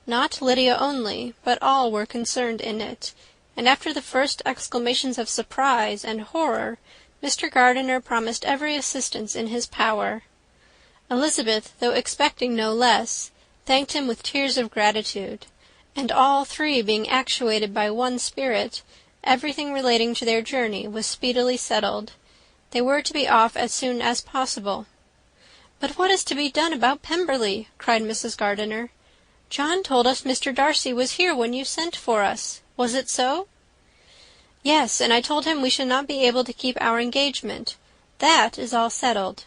Not Lydia only, but all were concerned in it, and after the first exclamations of surprise and horror, Mr. Gardiner promised every assistance in his power. Elizabeth, though expecting no less, thanked him with tears of gratitude, and all 3 being actuated by one spirit, everything relating to their journey was speedily settled. They were to be off as soon as possible. "But what is to be done about Pemberley?" cried Mrs. Gardiner. "John told us Mr. Darcy was here when you sent for us. Was it so?" "Yes, and I told him we should not be able to keep our engagement. That is all settled."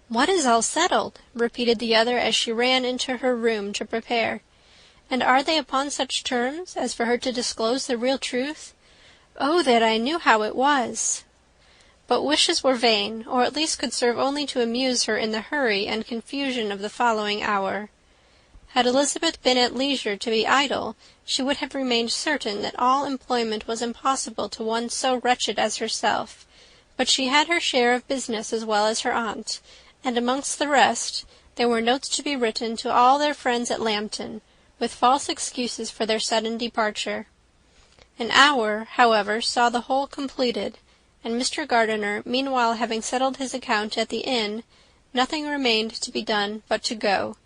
"What is all settled?" repeated the other as she ran into her room to prepare. "And are they upon such terms as for her to disclose the real truth? Oh, that I knew how it was!" But wishes were vain, or at least could serve only to amuse her in the hurry and confusion of the following hour. Had Elizabeth been at leisure to be idle, she would have remained certain that all employment was impossible to one so wretched as herself, but she had her share of business as well as her aunt, and amongst the rest there were notes to be written to all their friends at Lambton, with false excuses for their sudden departure. An hour, however, saw the whole completed, and Mr. Gardiner, meanwhile having settled his account at the inn, nothing remained to be done but to go,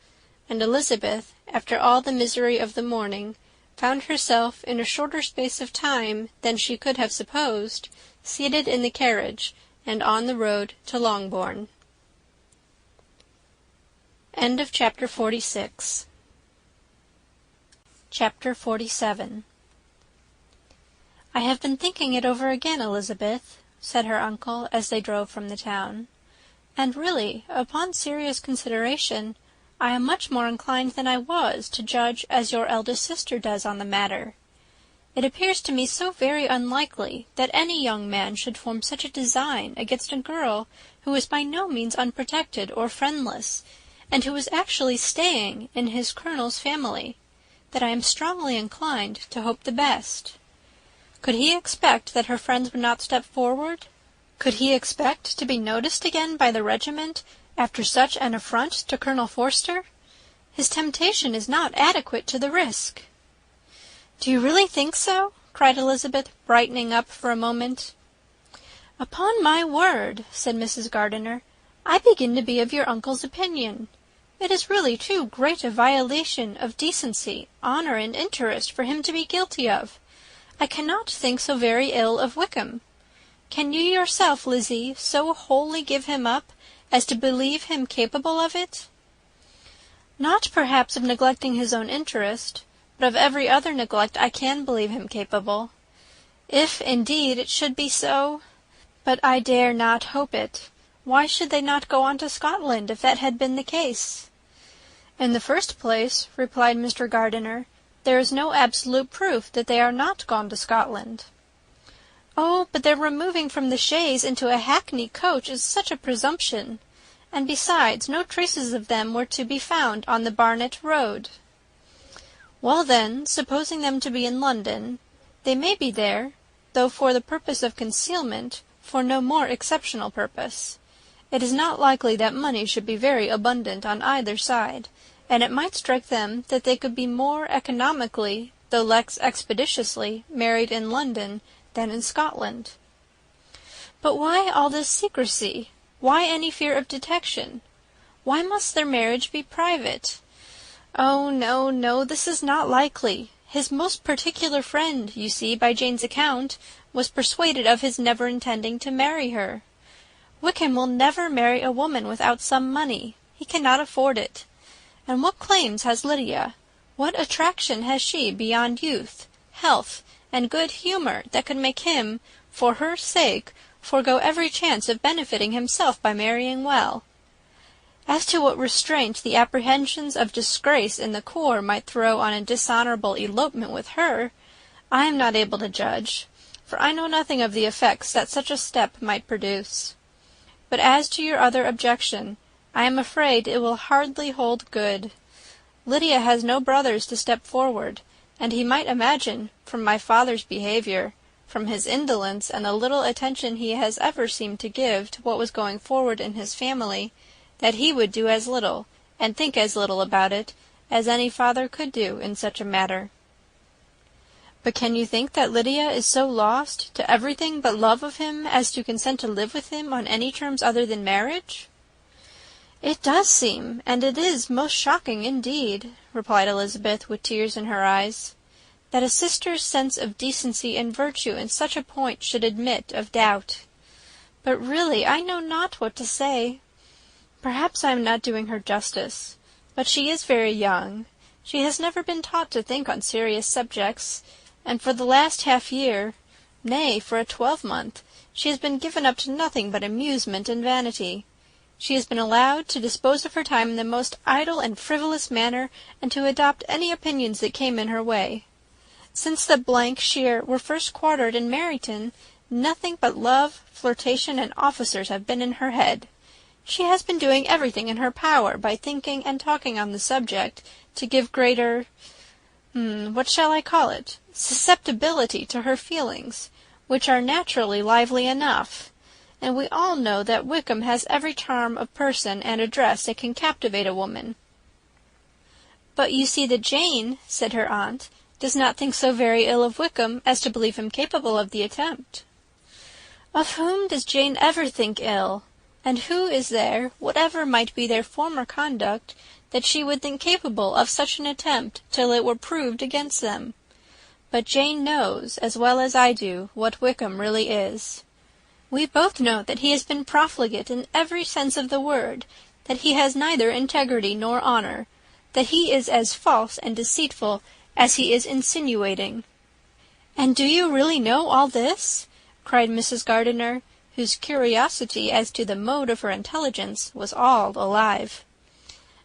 and Elizabeth, after all the misery of the morning, found herself, in a shorter space of time than she could have supposed, seated in the carriage, and on the road to Longbourn. End of Chapter 46. Chapter 47. "I have been thinking it over again, Elizabeth," said her uncle, as they drove from the town, "and really, upon serious consideration, I am much more inclined than I was to judge as your eldest sister does on the matter. It appears to me so very unlikely that any young man should form such a design against a girl who is by no means unprotected or friendless, and who was actually staying in his colonel's family, that I am strongly inclined to hope the best. Could he expect that her friends would not step forward? Could he expect to be noticed again by the regiment after such an affront to Colonel Forster? His temptation is not adequate to the risk." "Do you really think so?" cried Elizabeth, brightening up for a moment. "Upon my word," said Mrs. Gardiner, "I begin to be of your uncle's opinion. It is really too great a violation of decency, honour, and interest for him to be guilty of. I cannot think so very ill of Wickham. Can you yourself, Lizzie, so wholly give him up as to believe him capable of it?" "Not perhaps of neglecting his own interest, but of every other neglect I can believe him capable. If, indeed, it should be so. But I dare not hope it. Why should they not go on to Scotland, if that had been the case?" "In the first place," replied Mr. Gardiner, "there is no absolute proof that they are not gone to Scotland." "Oh, but their removing from the chaise into a hackney coach is such a presumption. And besides, no traces of them were to be found on the Barnet road." "Well then, supposing them to be in London, they may be there, though for the purpose of concealment, for no more exceptional purpose. It is not likely that money should be very abundant on either side, and it might strike them that they could be more economically, though less expeditiously, married in London than in Scotland." "But why all this secrecy? Why any fear of detection? Why must their marriage be private? Oh, no, no, this is not likely. His most particular friend, you see, by Jane's account, was persuaded of his never intending to marry her. Wickham will never marry a woman without some money. He cannot afford it. And what claims has Lydia? What attraction has she beyond youth, health, and good humour that could make him, for her sake, forego every chance of benefiting himself by marrying well? As to what restraint the apprehensions of disgrace in the corps might throw on a dishonourable elopement with her, I am not able to judge, for I know nothing of the effects that such a step might produce. But as to your other objection, I am afraid it will hardly hold good. Lydia has no brothers to step forward, and he might imagine, from my father's behaviour, from his indolence and the little attention he has ever seemed to give to what was going forward in his family, that he would do as little, and think as little about it, as any father could do in such a matter." "But can you think that Lydia is so lost to everything but love of him as to consent to live with him on any terms other than marriage?" "It does seem, and it is most shocking indeed," replied Elizabeth, with tears in her eyes, "that a sister's sense of decency and virtue in such a point should admit of doubt. But really I know not what to say. Perhaps I am not doing her justice, but she is very young. She has never been taught to think on serious subjects, and for the last half-year, nay, for a 12-month, she has been given up to nothing but amusement and vanity. She has been allowed to dispose of her time in the most idle and frivolous manner, and to adopt any opinions that came in her way. Since the Shire were first quartered in Meryton, nothing but love, flirtation, and officers have been in her head. She has been doing everything in her power by thinking and talking on the subject to give greater, what shall I call it, susceptibility to her feelings, which are naturally lively enough. And we all know that Wickham has every charm of person and address that can captivate a woman." "But you see that Jane," said her aunt, "does not think so very ill of Wickham as to believe him capable of the attempt." "Of whom does Jane ever think ill? And who is there, whatever might be their former conduct, that she would think capable of such an attempt till it were proved against them? But Jane knows, as well as I do, what Wickham really is. We both know that he has been profligate in every sense of the word, that he has neither integrity nor honour, that he is as false and deceitful as he is insinuating." "And do you really know all this?" cried Mrs. Gardiner, whose curiosity as to the mode of her intelligence was all alive.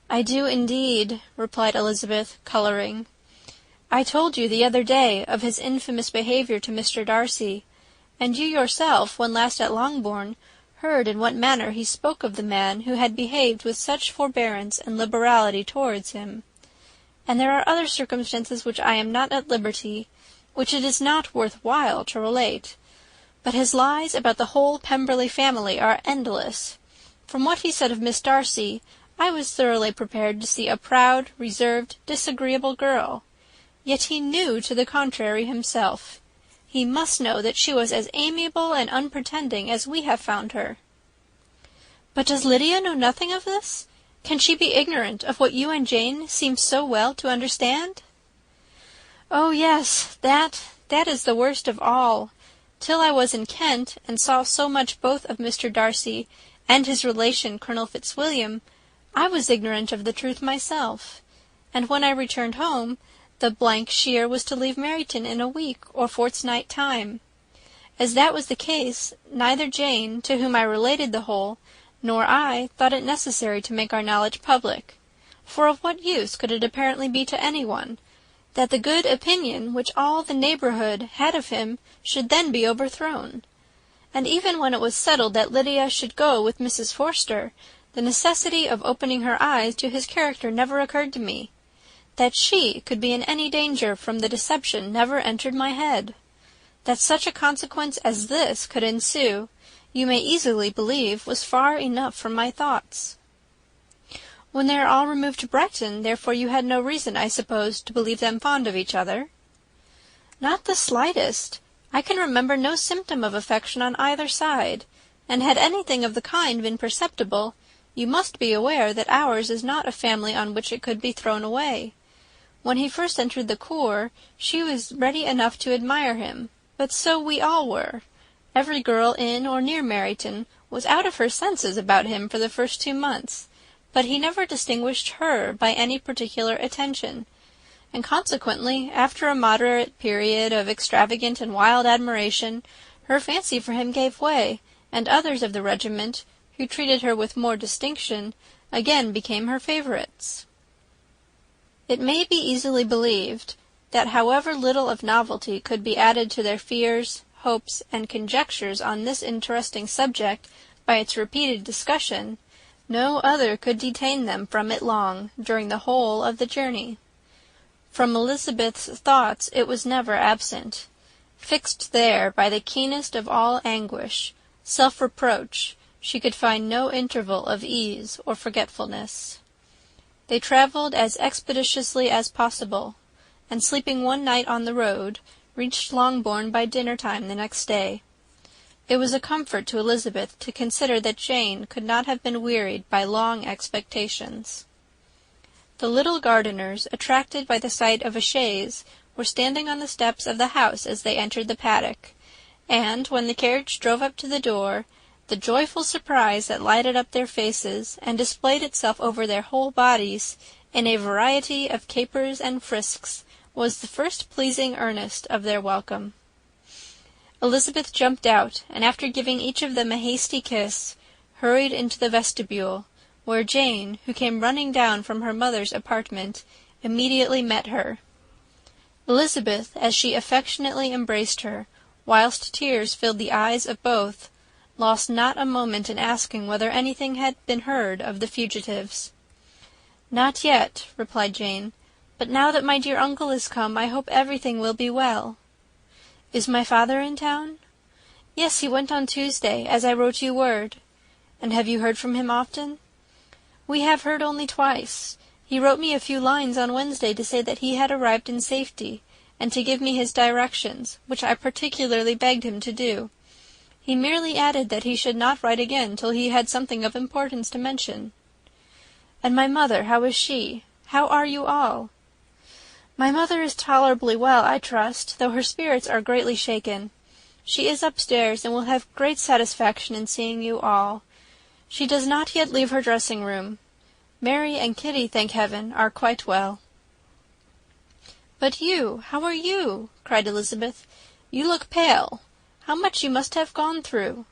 "I do indeed," replied Elizabeth, colouring. "I told you the other day of his infamous behaviour to Mr. Darcy, and you yourself, when last at Longbourn, heard in what manner he spoke of the man who had behaved with such forbearance and liberality towards him. And there are other circumstances which I am not at liberty, which it is not worth while to relate. But his lies about the whole Pemberley family are endless. From what he said of Miss Darcy, I was thoroughly prepared to see a proud, reserved, disagreeable girl. Yet he knew to the contrary himself. He must know that she was as amiable and unpretending as we have found her. But does Lydia know nothing of this? Can she be ignorant of what you and Jane seem so well to understand? Oh, yes, that is the worst of all. Till I was in Kent, and saw so much both of Mr. Darcy and his relation Colonel Fitzwilliam, I was ignorant of the truth myself. And when I returned home, the sheer was to leave Meryton in a week or fortnight time. As that was the case, neither Jane, to whom I related the whole, nor I thought it necessary to make our knowledge public. For of what use could it apparently be to anyone, that the good opinion which all the neighbourhood had of him should then be overthrown? And even when it was settled that Lydia should go with Mrs. Forster, the necessity of opening her eyes to his character never occurred to me. That she could be in any danger from the deception never entered my head. That such a consequence as this could ensue, you may easily believe, was far enough from my thoughts. When they are all removed to Brighton, therefore you had no reason, I suppose, to believe them fond of each other? Not the slightest. I can remember no symptom of affection on either side, and had anything of the kind been perceptible, you must be aware that ours is not a family on which it could be thrown away. When he first entered the corps, she was ready enough to admire him, but so we all were. Every girl in or near Meryton was out of her senses about him for the first 2 months, but he never distinguished her by any particular attention, and consequently, after a moderate period of extravagant and wild admiration, her fancy for him gave way, and others of the regiment, who treated her with more distinction, again became her favourites. It may be easily believed that however little of novelty could be added to their fears, hopes, and conjectures on this interesting subject by its repeated discussion, no other could detain them from it long during the whole of the journey. From Elizabeth's thoughts it was never absent. Fixed there by the keenest of all anguish, self-reproach, she could find no interval of ease or forgetfulness. They travelled as expeditiously as possible, and sleeping one night on the road, reached Longbourn by dinner-time the next day. It was a comfort to Elizabeth to consider that Jane could not have been wearied by long expectations. The little Gardiners, attracted by the sight of a chaise, were standing on the steps of the house as they entered the paddock, and, when the carriage drove up to the door, the joyful surprise that lighted up their faces and displayed itself over their whole bodies in a variety of capers and frisks was the first pleasing earnest of their welcome. Elizabeth jumped out, and after giving each of them a hasty kiss, hurried into the vestibule, where Jane, who came running down from her mother's apartment, immediately met her. Elizabeth, as she affectionately embraced her, whilst tears filled the eyes of both, lost not a moment in asking whether anything had been heard of the fugitives. "Not yet," replied Jane, "but now that my dear uncle is come, I hope everything will be well." "Is my father in town?" "Yes, he went on Tuesday, as I wrote you word." "And have you heard from him often?" "We have heard only twice. He wrote me a few lines on Wednesday to say that he had arrived in safety, and to give me his directions, which I particularly begged him to do. He merely added that he should not write again till he had something of importance to mention." "And my mother, how is she? How are you all?" "My mother is tolerably well, I trust, though her spirits are greatly shaken. She is upstairs, and will have great satisfaction in seeing you all. She does not yet leave her dressing-room. Mary and Kitty, thank heaven, are quite well." "But you, how are you?" cried Elizabeth. "You look pale. How much you must have gone through!"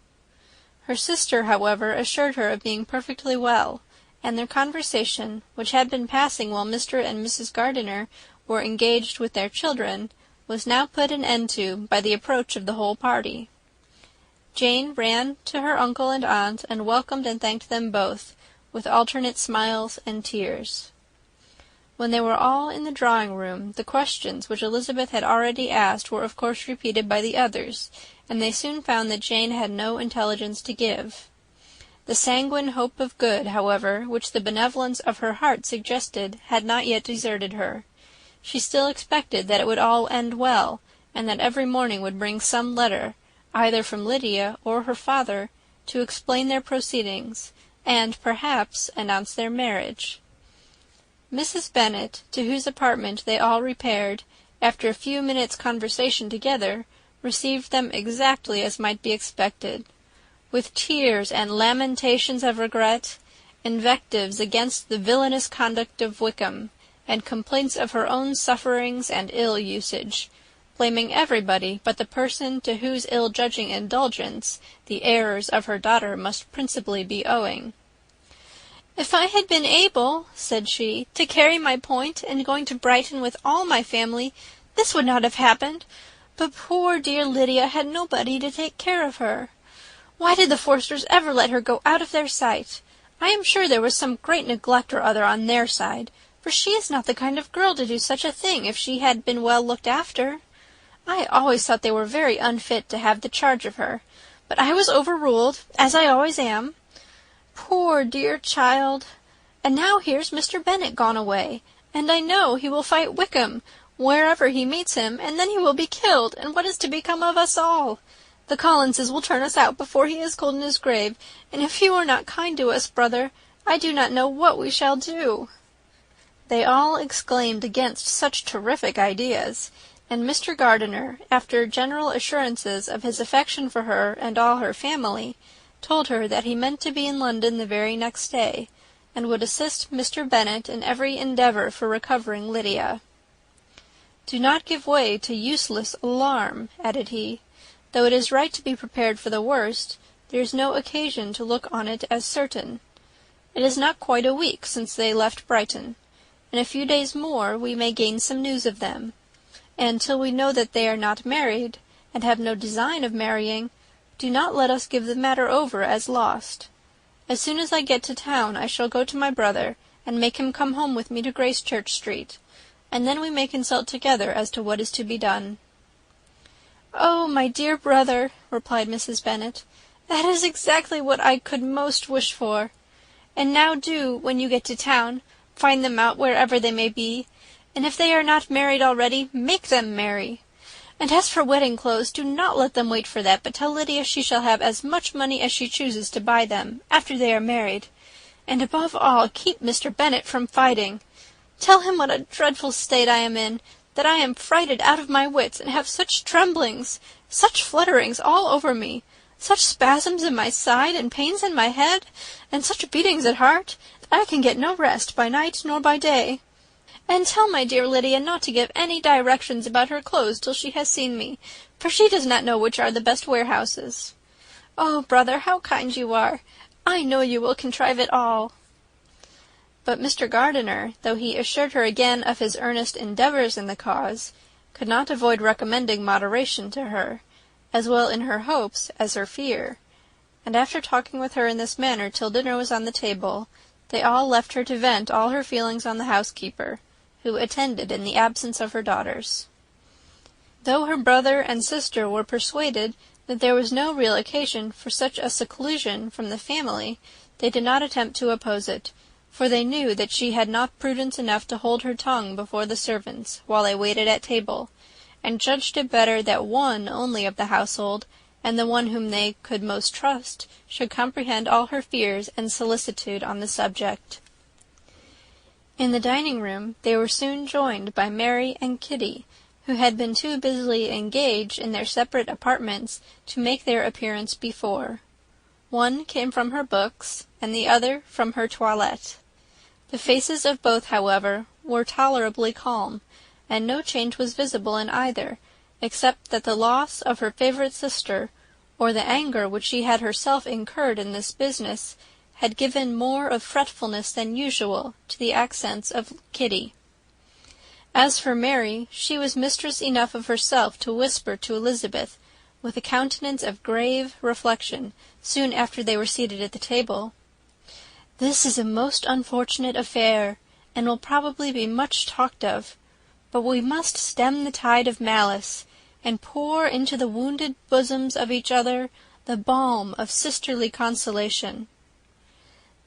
Her sister, however, assured her of being perfectly well, and their conversation, which had been passing while Mr. and Mrs. Gardiner were engaged with their children, was now put an end to by the approach of the whole party. Jane ran to her uncle and aunt, and welcomed and thanked them both, with alternate smiles and tears. When they were all in the drawing-room, the questions which Elizabeth had already asked were of course repeated by the others, and they soon found that Jane had no intelligence to give. The sanguine hope of good, however, which the benevolence of her heart suggested, had not yet deserted her. She still expected that it would all end well, and that every morning would bring some letter, either from Lydia or her father, to explain their proceedings, and, perhaps, announce their marriage. Mrs. Bennet, to whose apartment they all repaired, after a few minutes' conversation together, received them exactly as might be expected. With tears and lamentations of regret, invectives against the villainous conduct of Wickham, and complaints of her own sufferings and ill usage, blaming everybody but the person to whose ill-judging indulgence the errors of her daughter must principally be owing. "If I had been able," said she, "to carry my point in going to Brighton with all my family, this would not have happened. But poor dear Lydia had nobody to take care of her. Why did the Forsters ever let her go out of their sight? I am sure there was some great neglect or other on their side, for she is not the kind of girl to do such a thing if she had been well looked after. I always thought they were very unfit to have the charge of her, but I was overruled, as I always am. Poor dear child! And now here's Mr. Bennet gone away, and I know he will fight Wickham wherever he meets him, and then he will be killed, and what is to become of us all? The Collinses will turn us out before he is cold in his grave, and if you are not kind to us, brother, I do not know what we shall do." They all exclaimed against such terrific ideas, and Mr. Gardiner, after general assurances of his affection for her and all her family, told her that he meant to be in London the very next day, and would assist Mr. Bennet in every endeavour for recovering Lydia. "Do not give way to useless alarm," added he. "Though it is right to be prepared for the worst, there is no occasion to look on it as certain. It is not quite a week since they left Brighton. In a few days more we may gain some news of them, and till we know that they are not married, and have no design of marrying, do not let us give the matter over as lost. As soon as I get to town I shall go to my brother, and make him come home with me to Gracechurch Street, and then we may consult together as to what is to be done." "Oh, my dear brother," replied Mrs. Bennet, "that is exactly what I could most wish for. And now do, when you get to town, find them out wherever they may be, and if they are not married already, make them marry. And as for wedding clothes, do not let them wait for that, but tell Lydia she shall have as much money as she chooses to buy them, after they are married. And above all, keep Mr. Bennet from fighting. Tell him what a dreadful state I am in, that I am frighted out of my wits, and have such tremblings, such flutterings all over me, such spasms in my side, and pains in my head, and such beatings at heart, that I can get no rest by night nor by day. And tell my dear Lydia not to give any directions about her clothes till she has seen me, for she does not know which are the best warehouses. Oh, brother, how kind you are! I know you will contrive it all." But Mr. Gardiner, though he assured her again of his earnest endeavours in the cause, could not avoid recommending moderation to her, as well in her hopes as her fear, and after talking with her in this manner till dinner was on the table, they all left her to vent all her feelings on the housekeeper, who attended in the absence of her daughters. Though her brother and sister were persuaded that there was no real occasion for such a seclusion from the family, they did not attempt to oppose it, for they knew that she had not prudence enough to hold her tongue before the servants while they waited at table, and judged it better that one only of the household, and the one whom they could most trust, should comprehend all her fears and solicitude on the subject. In the dining-room they were soon joined by Mary and Kitty, who had been too busily engaged in their separate apartments to make their appearance before. One came from her books, and the other from her toilette. The faces of both, however, were tolerably calm, and no change was visible in either, except that the loss of her favourite sister, or the anger which she had herself incurred in this business, had given more of fretfulness than usual to the accents of Kitty. As for Mary, she was mistress enough of herself to whisper to Elizabeth, with a countenance of grave reflection, soon after they were seated at the table. "This is a most unfortunate affair, and will probably be much talked of. But we must stem the tide of malice, and pour into the wounded bosoms of each other the balm of sisterly consolation."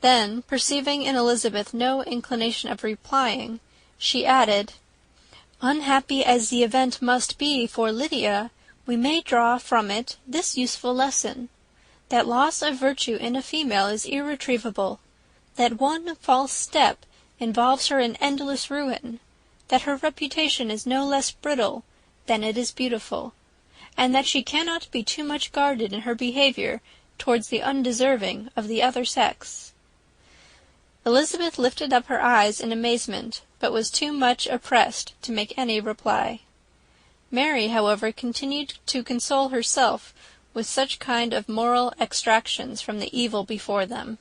Then, perceiving in Elizabeth no inclination of replying, she added, "Unhappy as the event must be for Lydia, we may draw from it this useful lesson, that loss of virtue in a female is irretrievable, that one false step involves her in endless ruin, that her reputation is no less brittle than it is beautiful, and that she cannot be too much guarded in her behaviour towards the undeserving of the other sex." Elizabeth lifted up her eyes in amazement, but was too much oppressed to make any reply. Mary, however, continued to console herself with such kind of moral extractions from the evil before them.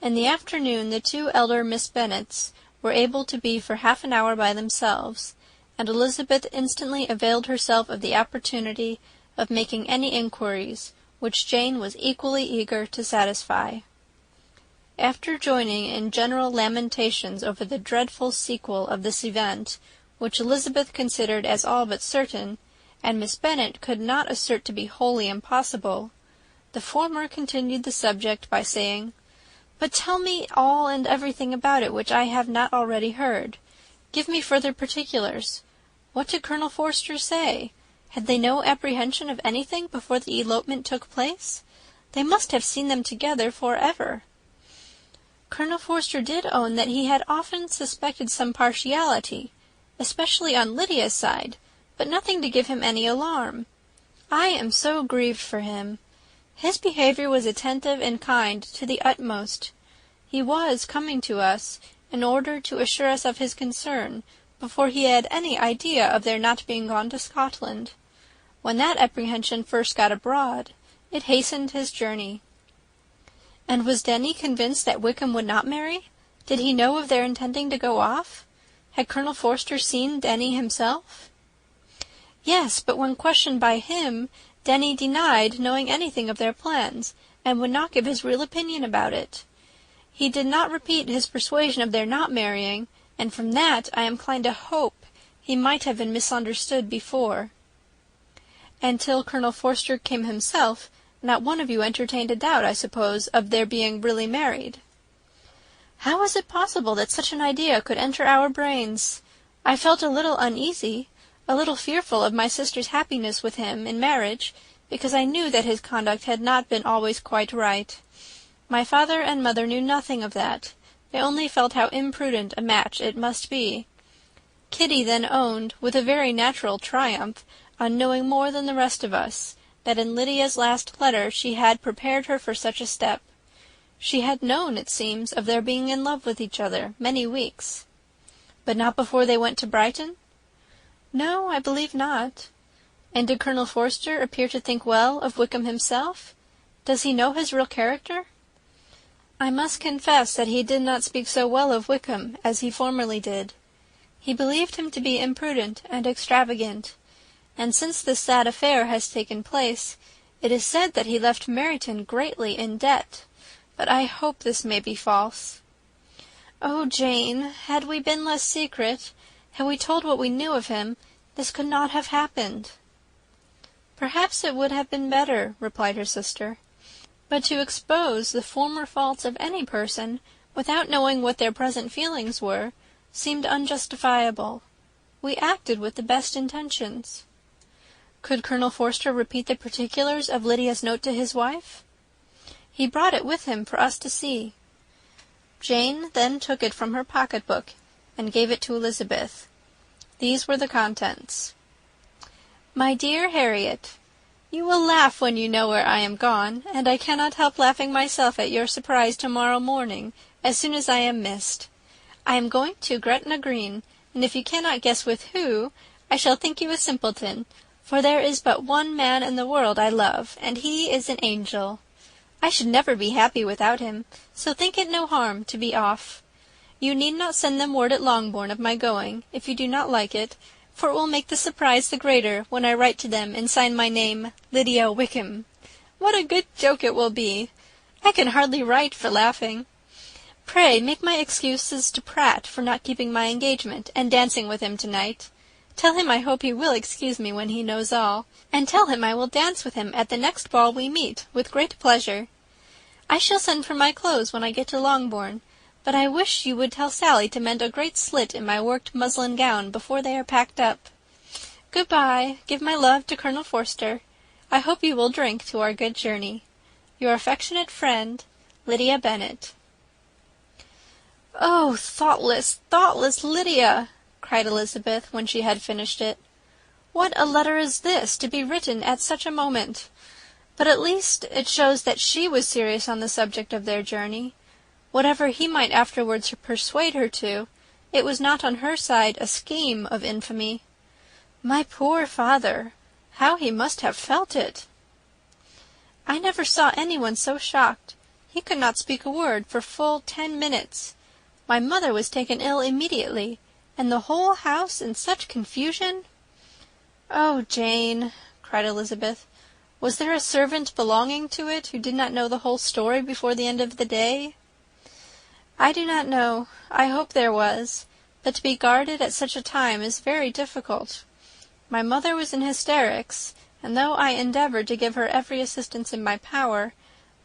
In the afternoon the two elder Miss Bennets were able to be for half an hour by themselves, and Elizabeth instantly availed herself of the opportunity of making any inquiries which Jane was equally eager to satisfy. After joining in general lamentations over the dreadful sequel of this event, which Elizabeth considered as all but certain, and Miss Bennet could not assert to be wholly impossible, the former continued the subject by saying, "But tell me all and everything about it which I have not already heard. Give me further particulars. What did Colonel Forster say? Had they no apprehension of anything before the elopement took place? They must have seen them together for ever." "Colonel Forster did own that he had often suspected some partiality, especially on Lydia's side, but nothing to give him any alarm. I am so grieved for him. His behaviour was attentive and kind to the utmost. He was coming to us in order to assure us of his concern, before he had any idea of their not being gone to Scotland. When that apprehension first got abroad, it hastened his journey." "And was Denny convinced that Wickham would not marry? Did he know of their intending to go off? Had Colonel Forster seen Denny himself?" "Yes, but when questioned by him, Denny denied knowing anything of their plans, and would not give his real opinion about it. He did not repeat his persuasion of their not marrying, and from that I am inclined to hope he might have been misunderstood before." "And till Colonel Forster came himself, not one of you entertained a doubt, I suppose, of their being really married?" "How is it possible that such an idea could enter our brains? I felt a little uneasy, a little fearful of my sister's happiness with him in marriage, because I knew that his conduct had not been always quite right. My father and mother knew nothing of that. They only felt how imprudent a match it must be. Kitty then owned, with a very natural triumph, on knowing more than the rest of us, that in Lydia's last letter she had prepared her for such a step. She had known, it seems, of their being in love with each other many weeks." "But not before they went to Brighton?" "No, I believe not." "And did Colonel Forster appear to think well of Wickham himself? Does he know his real character?" "I must confess that he did not speak so well of Wickham as he formerly did. He believed him to be imprudent and extravagant, and since this sad affair has taken place, it is said that he left Meryton greatly in debt, but I hope this may be false. Oh, Jane, had we been less secret, had we told what we knew of him, this could not have happened." "Perhaps it would have been better," replied her sister. "But to expose the former faults of any person, without knowing what their present feelings were, seemed unjustifiable. We acted with the best intentions." "Could Colonel Forster repeat the particulars of Lydia's note to his wife?" "He brought it with him for us to see." Jane then took it from her pocket-book, and gave it to Elizabeth. These were the contents. "My dear Harriet, you will laugh when you know where I am gone, and I cannot help laughing myself at your surprise to-morrow morning, as soon as I am missed. I am going to Gretna Green, and if you cannot guess with who, I shall think you a simpleton, for there is but one man in the world I love, and he is an angel. I should never be happy without him, so think it no harm to be off. You need not send them word at Longbourn of my going, if you do not like it, for it will make the surprise the greater when I write to them and sign my name Lydia Wickham. What a good joke it will be! I can hardly write for laughing. Pray make my excuses to Pratt for not keeping my engagement and dancing with him to-night. Tell him I hope he will excuse me when he knows all, and tell him I will dance with him at the next ball we meet, with great pleasure. I shall send for my clothes when I get to Longbourn, but I wish you would tell Sally to mend a great slit in my worked muslin gown before they are packed up. Good-bye. Give my love to Colonel Forster. I hope you will drink to our good journey. Your affectionate friend, Lydia Bennet. "Oh, thoughtless, thoughtless Lydia!" cried Elizabeth, when she had finished it. "What a letter is this, to be written at such a moment! But at least it shows that she was serious on the subject of their journey. Whatever he might afterwards persuade her to, it was not on her side a scheme of infamy. My poor father! How he must have felt it! I never saw anyone so shocked. He could not speak a word for full 10 minutes. My mother was taken ill immediately, and the whole house in such confusion." "Oh, Jane," cried Elizabeth, "was there a servant belonging to it who did not know the whole story before the end of the day?" "I do not know. I hope there was. But to be guarded at such a time is very difficult. My mother was in hysterics, and though I endeavoured to give her every assistance in my power,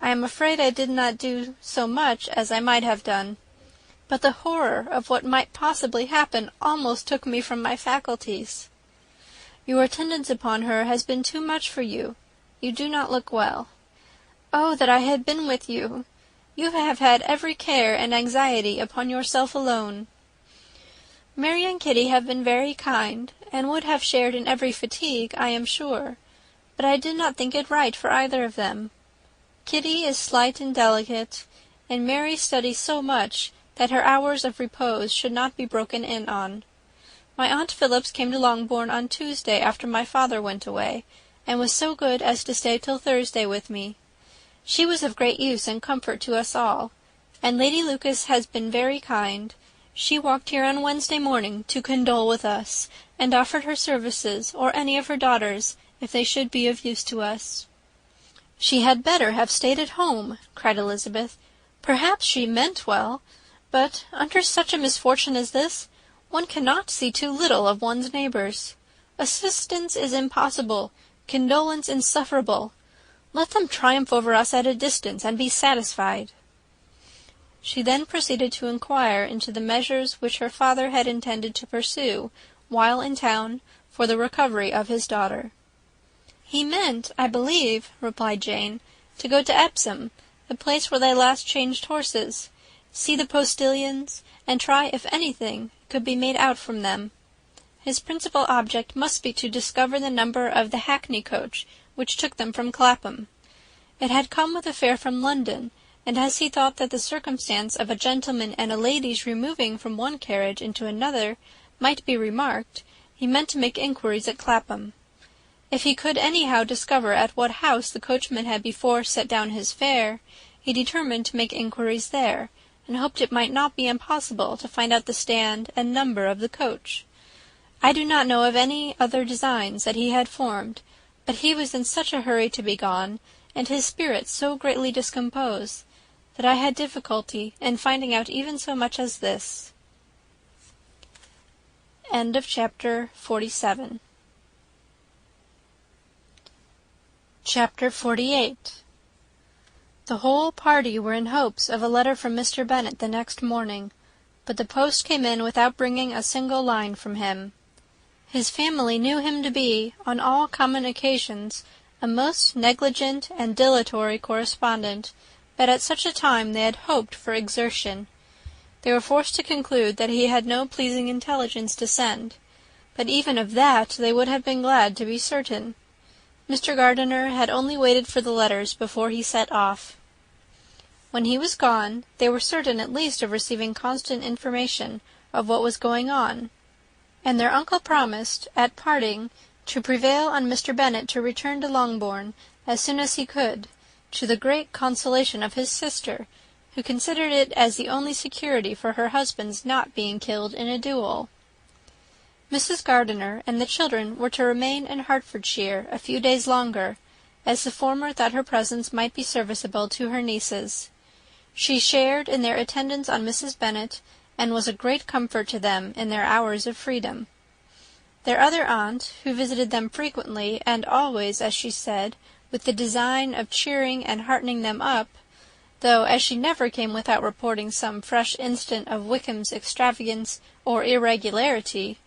I am afraid I did not do so much as I might have done. But the horror of what might possibly happen almost took me from my faculties. Your attendance upon her has been too much for you. You do not look well. Oh, that I had been with you! You have had every care and anxiety upon yourself alone. Mary and Kitty have been very kind, and would have shared in every fatigue, I am sure, but I did not think it right for either of them. Kitty is slight and delicate, and Mary studies so much that her hours of repose should not be broken in on. My Aunt Phillips came to Longbourn on Tuesday after my father went away, and was so good as to stay till Thursday with me. She was of great use and comfort to us all, and Lady Lucas has been very kind. She walked here on Wednesday morning to condole with us, and offered her services, or any of her daughters, if they should be of use to us." "She had better have stayed at home," cried Elizabeth. "Perhaps she meant well, but under such a misfortune as this, one cannot see too little of one's neighbours. Assistance is impossible, condolence insufferable. Let them triumph over us at a distance, and be satisfied." She then proceeded to inquire into the measures which her father had intended to pursue, while in town, for the recovery of his daughter. "He meant, I believe," replied Jane, "to go to Epsom, the place where they last changed horses, see the postilions, and try if anything could be made out from them. His principal object must be to discover the number of the hackney coach which took them from Clapham. It had come with a fare from London, and as he thought that the circumstance of a gentleman and a lady's removing from one carriage into another might be remarked, he meant to make inquiries at Clapham. If he could anyhow discover at what house the coachman had before set down his fare, he determined to make inquiries there, and hoped it might not be impossible to find out the stand and number of the coach. I do not know of any other designs that he had formed, but he was in such a hurry to be gone, and his spirits so greatly discomposed, that I had difficulty in finding out even so much as this." End of chapter 47. Chapter 48. The whole party were in hopes of a letter from Mr. Bennet the next morning, but the post came in without bringing a single line from him. His family knew him to be, on all common occasions, a most negligent and dilatory correspondent, but at such a time they had hoped for exertion. They were forced to conclude that he had no pleasing intelligence to send, but even of that they would have been glad to be certain. Mr. Gardiner had only waited for the letters before he set off. When he was gone, they were certain at least of receiving constant information of what was going on, and their uncle promised, at parting, to prevail on Mr. Bennet to return to Longbourn as soon as he could, to the great consolation of his sister, who considered it as the only security for her husband's not being killed in a duel. Mrs. Gardiner and the children were to remain in Hertfordshire a few days longer, as the former thought her presence might be serviceable to her nieces. She shared in their attendance on Mrs. Bennet, and was a great comfort to them in their hours of freedom. Their other aunt, who visited them frequently, and always, as she said, with the design of cheering and heartening them up, though as she never came without reporting some fresh instance of Wickham's extravagance or irregularity,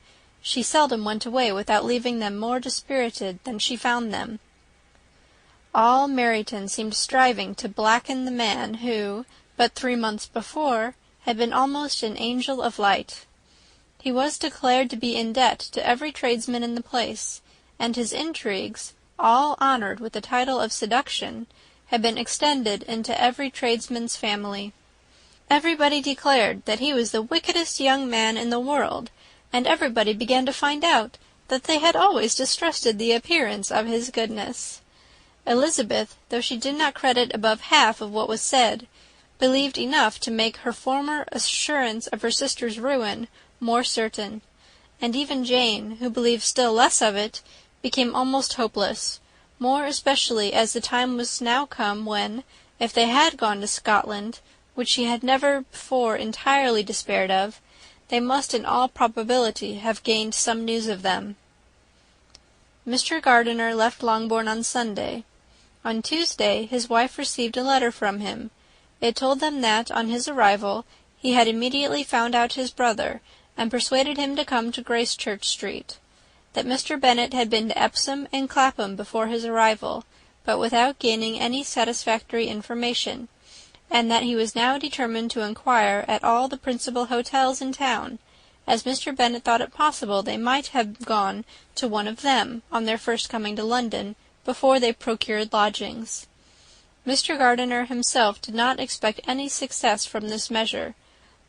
she seldom went away without leaving them more dispirited than she found them. All Meryton seemed striving to blacken the man who, but 3 months before, had been almost an angel of light. He was declared to be in debt to every tradesman in the place, and his intrigues, all honoured with the title of seduction, had been extended into every tradesman's family. Everybody declared that he was the wickedest young man in the world, and everybody began to find out that they had always distrusted the appearance of his goodness. Elizabeth, though she did not credit above half of what was said, believed enough to make her former assurance of her sister's ruin more certain, and even Jane, who believed still less of it, became almost hopeless, more especially as the time was now come when, if they had gone to Scotland, which she had never before entirely despaired of, they must in all probability have gained some news of them. Mr. Gardiner left Longbourn on Sunday. On Tuesday his wife received a letter from him. It told them that, on his arrival, he had immediately found out his brother, and persuaded him to come to Gracechurch Street; that Mr. Bennet had been to Epsom and Clapham before his arrival, but without gaining any satisfactory information, and that he was now determined to inquire at all the principal hotels in town, as Mr. Bennet thought it possible they might have gone to one of them, on their first coming to London, before they procured lodgings. Mr. Gardiner himself did not expect any success from this measure,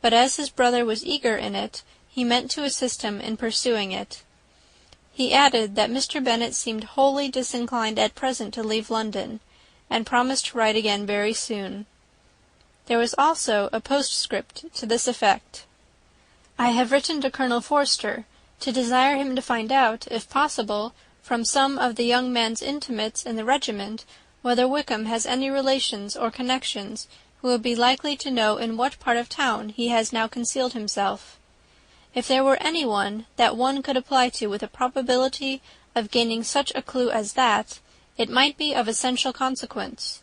but as his brother was eager in it, he meant to assist him in pursuing it. He added that Mr. Bennet seemed wholly disinclined at present to leave London, and promised to write again very soon. There was also a postscript to this effect: "I have written to Colonel Forster, to desire him to find out, if possible, from some of the young man's intimates in the regiment, whether Wickham has any relations or connections who will be likely to know in what part of town he has now concealed himself. If there were any one that one could apply to with a probability of gaining such a clue as that, it might be of essential consequence.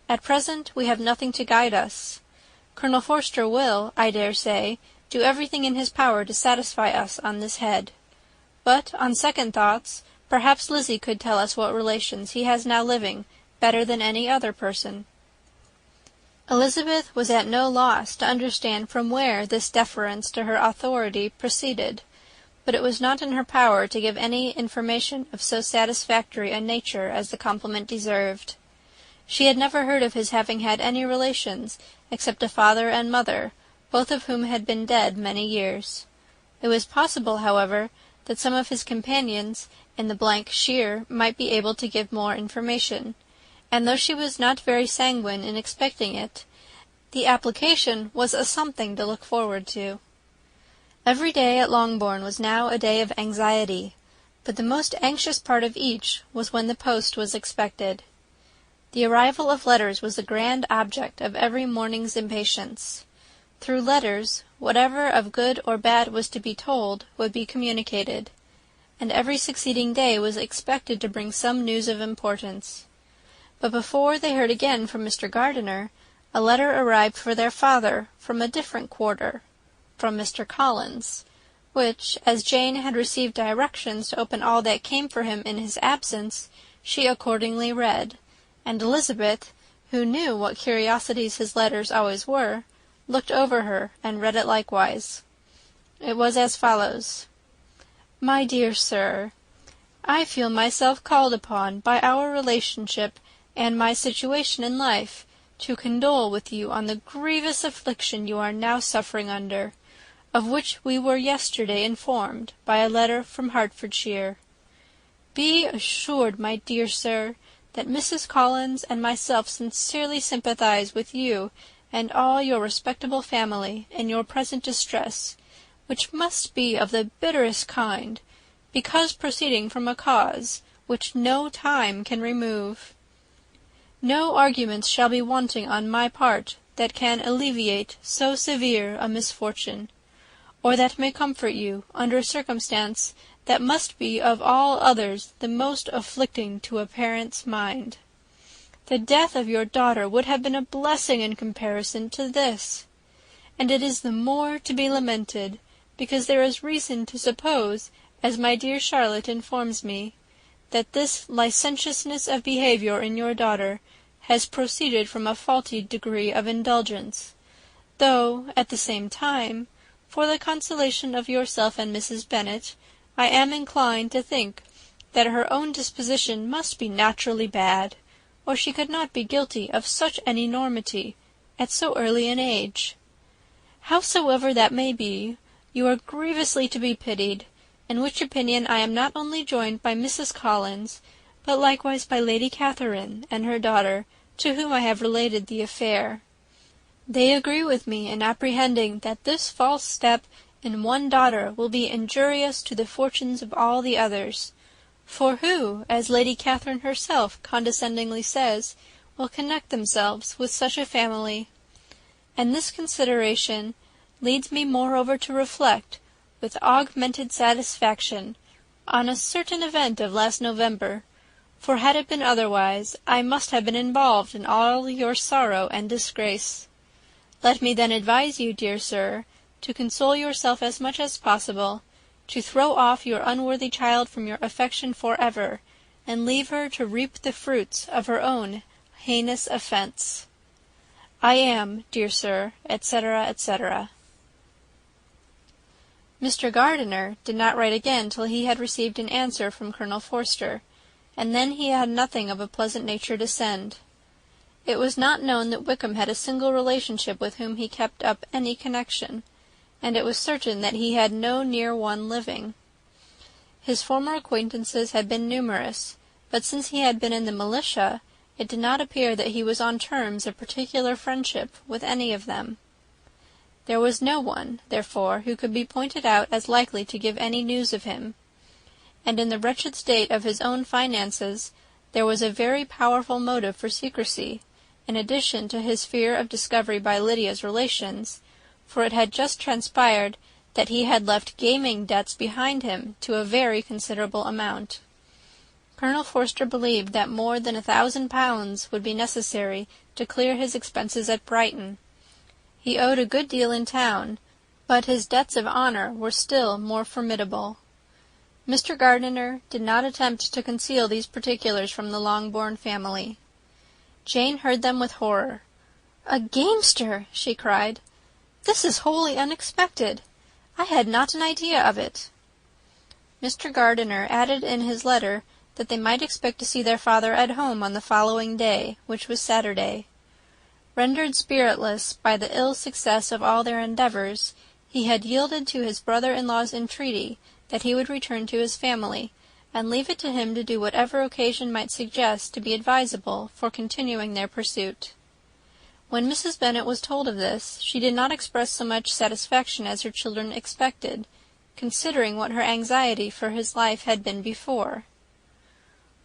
At present we have nothing to guide us. Colonel Forster will, I dare say, do everything in his power to satisfy us on this head. But, on second thoughts, perhaps Lizzie could tell us what relations he has now living, better than any other person." Elizabeth was at no loss to understand from where this deference to her authority proceeded, but it was not in her power to give any information of so satisfactory a nature as the compliment deserved. She had never heard of his having had any relations, except a father and mother, both of whom had been dead many years. It was possible, however, that some of his companions in the shire might be able to give more information, and though she was not very sanguine in expecting it, the application was a something to look forward to. Every day at Longbourn was now a day of anxiety, but the most anxious part of each was when the post was expected. The arrival of letters was the grand object of every morning's impatience. Through letters, whatever of good or bad was to be told would be communicated, and every succeeding day was expected to bring some news of importance. But before they heard again from Mr. Gardiner, a letter arrived for their father from a different quarter, from Mr. Collins, which, as Jane had received directions to open all that came for him in his absence, she accordingly read, and Elizabeth, who knew what curiosities his letters always were, looked over her and read it likewise. It was as follows: "My dear Sir, I feel myself called upon by our relationship and my situation in life to condole with you on the grievous affliction you are now suffering under, of which we were yesterday informed by a letter from Hertfordshire. Be assured, my dear Sir, that Mrs. Collins and myself sincerely sympathize with you and all your respectable family in your present distress, which must be of the bitterest kind, because proceeding from a cause which no time can remove. No arguments shall be wanting on my part that can alleviate so severe a misfortune, or that may comfort you under a circumstance that must be of all others the most afflicting to a parent's mind. The death of your daughter would have been a blessing in comparison to this, and it is the more to be lamented, because there is reason to suppose, as my dear Charlotte informs me, that this licentiousness of behaviour in your daughter has proceeded from a faulty degree of indulgence, though, at the same time, for the consolation of yourself and Mrs. Bennet, I am inclined to think that her own disposition must be naturally bad, or she could not be guilty of such an enormity at so early an age. Howsoever that may be, you are grievously to be pitied, in which opinion I am not only joined by Mrs. Collins, but likewise by Lady Catherine and her daughter, to whom I have related the affair. They agree with me in apprehending that this false step in one daughter will be injurious to the fortunes of all the others, for who, as Lady Catherine herself condescendingly says, will connect themselves with such a family? And this consideration leads me moreover to reflect, with augmented satisfaction, on a certain event of last November, for had it been otherwise, I must have been involved in all your sorrow and disgrace. Let me then advise you, dear sir, to console yourself as much as possible, to throw off your unworthy child from your affection for ever, and leave her to reap the fruits of her own heinous offence. I am, dear sir, etc., etc. Mr. Gardiner did not write again till he had received an answer from Colonel Forster, and then he had nothing of a pleasant nature to send. It was not known that Wickham had a single relationship with whom he kept up any connection, and it was certain that he had no near one living. His former acquaintances had been numerous, but since he had been in the militia, it did not appear that he was on terms of particular friendship with any of them. There was no one, therefore, who could be pointed out as likely to give any news of him, and in the wretched state of his own finances there was a very powerful motive for secrecy, in addition to his fear of discovery by Lydia's relations, for it had just transpired that he had left gaming debts behind him to a very considerable amount. Colonel Forster believed that more than £1,000 would be necessary to clear his expenses at Brighton. He owed a good deal in town, but his debts of honour were still more formidable. Mr. Gardiner did not attempt to conceal these particulars from the Longbourn family. Jane heard them with horror. "A gamester!" she cried. "This is wholly unexpected. I had not an idea of it." Mr. Gardiner added in his letter that they might expect to see their father at home on the following day, which was Saturday. Rendered spiritless by the ill success of all their endeavours, he had yielded to his brother-in-law's entreaty that he would return to his family, and leave it to him to do whatever occasion might suggest to be advisable for continuing their pursuit. When Mrs. Bennet was told of this, she did not express so much satisfaction as her children expected, considering what her anxiety for his life had been before.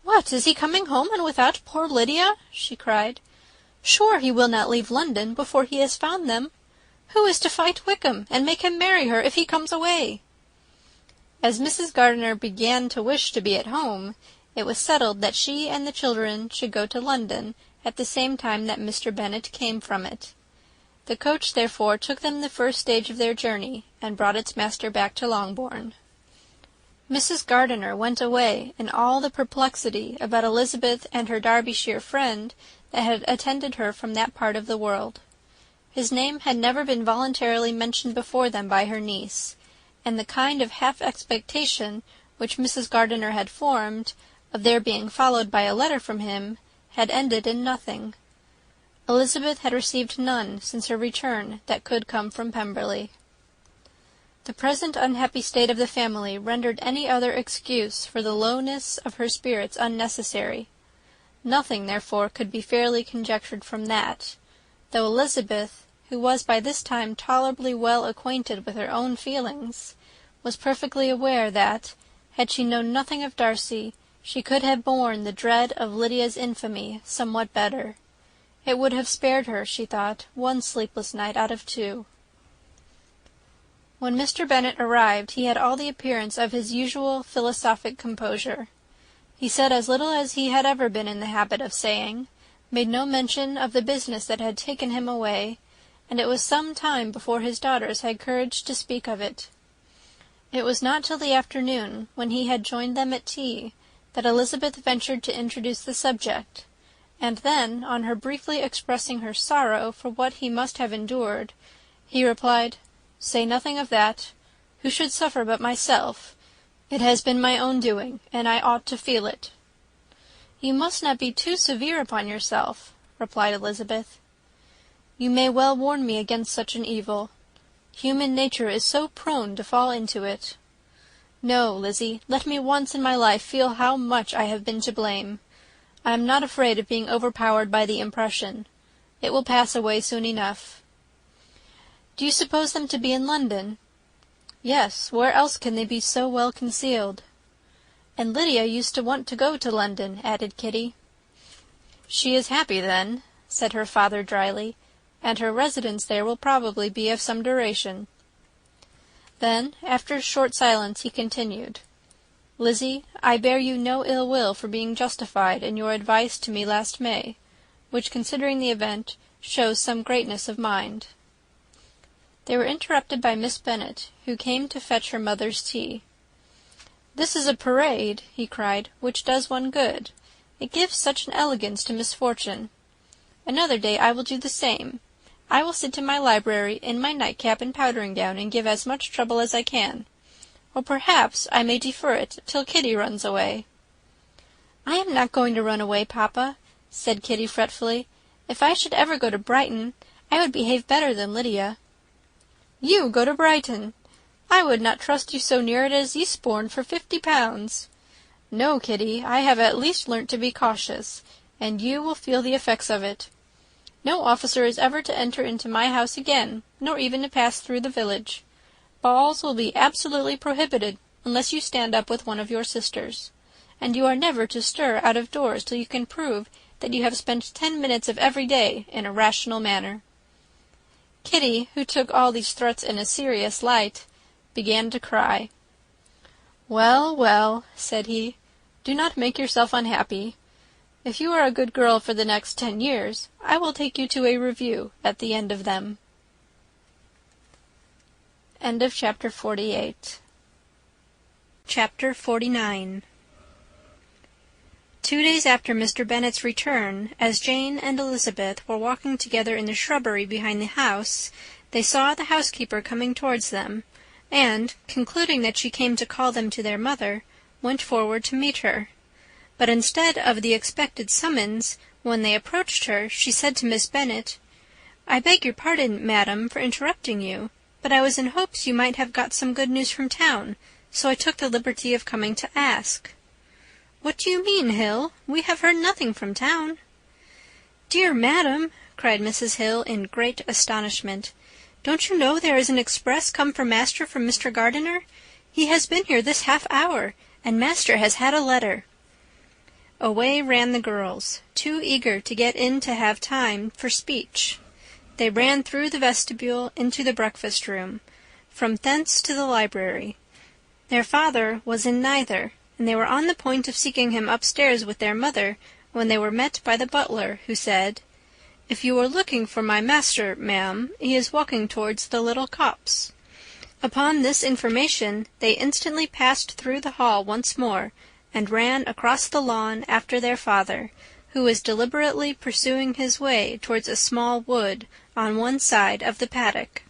"What, is he coming home, and without poor Lydia?" she cried. "Sure he will not leave London before he has found them. Who is to fight Wickham, and make him marry her if he comes away?" As Mrs. Gardiner began to wish to be at home, it was settled that she and the children should go to London at the same time that Mr. Bennet came from it. The coach therefore took them the first stage of their journey, and brought its master back to Longbourn. Mrs. Gardiner went away in all the perplexity about Elizabeth and her Derbyshire friend that had attended her from that part of the world. His name had never been voluntarily mentioned before them by her niece, and the kind of half-expectation which Mrs. Gardiner had formed, of their being followed by a letter from him, had ended in nothing. Elizabeth had received none since her return that could come from Pemberley. The present unhappy state of the family rendered any other excuse for the lowness of her spirits unnecessary. Nothing, therefore, could be fairly conjectured from that, though Elizabeth, who was by this time tolerably well acquainted with her own feelings, was perfectly aware that, had she known nothing of Darcy, she could have borne the dread of Lydia's infamy somewhat better. It would have spared her, she thought, one sleepless night out of 2. When Mr. Bennet arrived, he had all the appearance of his usual philosophic composure. He said as little as he had ever been in the habit of saying, made no mention of the business that had taken him away, and it was some time before his daughters had courage to speak of it. It was not till the afternoon, when he had joined them at tea, that Elizabeth ventured to introduce the subject, and then, on her briefly expressing her sorrow for what he must have endured, he replied, "Say nothing of that. Who should suffer but myself? It has been my own doing, and I ought to feel it." "You must not be too severe upon yourself," replied Elizabeth. "You may well warn me against such an evil. Human nature is so prone to fall into it. No, Lizzy, let me once in my life feel how much I have been to blame. I am not afraid of being overpowered by the impression. It will pass away soon enough." "Do you suppose them to be in London?" "Yes, where else can they be so well concealed?" "And Lydia used to want to go to London," added Kitty. "She is happy, then," said her father dryly, "and her residence there will probably be of some duration." Then, after a short silence, he continued, "Lizzy, I bear you no ill will for being justified in your advice to me last May, which, considering the event, shows some greatness of mind." They were interrupted by Miss Bennet, who came to fetch her mother's tea. "This is a parade," he cried, "which does one good. It gives such an elegance to misfortune. Another day I will do the same. I will sit in my library in my nightcap and powdering gown, and give as much trouble as I can. Or perhaps I may defer it till Kitty runs away." "I am not going to run away, papa," said Kitty fretfully. "If I should ever go to Brighton, I would behave better than Lydia." "You go to Brighton! I would not trust you so near it as Eastbourne for 50 pounds. No, Kitty, I have at least learnt to be cautious, and you will feel the effects of it. No officer is ever to enter into my house again, nor even to pass through the village. Balls will be absolutely prohibited, unless you stand up with one of your sisters. And you are never to stir out of doors till you can prove that you have spent 10 minutes of every day in a rational manner." Kitty, who took all these threats in a serious light, began to cry. "Well, well," said he, "do not make yourself unhappy. If you are a good girl for the next 10 years, I will take you to a review at the end of them." End of chapter 48. Chapter 49. 2 days after Mr. Bennet's return, as Jane and Elizabeth were walking together in the shrubbery behind the house, they saw the housekeeper coming towards them, and, concluding that she came to call them to their mother, went forward to meet her. But instead of the expected summons, when they approached her, she said to Miss Bennet, "I beg your pardon, madam, for interrupting you, but I was in hopes you might have got some good news from town, so I took the liberty of coming to ask." "What do you mean, Hill? We have heard nothing from town." "Dear madam," cried Mrs. Hill in great astonishment, "don't you know there is an express come for master from Mr. Gardiner? He has been here this half-hour, and master has had a letter." Away ran the girls, too eager to get in to have time for speech. They ran through the vestibule into the breakfast-room, from thence to the library. Their father was in neither, and they were on the point of seeking him upstairs with their mother, when they were met by the butler, who said, "If you are looking for my master, ma'am, he is walking towards the little copse." Upon this information, they instantly passed through the hall once more, and ran across the lawn after their father, who was deliberately pursuing his way towards a small wood on one side of the paddock.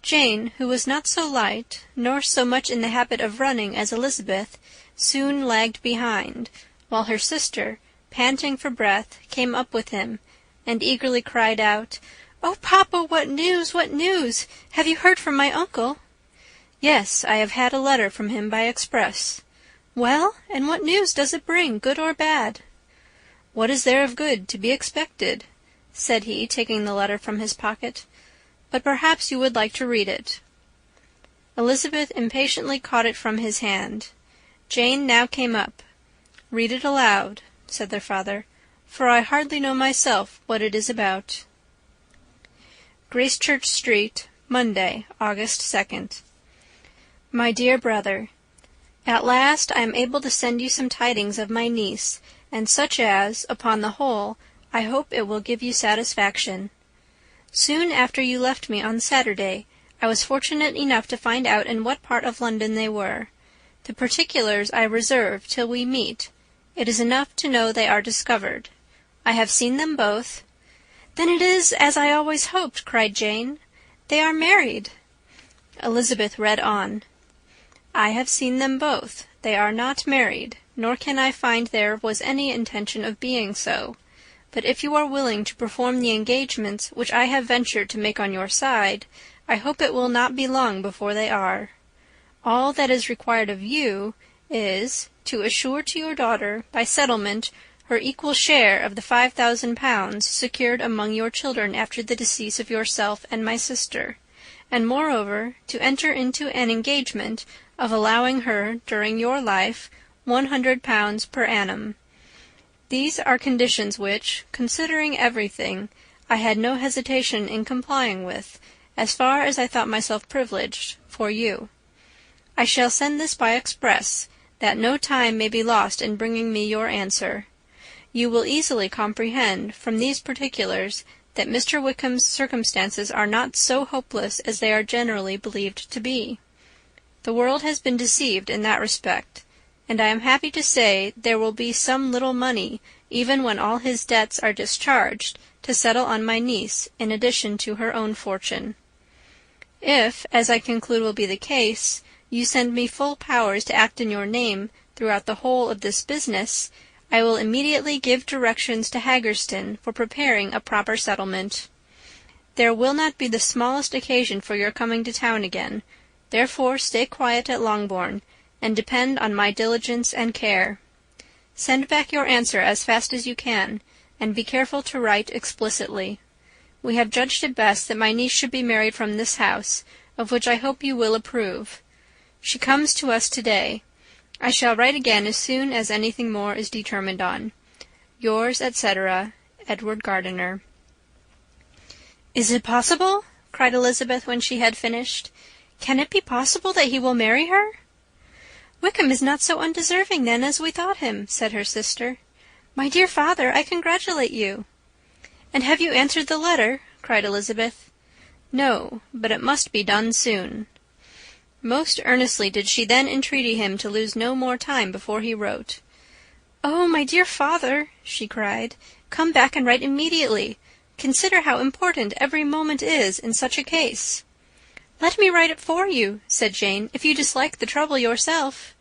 Jane, who was not so light, nor so much in the habit of running as Elizabeth, soon lagged behind, while her sister, panting for breath, came up with him, and eagerly cried out, "Oh, papa, what news, what news? Have you heard from my uncle?" "Yes, I have had a letter from him by express." "Well, and what news does it bring, good or bad?" "What is there of good to be expected?" said he, taking the letter from his pocket. but perhaps you would like to read it." Elizabeth impatiently caught it from his hand. Jane now came up. "Read it aloud," said their father, "for I hardly know myself what it is about." Gracechurch Street, Monday, August 2nd. My dear brother, at last I am able to send you some tidings of my niece, and such as, upon the whole, I hope it will give you satisfaction. Soon after you left me on Saturday, I was fortunate enough to find out in what part of London they were. The particulars I reserve till we meet. It is enough to know they are discovered. I have seen them both. "Then it is as I always hoped," cried Jane. "They are married." Elizabeth read on. "I have seen them both. They are not married, nor can I find there was any intention of being so. But if you are willing to perform the engagements which I have ventured to make on your side, I hope it will not be long before they are. All that is required of you is, to assure to your daughter, by settlement, her equal share of the 5,000 pounds secured among your children after the decease of yourself and my sister, and moreover to enter into an engagement of allowing her, during your life, 100 pounds per annum. These are conditions which, considering everything, I had no hesitation in complying with, as far as I thought myself privileged, for you. I shall send this by express, that no time may be lost in bringing me your answer. You will easily comprehend, from these particulars, that Mr. Wickham's circumstances are not so hopeless as they are generally believed to be. The world has been deceived in that respect, and I am happy to say there will be some little money, even when all his debts are discharged, to settle on my niece, in addition to her own fortune. If, as I conclude will be the case, you send me full powers to act in your name throughout the whole of this business, I will immediately give directions to Haggerston for preparing a proper settlement. There will not be the smallest occasion for your coming to town again, therefore stay quiet at Longbourn, and depend on my diligence and care. Send back your answer as fast as you can, and be careful to write explicitly. We have judged it best that my niece should be married from this house, of which I hope you will approve. She comes to us to-day. I shall write again as soon as anything more is determined on. Yours, etc., Edward Gardiner. "Is it possible?" cried Elizabeth when she had finished. "Can it be possible that he will marry her?" "Wickham is not so undeserving, then, as we thought him," said her sister. "My dear father, I congratulate you." "And have you answered the letter?" cried Elizabeth. "No, but it must be done soon." Most earnestly did she then entreat him to lose no more time before he wrote. "Oh, my dear father," she cried, "come back and write immediately. Consider how important every moment is in such a case." "Let me write it for you," said Jane, "if you dislike the trouble yourself."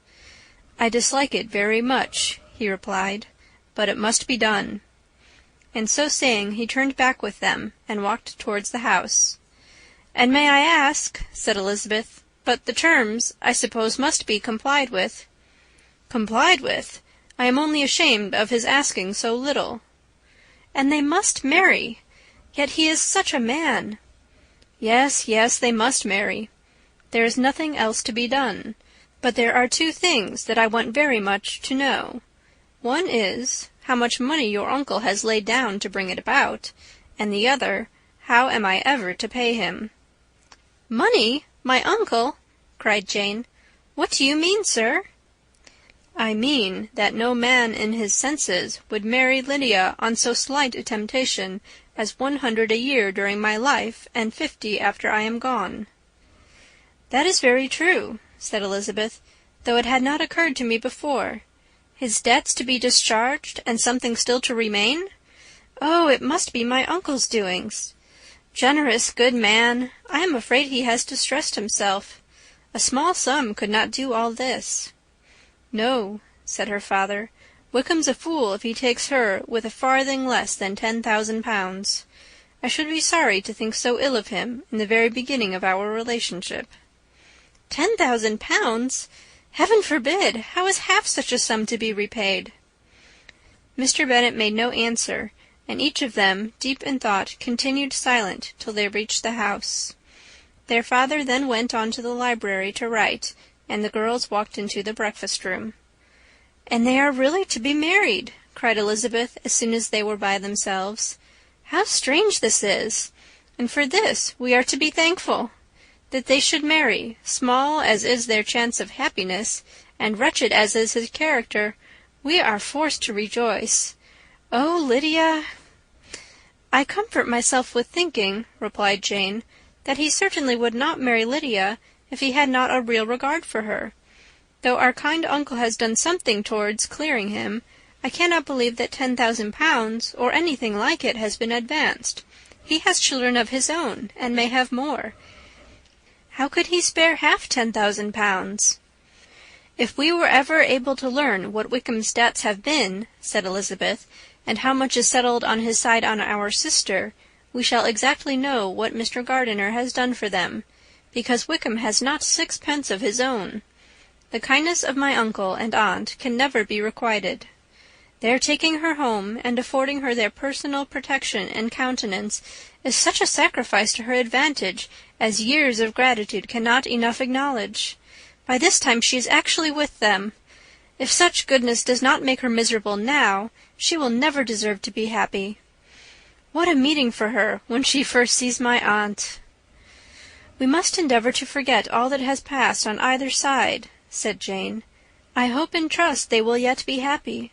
"I dislike it very much," he replied, "but it must be done." And so saying, he turned back with them, and walked towards the house. "And may I ask," said Elizabeth, "but the terms, I suppose, must be complied with." "Complied with? I am only ashamed of his asking so little." "And they must marry. Yet he is such a man." "Yes, yes, they must marry. There is nothing else to be done. But there are two things that I want very much to know. One is, how much money your uncle has laid down to bring it about, and the other, how am I ever to pay him?" "Money? My uncle?" cried Jane. "What do you mean, sir?" "I mean that no man in his senses would marry Lydia on so slight a temptation as 100 a year during my life, and 50 after I am gone." "That is very true," said Elizabeth, "though it had not occurred to me before. His debts to be discharged, and something still to remain? Oh, it must be my uncle's doings. Generous, good man! I am afraid he has distressed himself. A small sum could not do all this." "No," said her father, "Wickham's a fool if he takes her with a farthing less than 10,000 pounds. I should be sorry to think so ill of him in the very beginning of our relationship." 10,000 pounds! Heaven forbid! How is half such a sum to be repaid?" Mr. Bennet made no answer, and each of them, deep in thought, continued silent till they reached the house. Their father then went on to the library to write, and the girls walked into the breakfast-room. "And they are really to be married!" cried Elizabeth, as soon as they were by themselves. "How strange this is! And for this we are to be thankful! That they should marry, small as is their chance of happiness, and wretched as is his character, we are forced to rejoice. Oh, Lydia!" "I comfort myself with thinking," replied Jane, "that he certainly would not marry Lydia if he had not a real regard for her. Though our kind uncle has done something towards clearing him, I cannot believe that 10,000 pounds, or anything like it, has been advanced. He has children of his own, and may have more. How could he spare half 10,000 pounds? "If we were ever able to learn what Wickham's debts have been," said Elizabeth, "and how much is settled on his side on our sister, we shall exactly know what Mr. Gardiner has done for them, because Wickham has not 6 pence of his own. The kindness of my uncle and aunt can never be requited. Their taking her home and affording her their personal protection and countenance is such a sacrifice to her advantage as years of gratitude cannot enough acknowledge. By this time she is actually with them. If such goodness does not make her miserable now, she will never deserve to be happy. What a meeting for her when she first sees my aunt!" "We must endeavour to forget all that has passed on either side," said Jane. "I hope and trust they will yet be happy.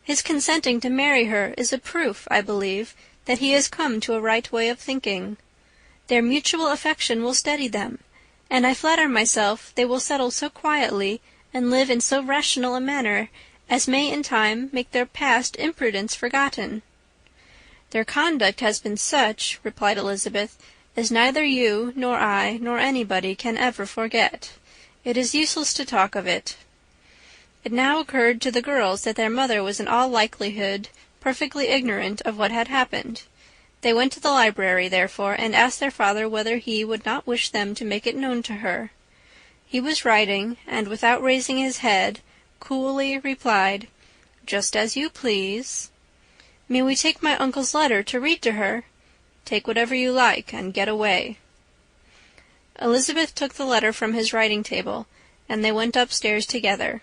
His consenting to marry her is a proof, I believe, that he has come to a right way of thinking. Their mutual affection will steady them, and I flatter myself they will settle so quietly and live in so rational a manner as may in time make their past imprudence forgotten." "Their conduct has been such," replied Elizabeth, "as neither you, nor I, nor anybody can ever forget. It is useless to talk of it." It now occurred to the girls that their mother was in all likelihood perfectly ignorant of what had happened. They went to the library, therefore, and asked their father whether he would not wish them to make it known to her. He was writing, and without raising his head, coolly replied, "Just as you please." "May we take my uncle's letter to read to her?" "Take whatever you like, and get away." Elizabeth took the letter from his writing-table, and they went upstairs together.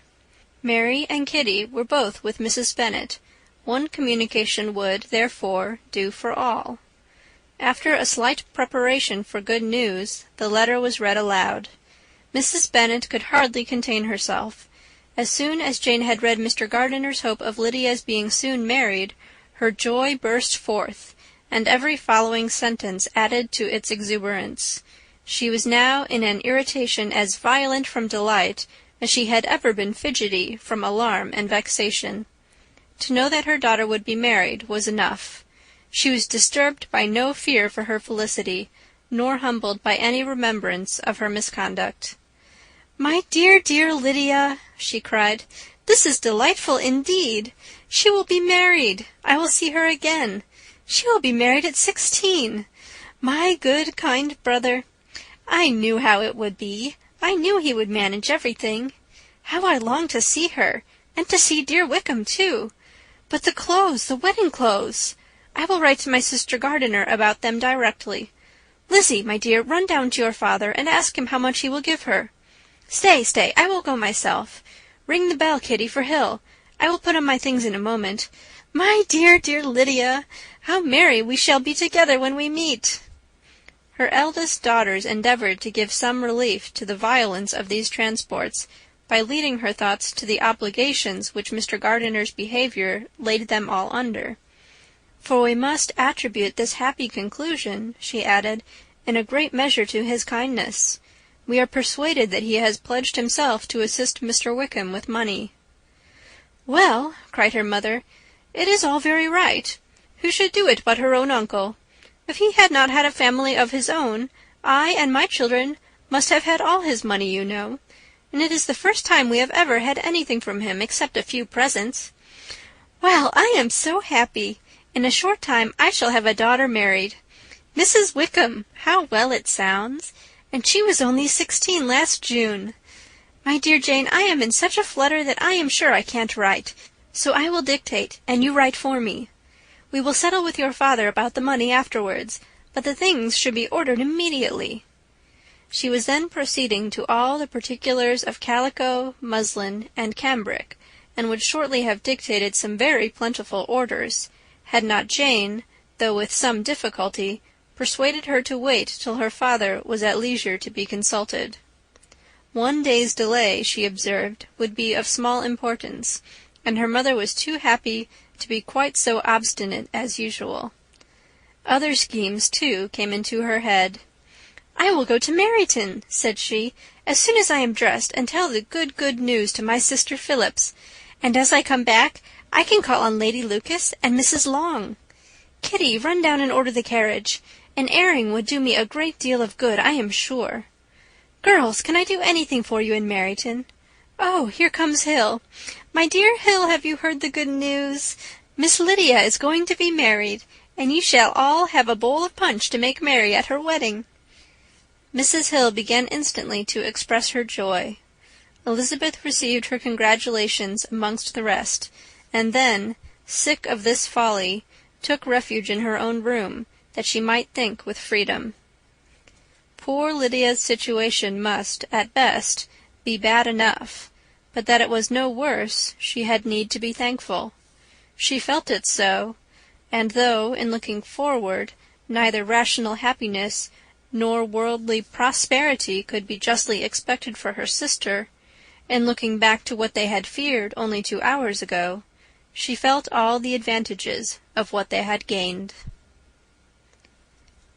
Mary and Kitty were both with Mrs. Bennet. One communication would, therefore, do for all. After a slight preparation for good news, the letter was read aloud. Mrs. Bennet could hardly contain herself. As soon as Jane had read Mr. Gardiner's hope of Lydia's being soon married, her joy burst forth, and every following sentence added to its exuberance. She was now in an irritation as violent from delight as she had ever been fidgety from alarm and vexation. To know that her daughter would be married was enough. She was disturbed by no fear for her felicity, nor humbled by any remembrance of her misconduct. "My dear, dear Lydia," she cried, "this is delightful indeed. She will be married. I will see her again. She will be married at 16. My good, kind brother. I knew how it would be. I knew he would manage everything. How I long to see her, and to see dear Wickham too. But the clothes, the wedding clothes! I will write to my sister Gardiner about them directly. Lizzie, my dear, run down to your father, and ask him how much he will give her. Stay, I will go myself. Ring the bell, Kitty, for Hill. I will put on my things in a moment. My dear, dear Lydia, how merry we shall be together when we meet!" Her eldest daughters endeavoured to give some relief to the violence of these transports by leading her thoughts to the obligations which Mr. Gardiner's behaviour laid them all under. "For we must attribute this happy conclusion," she added, "in a great measure to his kindness. We are persuaded that he has pledged himself to assist Mr. Wickham with money." "Well," cried her mother, "it is all very right. Who should do it but her own uncle? If he had not had a family of his own, I and my children must have had all his money, you know. And it is the first time we have ever had anything from him except a few presents. Well, I am so happy. In a short time I shall have a daughter married. Mrs. Wickham, how well it sounds! And she was only 16 last June. My dear Jane, I am in such a flutter that I am sure I can't write, so I will dictate, and you write for me. We will settle with your father about the money afterwards, but the things should be ordered immediately." She was then proceeding to all the particulars of calico, muslin, and cambric, and would shortly have dictated some very plentiful orders, had not Jane, though with some difficulty, persuaded her to wait till her father was at leisure to be consulted. One day's delay, she observed, would be of small importance, and her mother was too happy to be quite so obstinate as usual. Other schemes, too, came into her head. "I will go to Meryton," said she, "as soon as I am dressed, and tell the good news to my sister Phillips, and as I come back I can call on Lady Lucas and Mrs. Long. Kitty, run down and order the carriage. An airing would do me a great deal of good, I am sure. Girls, can I do anything for you in Meryton? Oh, here comes Hill. My dear Hill, have you heard the good news? Miss Lydia is going to be married, and you shall all have a bowl of punch to make merry at her wedding." Mrs. Hill began instantly to express her joy. Elizabeth received her congratulations amongst the rest, and then, sick of this folly, took refuge in her own room, that she might think with freedom. Poor Lydia's situation must, at best, be bad enough, but that it was no worse, she had need to be thankful. She felt it so, and though, in looking forward, neither rational happiness nor worldly prosperity could be justly expected for her sister, in looking back to what they had feared only 2 hours ago, she felt all the advantages of what they had gained.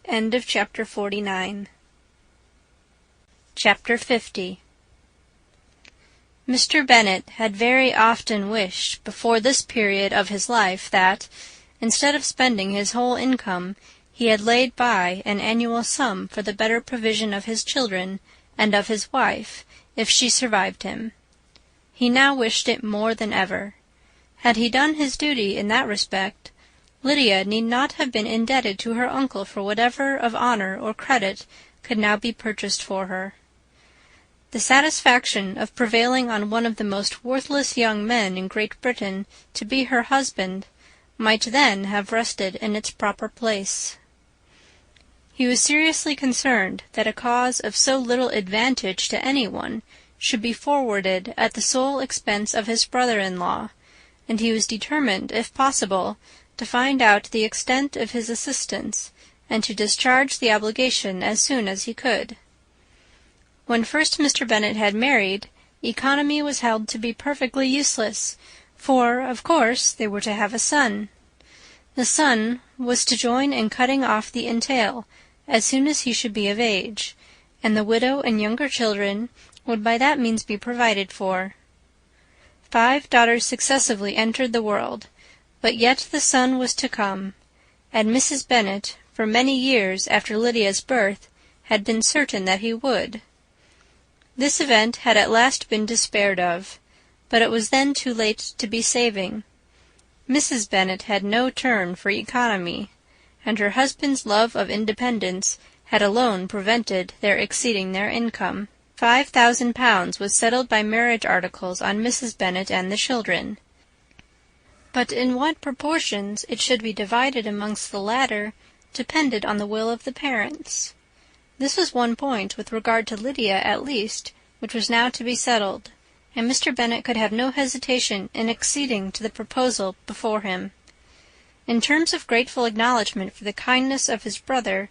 End of chapter 49. Chapter 50. Mr. Bennet had very often wished, before this period of his life, that, instead of spending his whole income, he had laid by an annual sum for the better provision of his children and of his wife, if she survived him. He now wished it more than ever. Had he done his duty in that respect, Lydia need not have been indebted to her uncle for whatever of honour or credit could now be purchased for her. The satisfaction of prevailing on one of the most worthless young men in Great Britain to be her husband might then have rested in its proper place. He was seriously concerned that a cause of so little advantage to anyone should be forwarded at the sole expense of his brother-in-law, and he was determined, if possible, to find out the extent of his assistance, and to discharge the obligation as soon as he could. When first Mr. Bennet had married, economy was held to be perfectly useless, for, of course, they were to have a son. The son was to join in cutting off the entail as soon as he should be of age, and the widow and younger children would by that means be provided for. 5 daughters successively entered the world, but yet the son was to come, and Mrs. Bennet, for many years after Lydia's birth, had been certain that he would. This event had at last been despaired of, but it was then too late to be saving. Mrs. Bennet had no turn for economy, and her husband's love of independence had alone prevented their exceeding their income. 5,000 was settled by marriage articles on Mrs. Bennet and the children, but in what proportions it should be divided amongst the latter depended on the will of the parents. This was one point, with regard to Lydia at least, which was now to be settled, and Mr. Bennet could have no hesitation in acceding to the proposal before him. In terms of grateful acknowledgment for the kindness of his brother,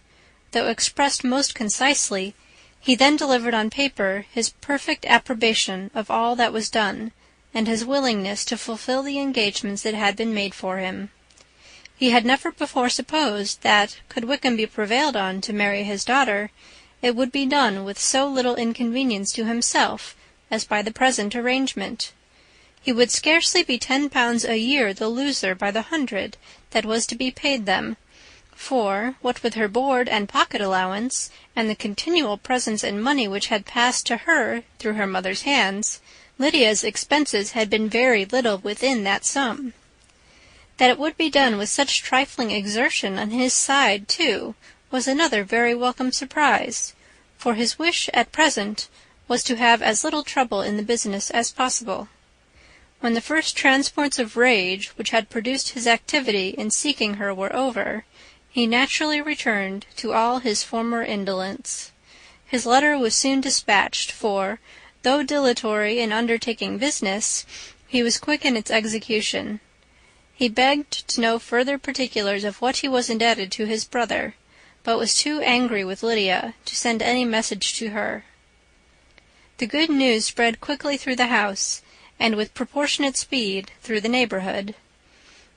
though expressed most concisely, he then delivered on paper his perfect approbation of all that was done, and his willingness to fulfill the engagements that had been made for him. He had never before supposed that, could Wickham be prevailed on to marry his daughter, it would be done with so little inconvenience to himself as by the present arrangement. He would scarcely be £10 a year the loser by the 100 that was to be paid them, for, what with her board and pocket allowance, and the continual presents in money which had passed to her through her mother's hands, Lydia's expenses had been very little within that sum. That it would be done with such trifling exertion on his side, too, was another very welcome surprise, for his wish at present was to have as little trouble in the business as possible. When the first transports of rage which had produced his activity in seeking her were over, he naturally returned to all his former indolence. His letter was soon dispatched, for, though dilatory in undertaking business, he was quick in its execution. He begged to know further particulars of what he was indebted to his brother, but was too angry with Lydia to send any message to her. The good news spread quickly through the house, and with proportionate speed through the neighbourhood.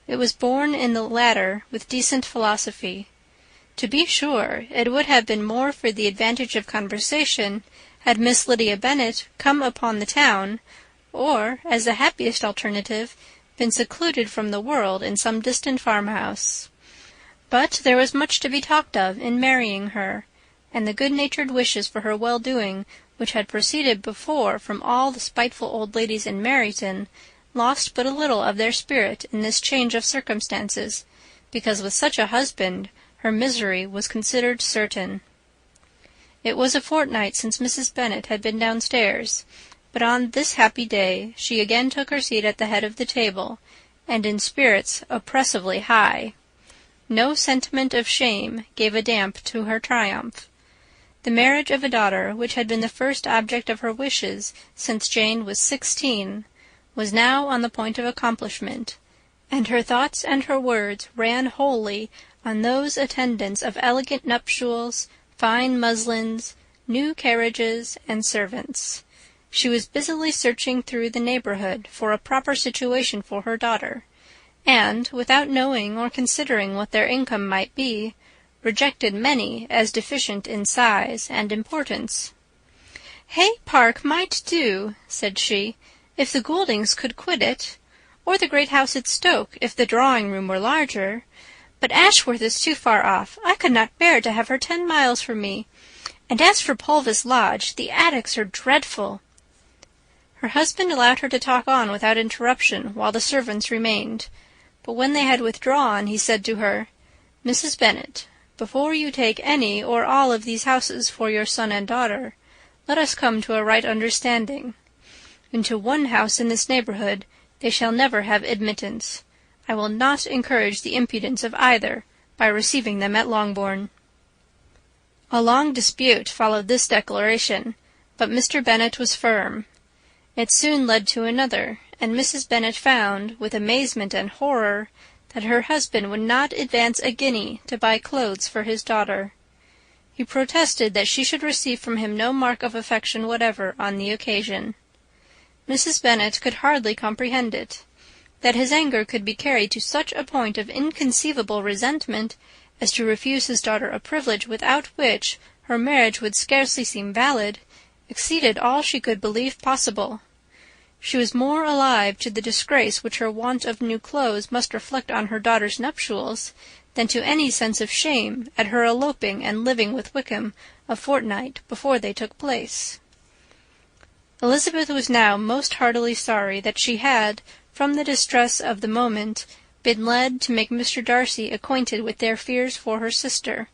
It was borne in the latter with decent philosophy. To be sure, it would have been more for the advantage of conversation had Miss Lydia Bennet come upon the town, or, as the happiest alternative, been secluded from the world in some distant farmhouse. But there was much to be talked of in marrying her, and the good-natured wishes for her well-doing which had proceeded before from all the spiteful old ladies in Meryton lost but a little of their spirit in this change of circumstances, because with such a husband her misery was considered certain. It was a fortnight since Mrs. Bennet had been downstairs, but on this happy day she again took her seat at the head of the table, and in spirits oppressively high. No sentiment of shame gave a damp to her triumph. The marriage of a daughter, which had been the first object of her wishes since Jane was 16, was now on the point of accomplishment, and her thoughts and her words ran wholly on those attendants of elegant nuptials, fine muslins, new carriages, and servants. She was busily searching through the neighbourhood for a proper situation for her daughter, and, without knowing or considering what their income might be, rejected many as deficient in size and importance. "Hay Park might do," said she, "if the Gouldings could quit it, or the great house at Stoke, if the drawing-room were larger. But Ashworth is too far off. I could not bear to have her 10 miles from me. And as for Pulvis Lodge, the attics are dreadful." Her husband allowed her to talk on without interruption while the servants remained, but when they had withdrawn, he said to her, "Mrs. Bennet, before you take any or all of these houses for your son and daughter, let us come to a right understanding. Into one house in this neighbourhood they shall never have admittance. I will not encourage the impudence of either by receiving them at Longbourn." A long dispute followed this declaration, but Mr. Bennet was firm. It soon led to another, and Mrs. Bennet found, with amazement and horror, that her husband would not advance a guinea to buy clothes for his daughter. He protested that she should receive from him no mark of affection whatever on the occasion. Mrs. Bennet could hardly comprehend it. That his anger could be carried to such a point of inconceivable resentment as to refuse his daughter a privilege without which her marriage would scarcely seem valid, exceeded all she could believe possible. She was more alive to the disgrace which her want of new clothes must reflect on her daughter's nuptials than to any sense of shame at her eloping and living with Wickham a fortnight before they took place. Elizabeth was now most heartily sorry that she had, from the distress of the moment, been led to make Mr. Darcy acquainted with their fears for her sister,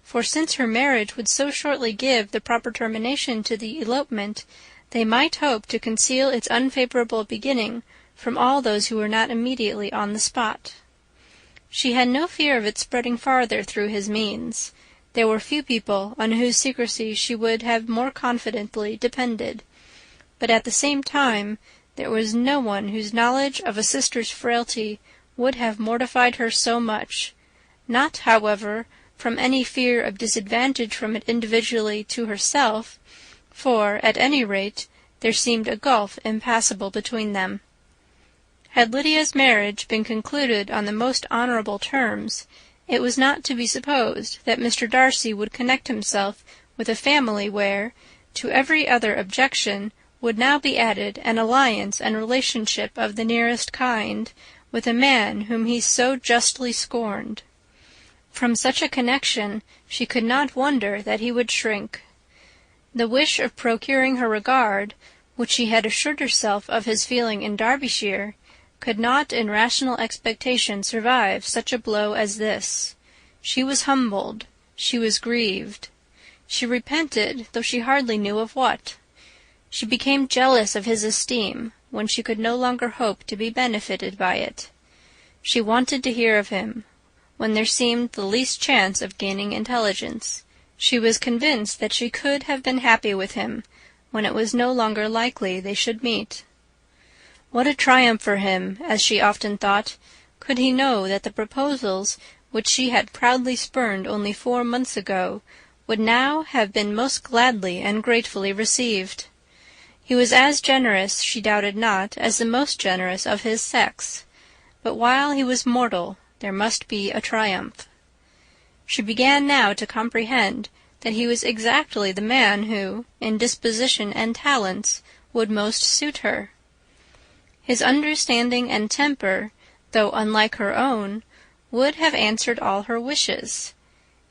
for since her marriage would so shortly give the proper termination to the elopement, they might hope to conceal its unfavourable beginning from all those who were not immediately on the spot. She had no fear of its spreading farther through his means. There were few people on whose secrecy she would have more confidently depended, but at the same time there was no one whose knowledge of a sister's frailty would have mortified her so much, not, however, from any fear of disadvantage from it individually to herself, for, at any rate, there seemed a gulf impassable between them. Had Lydia's marriage been concluded on the most honourable terms, it was not to be supposed that Mr. Darcy would connect himself with a family where, to every other objection, would now be added an alliance and relationship of the nearest kind with a man whom he so justly scorned. From such a connection she could not wonder that he would shrink. The wish of procuring her regard, which she had assured herself of his feeling in Derbyshire, could not in rational expectation survive such a blow as this. She was humbled, she was grieved. She repented, though she hardly knew of what. She became jealous of his esteem, when she could no longer hope to be benefited by it. She wanted to hear of him, when there seemed the least chance of gaining intelligence. She was convinced that she could have been happy with him, when it was no longer likely they should meet. What a triumph for him, as she often thought, could he know that the proposals which she had proudly spurned only 4 months ago would now have been most gladly and gratefully received. He was as generous, she doubted not, as the most generous of his sex, but while he was mortal there must be a triumph. She began now to comprehend that he was exactly the man who, in disposition and talents, would most suit her. His understanding and temper, though unlike her own, would have answered all her wishes.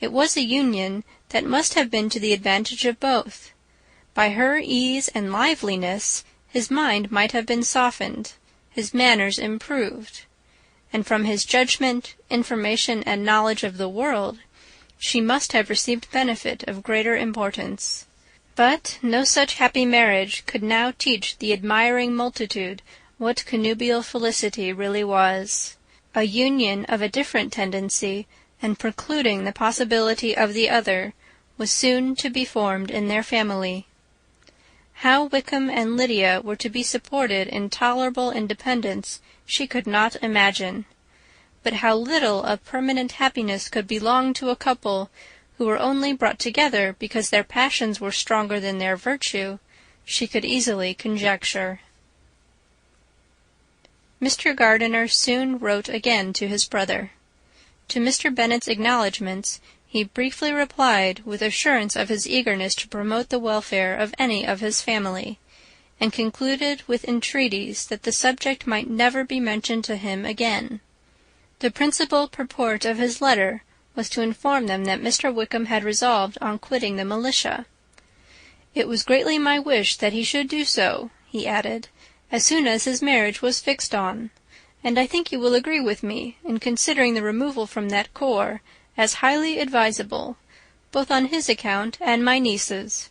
It was a union that must have been to the advantage of both. By her ease and liveliness his mind might have been softened, his manners improved, and from his judgment, information, and knowledge of the world, she must have received benefit of greater importance. But no such happy marriage could now teach the admiring multitude what connubial felicity really was. A union of a different tendency, and precluding the possibility of the other, was soon to be formed in their family. How Wickham and Lydia were to be supported in tolerable independence she could not imagine. But how little of permanent happiness could belong to a couple who were only brought together because their passions were stronger than their virtue, she could easily conjecture. Mr. Gardiner soon wrote again to his brother. To Mr. Bennet's acknowledgments he briefly replied with assurance of his eagerness to promote the welfare of any of his family, and concluded with entreaties that the subject might never be mentioned to him again. The principal purport of his letter was to inform them that Mr. Wickham had resolved on quitting the militia. It was greatly my wish that he should do so, he added, as soon as his marriage was fixed on, and I think you will agree with me in considering the removal from that corps as highly advisable, both on his account and my niece's.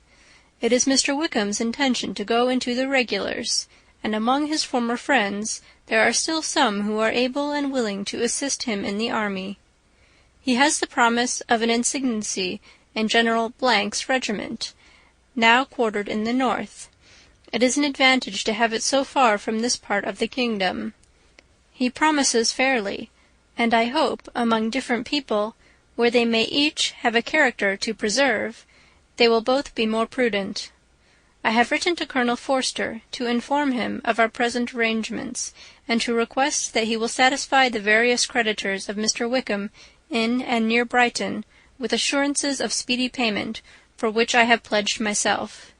It is Mr. Wickham's intention to go into the regulars, and among his former friends there are still some who are able and willing to assist him in the army. He has the promise of an insigniancy in General 's regiment, now quartered in the north. It is an advantage to have it so far from this part of the kingdom. He promises fairly, and I hope among different people, where they may each have a character to preserve, they will both be more prudent. I have written to Colonel Forster to inform him of our present arrangements, and to request that he will satisfy the various creditors of Mr. Wickham in and near Brighton with assurances of speedy payment, for which I have pledged myself.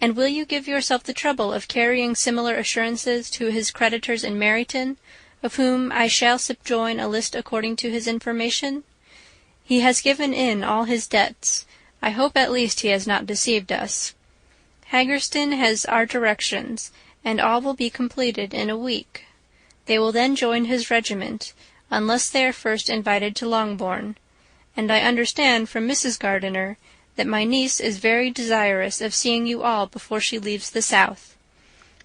And will you give yourself the trouble of carrying similar assurances to his creditors in Meryton, of whom I shall subjoin a list according to his information? He has given in all his debts. I hope at least he has not deceived us. Haggerston has our directions, and all will be completed in a week. They will then join his regiment, unless they are first invited to Longbourn, and I understand from Mrs. Gardiner that my niece is very desirous of seeing you all before she leaves the South.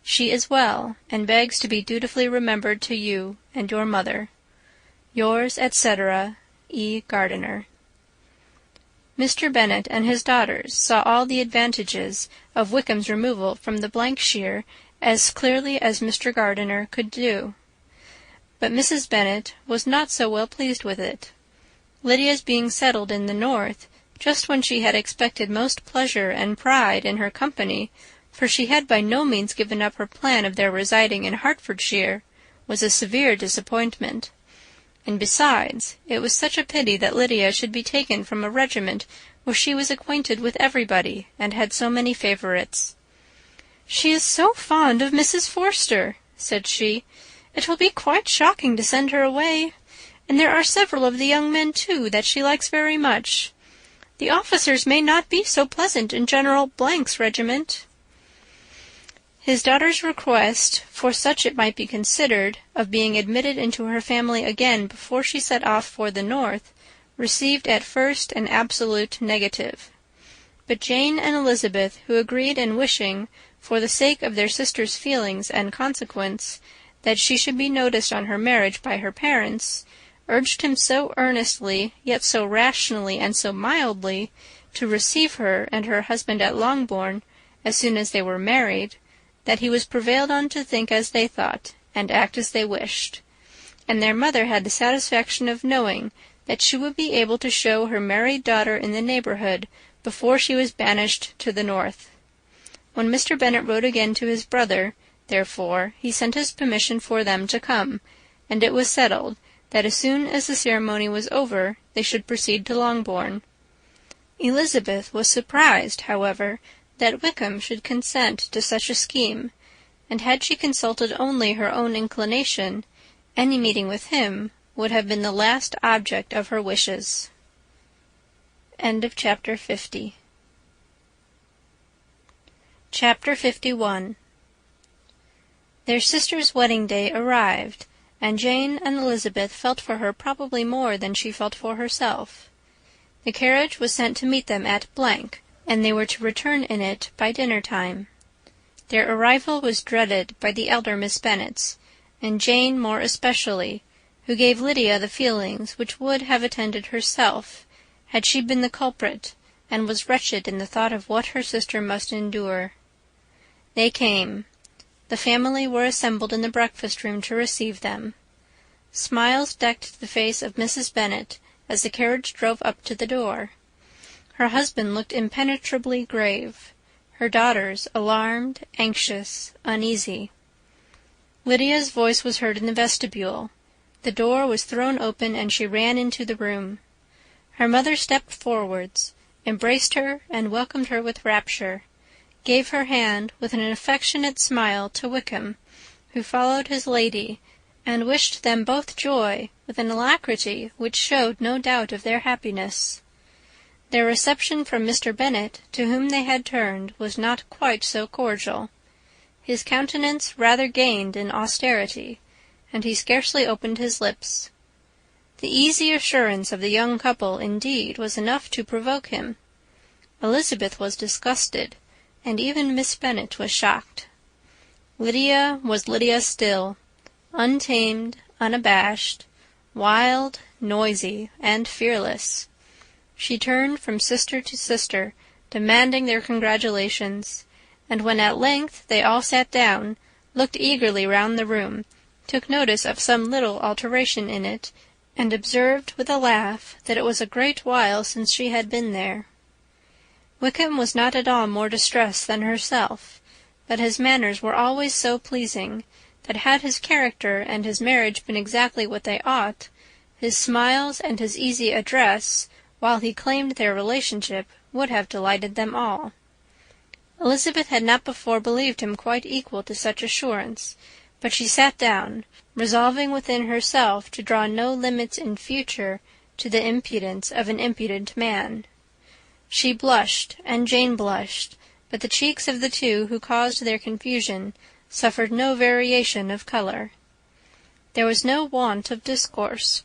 She is well, and begs to be dutifully remembered to you and your mother. Yours, etc., E. Gardiner. Mr. Bennet and his daughters saw all the advantages of Wickham's removal from the shire as clearly as Mr. Gardiner could do. But Mrs. Bennet was not so well pleased with it. Lydia's being settled in the north, just when she had expected most pleasure and pride in her company, for she had by no means given up her plan of their residing in Hertfordshire, was a severe disappointment. And besides, it was such a pity that Lydia should be taken from a regiment where she was acquainted with everybody, and had so many favourites. "She is so fond of Mrs. Forster," said she. "It will be quite shocking to send her away. And there are several of the young men, too, that she likes very much. The officers may not be so pleasant in General 's regiment." His daughter's request, for such it might be considered, of being admitted into her family again before she set off for the north, received at first an absolute negative. But Jane and Elizabeth, who agreed in wishing, for the sake of their sister's feelings and consequence, that she should be noticed on her marriage by her parents, urged him so earnestly, yet so rationally and so mildly, to receive her and her husband at Longbourn as soon as they were married, that he was prevailed on to think as they thought, and act as they wished; and their mother had the satisfaction of knowing that she would be able to show her married daughter in the neighbourhood before she was banished to the north. When Mr. Bennet wrote again to his brother, therefore, he sent his permission for them to come, and it was settled that as soon as the ceremony was over they should proceed to Longbourn. Elizabeth was surprised, however, that Wickham should consent to such a scheme, and had she consulted only her own inclination, any meeting with him would have been the last object of her wishes. Chapter 50. Chapter 51. Their sister's wedding day arrived, and Jane and Elizabeth felt for her probably more than she felt for herself. The carriage was sent to meet them at , and they were to return in it by dinner-time. Their arrival was dreaded by the elder Miss Bennets, and Jane more especially, who gave Lydia the feelings which would have attended herself, had she been the culprit, and was wretched in the thought of what her sister must endure. They came. The family were assembled in the breakfast-room to receive them. Smiles decked the face of Mrs. Bennet as the carriage drove up to the door. Her husband looked impenetrably grave; her daughters alarmed, anxious, uneasy. Lydia's voice was heard in the vestibule. The door was thrown open, and she ran into the room. Her mother stepped forwards, embraced her, and welcomed her with rapture, gave her hand with an affectionate smile to Wickham, who followed his lady, and wished them both joy with an alacrity which showed no doubt of their happiness. Their reception from Mr. Bennet, to whom they had turned, was not quite so cordial. His countenance rather gained in austerity, and he scarcely opened his lips. The easy assurance of the young couple, indeed, was enough to provoke him. Elizabeth was disgusted, and even Miss Bennet was shocked. Lydia was Lydia still, untamed, unabashed, wild, noisy, and fearless. She turned from sister to sister, demanding their congratulations, and when at length they all sat down, looked eagerly round the room, took notice of some little alteration in it, and observed with a laugh that it was a great while since she had been there. Wickham was not at all more distressed than herself, but his manners were always so pleasing, that had his character and his marriage been exactly what they ought, his smiles and his easy address, while he claimed their relationship, would have delighted them all. Elizabeth had not before believed him quite equal to such assurance, but she sat down, resolving within herself to draw no limits in future to the impudence of an impudent man. She blushed, and Jane blushed, but the cheeks of the two who caused their confusion suffered no variation of colour. There was no want of discourse.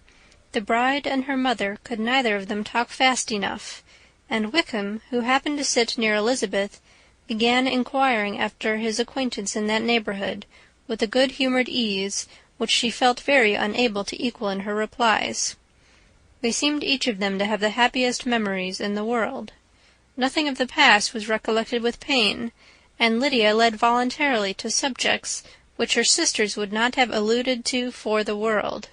The bride and her mother could neither of them talk fast enough, and Wickham, who happened to sit near Elizabeth, began inquiring after his acquaintance in that neighbourhood, with a good-humoured ease which she felt very unable to equal in her replies. They seemed each of them to have the happiest memories in the world. Nothing of the past was recollected with pain, and Lydia led voluntarily to subjects which her sisters would not have alluded to for the world.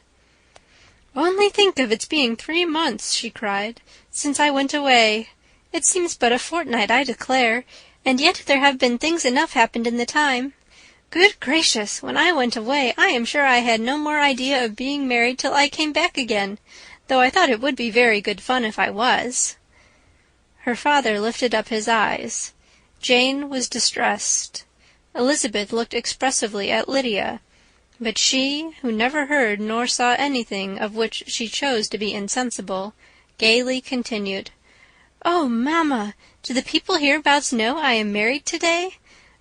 "Only think of its being 3 months," she cried, "since I went away! It seems but a fortnight, I declare, and yet there have been things enough happened in the time. Good gracious! When I went away, I am sure I had no more idea of being married till I came back again, though I thought it would be very good fun if I was." Her father lifted up his eyes. Jane was distressed. Elizabeth looked expressively at Lydia, but she, who never heard nor saw anything of which she chose to be insensible, gaily continued, "Oh, mamma, do the people hereabouts know I am married to-day?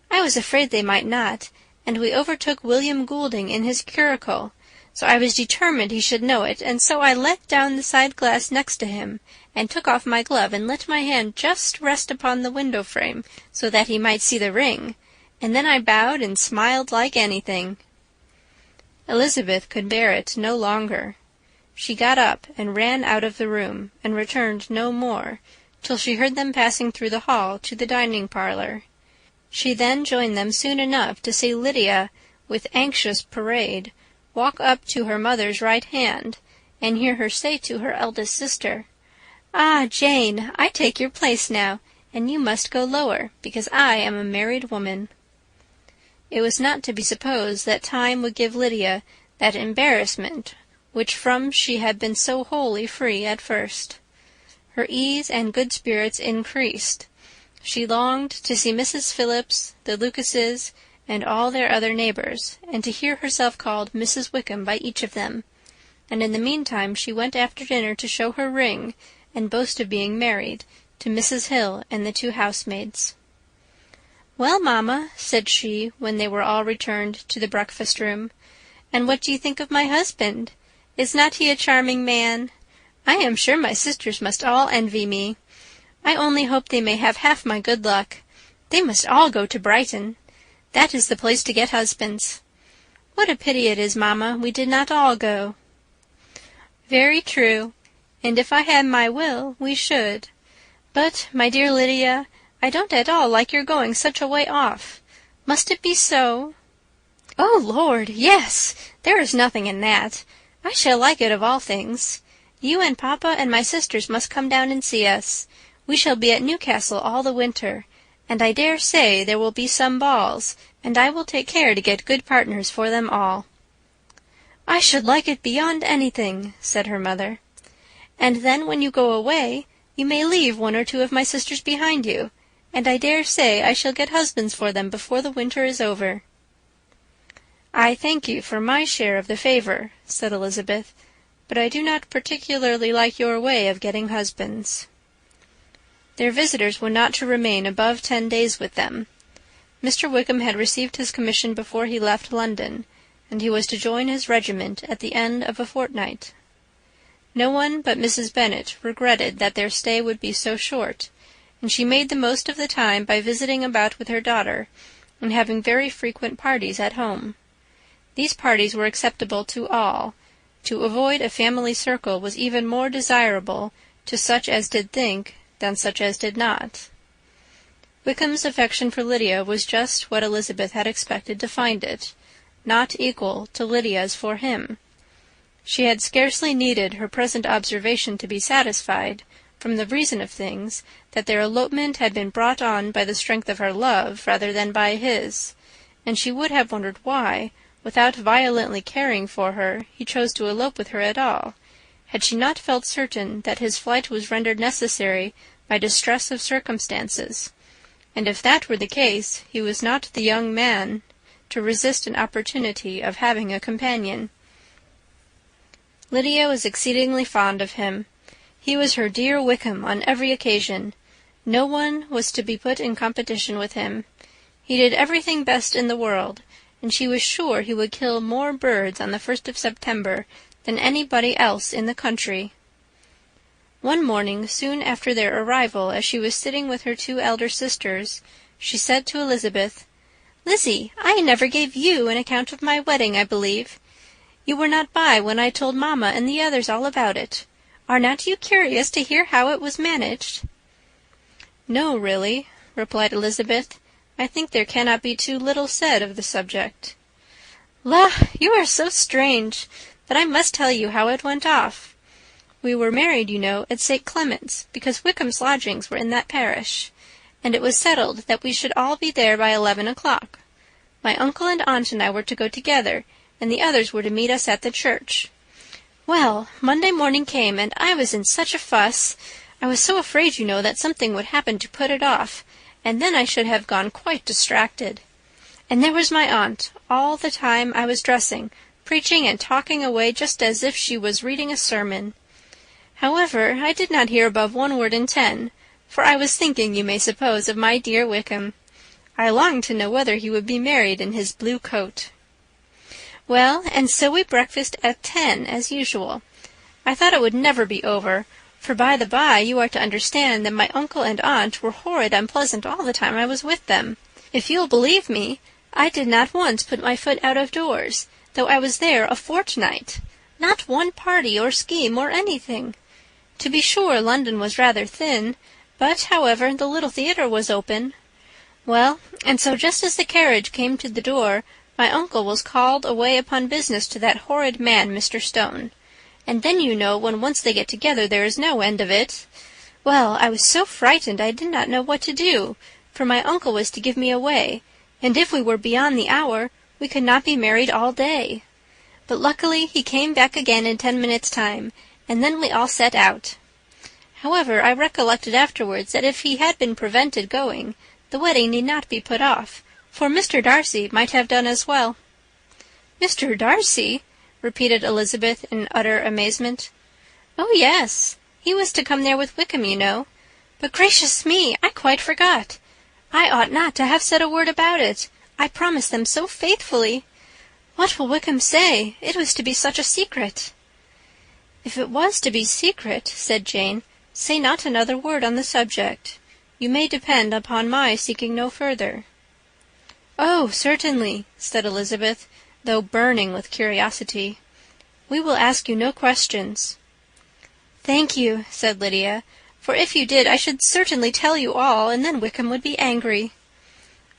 I was afraid they might not, and we overtook William Goulding in his curricle, so I was determined he should know it, and so I let down the side-glass next to him, and took off my glove, and let my hand just rest upon the window-frame, so that he might see the ring, and then I bowed and smiled like anything." Elizabeth could bear it no longer. She got up and ran out of the room, and returned no more, till she heard them passing through the hall to the dining-parlour. She then joined them soon enough to see Lydia, with anxious parade, walk up to her mother's right hand, and hear her say to her eldest sister, "Ah, Jane, I take your place now, and you must go lower, because I am a married woman." It was not to be supposed that time would give Lydia that embarrassment which from she had been so wholly free at first. Her ease and good spirits increased. She longed to see Mrs. Phillips, the Lucases, and all their other neighbours, and to hear herself called Mrs. Wickham by each of them, and in the meantime she went after dinner to show her ring, and boast of being married, to Mrs. Hill and the two housemaids. "Well, mamma," said she, when they were all returned to the breakfast-room, "and what do you think of my husband? Is not he a charming man? I am sure my sisters must all envy me. I only hope they may have half my good luck. They must all go to Brighton. That is the place to get husbands. What a pity it is, mamma, we did not all go." "Very true, and if I had my will, we should. But, my dear Lydia, I don't at all like your going such a way off. Must it be so?" "Oh, Lord, yes! There is nothing in that. I shall like it of all things. You and papa and my sisters must come down and see us. We shall be at Newcastle all the winter, and I dare say there will be some balls, and I will take care to get good partners for them all." "I should like it beyond anything," said her mother. "And then when you go away, you may leave one or two of my sisters behind you, and I dare say I shall get husbands for them before the winter is over." "I thank you for my share of the favour," said Elizabeth, "but I do not particularly like your way of getting husbands." Their visitors were not to remain above 10 days with them. Mr. Wickham had received his commission before he left London, and he was to join his regiment at the end of a fortnight. No one but Mrs. Bennet regretted that their stay would be so short, and she made the most of the time by visiting about with her daughter, and having very frequent parties at home. These parties were acceptable to all. To avoid a family circle was even more desirable to such as did think than such as did not. Wickham's affection for Lydia was just what Elizabeth had expected to find it, not equal to Lydia's for him. She had scarcely needed her present observation to be satisfied, from the reason of things, that their elopement had been brought on by the strength of her love rather than by his, and she would have wondered why, without violently caring for her, he chose to elope with her at all, had she not felt certain that his flight was rendered necessary by distress of circumstances, and if that were the case, he was not the young man to resist an opportunity of having a companion. Lydia was exceedingly fond of him. He was her dear Wickham on every occasion. No one was to be put in competition with him. He did everything best in the world, and she was sure he would kill more birds on the 1st of September than anybody else in the country. One morning, soon after their arrival, as she was sitting with her two elder sisters, she said to Elizabeth, "Lizzie, I never gave you an account of my wedding, I believe. You were not by when I told mamma and the others all about it. Are not you curious to hear how it was managed?" "No, really," replied Elizabeth. "I think there cannot be too little said of the subject." "La, you are so strange! But I must tell you how it went off. We were married, you know, at St. Clement's, because Wickham's lodgings were in that parish, and it was settled that we should all be there by 11 o'clock. My uncle and aunt and I were to go together, and the others were to meet us at the church. Well, Monday morning came, and I was in such a fuss. I was so afraid, you know, that something would happen to put it off, and then I should have gone quite distracted. And there was my aunt, all the time I was dressing, preaching and talking away just as if she was reading a sermon. However, I did not hear above 1 word in 10, for I was thinking, you may suppose, of my dear Wickham. I longed to know whether he would be married in his blue coat. Well, and so we breakfast at 10, as usual. I thought it would never be over, for by the by you are to understand that my uncle and aunt were horrid unpleasant all the time I was with them. If you'll believe me, I did not once put my foot out of doors, though I was there a fortnight. Not one party or scheme or anything. To be sure, London was rather thin, but, however, the little theatre was open. Well, and so just as the carriage came to the door, my uncle was called away upon business to that horrid man, Mr. Stone. And then, you know, when once they get together, there is no end of it. Well, I was so frightened I did not know what to do, for my uncle was to give me away, and if we were beyond the hour, we could not be married all day. But luckily he came back again in 10 minutes' time, and then we all set out. However, I recollected afterwards that if he had been prevented going, the wedding need not be put off, for Mr. Darcy might have done as well." "Mr. Darcy?" repeated Elizabeth in utter amazement. "Oh, yes. He was to come there with Wickham, you know. But gracious me, I quite forgot. I ought not to have said a word about it. I promised them so faithfully. What will Wickham say? It was to be such a secret." "If it was to be secret," said Jane, "say not another word on the subject. You may depend upon my seeking no further." "Oh, certainly," said Elizabeth, though burning with curiosity. "We will ask you no questions." "Thank you," said Lydia, "for if you did, I should certainly tell you all, and then Wickham would be angry."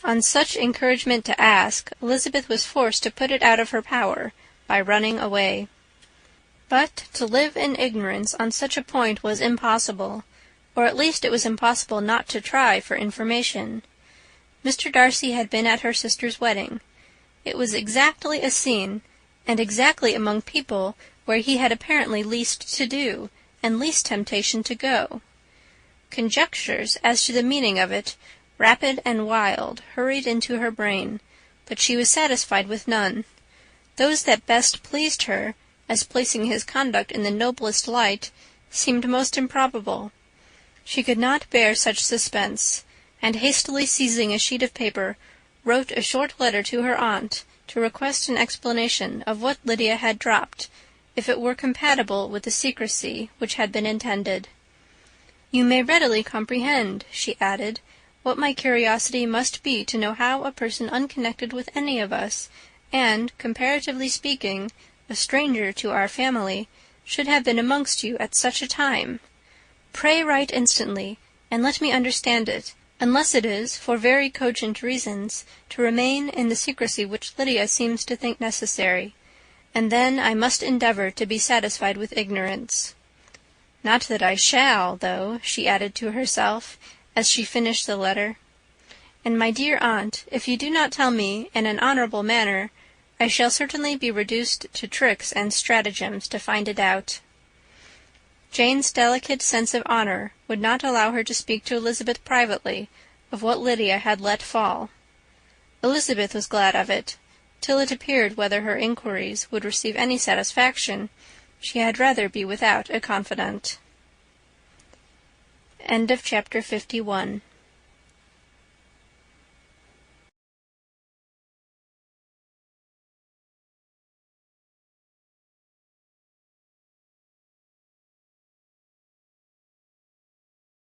On such encouragement to ask, Elizabeth was forced to put it out of her power by running away. But to live in ignorance on such a point was impossible, or at least it was impossible not to try for information. Mr. Darcy had been at her sister's wedding. It was exactly a scene, and exactly among people where he had apparently least to do, and least temptation to go. Conjectures as to the meaning of it, rapid and wild, hurried into her brain, but she was satisfied with none. Those that best pleased her, as placing his conduct in the noblest light, seemed most improbable. She could not bear such suspense, and hastily seizing a sheet of paper, wrote a short letter to her aunt to request an explanation of what Lydia had dropped, if it were compatible with the secrecy which had been intended. "You may readily comprehend," she added, "what my curiosity must be to know how a person unconnected with any of us, and, comparatively speaking, a stranger to our family, should have been amongst you at such a time. Pray write instantly, and let me understand it, unless it is, for very cogent reasons, to remain in the secrecy which Lydia seems to think necessary, and then I must endeavour to be satisfied with ignorance. Not that I shall, though," she added to herself, as she finished the letter. "And, my dear aunt, if you do not tell me in an honourable manner, I shall certainly be reduced to tricks and stratagems to find it out." Jane's delicate sense of honour would not allow her to speak to Elizabeth privately of what Lydia had let fall. Elizabeth was glad of it. Till it appeared whether her inquiries would receive any satisfaction, she had rather be without a confidant. Chapter 51.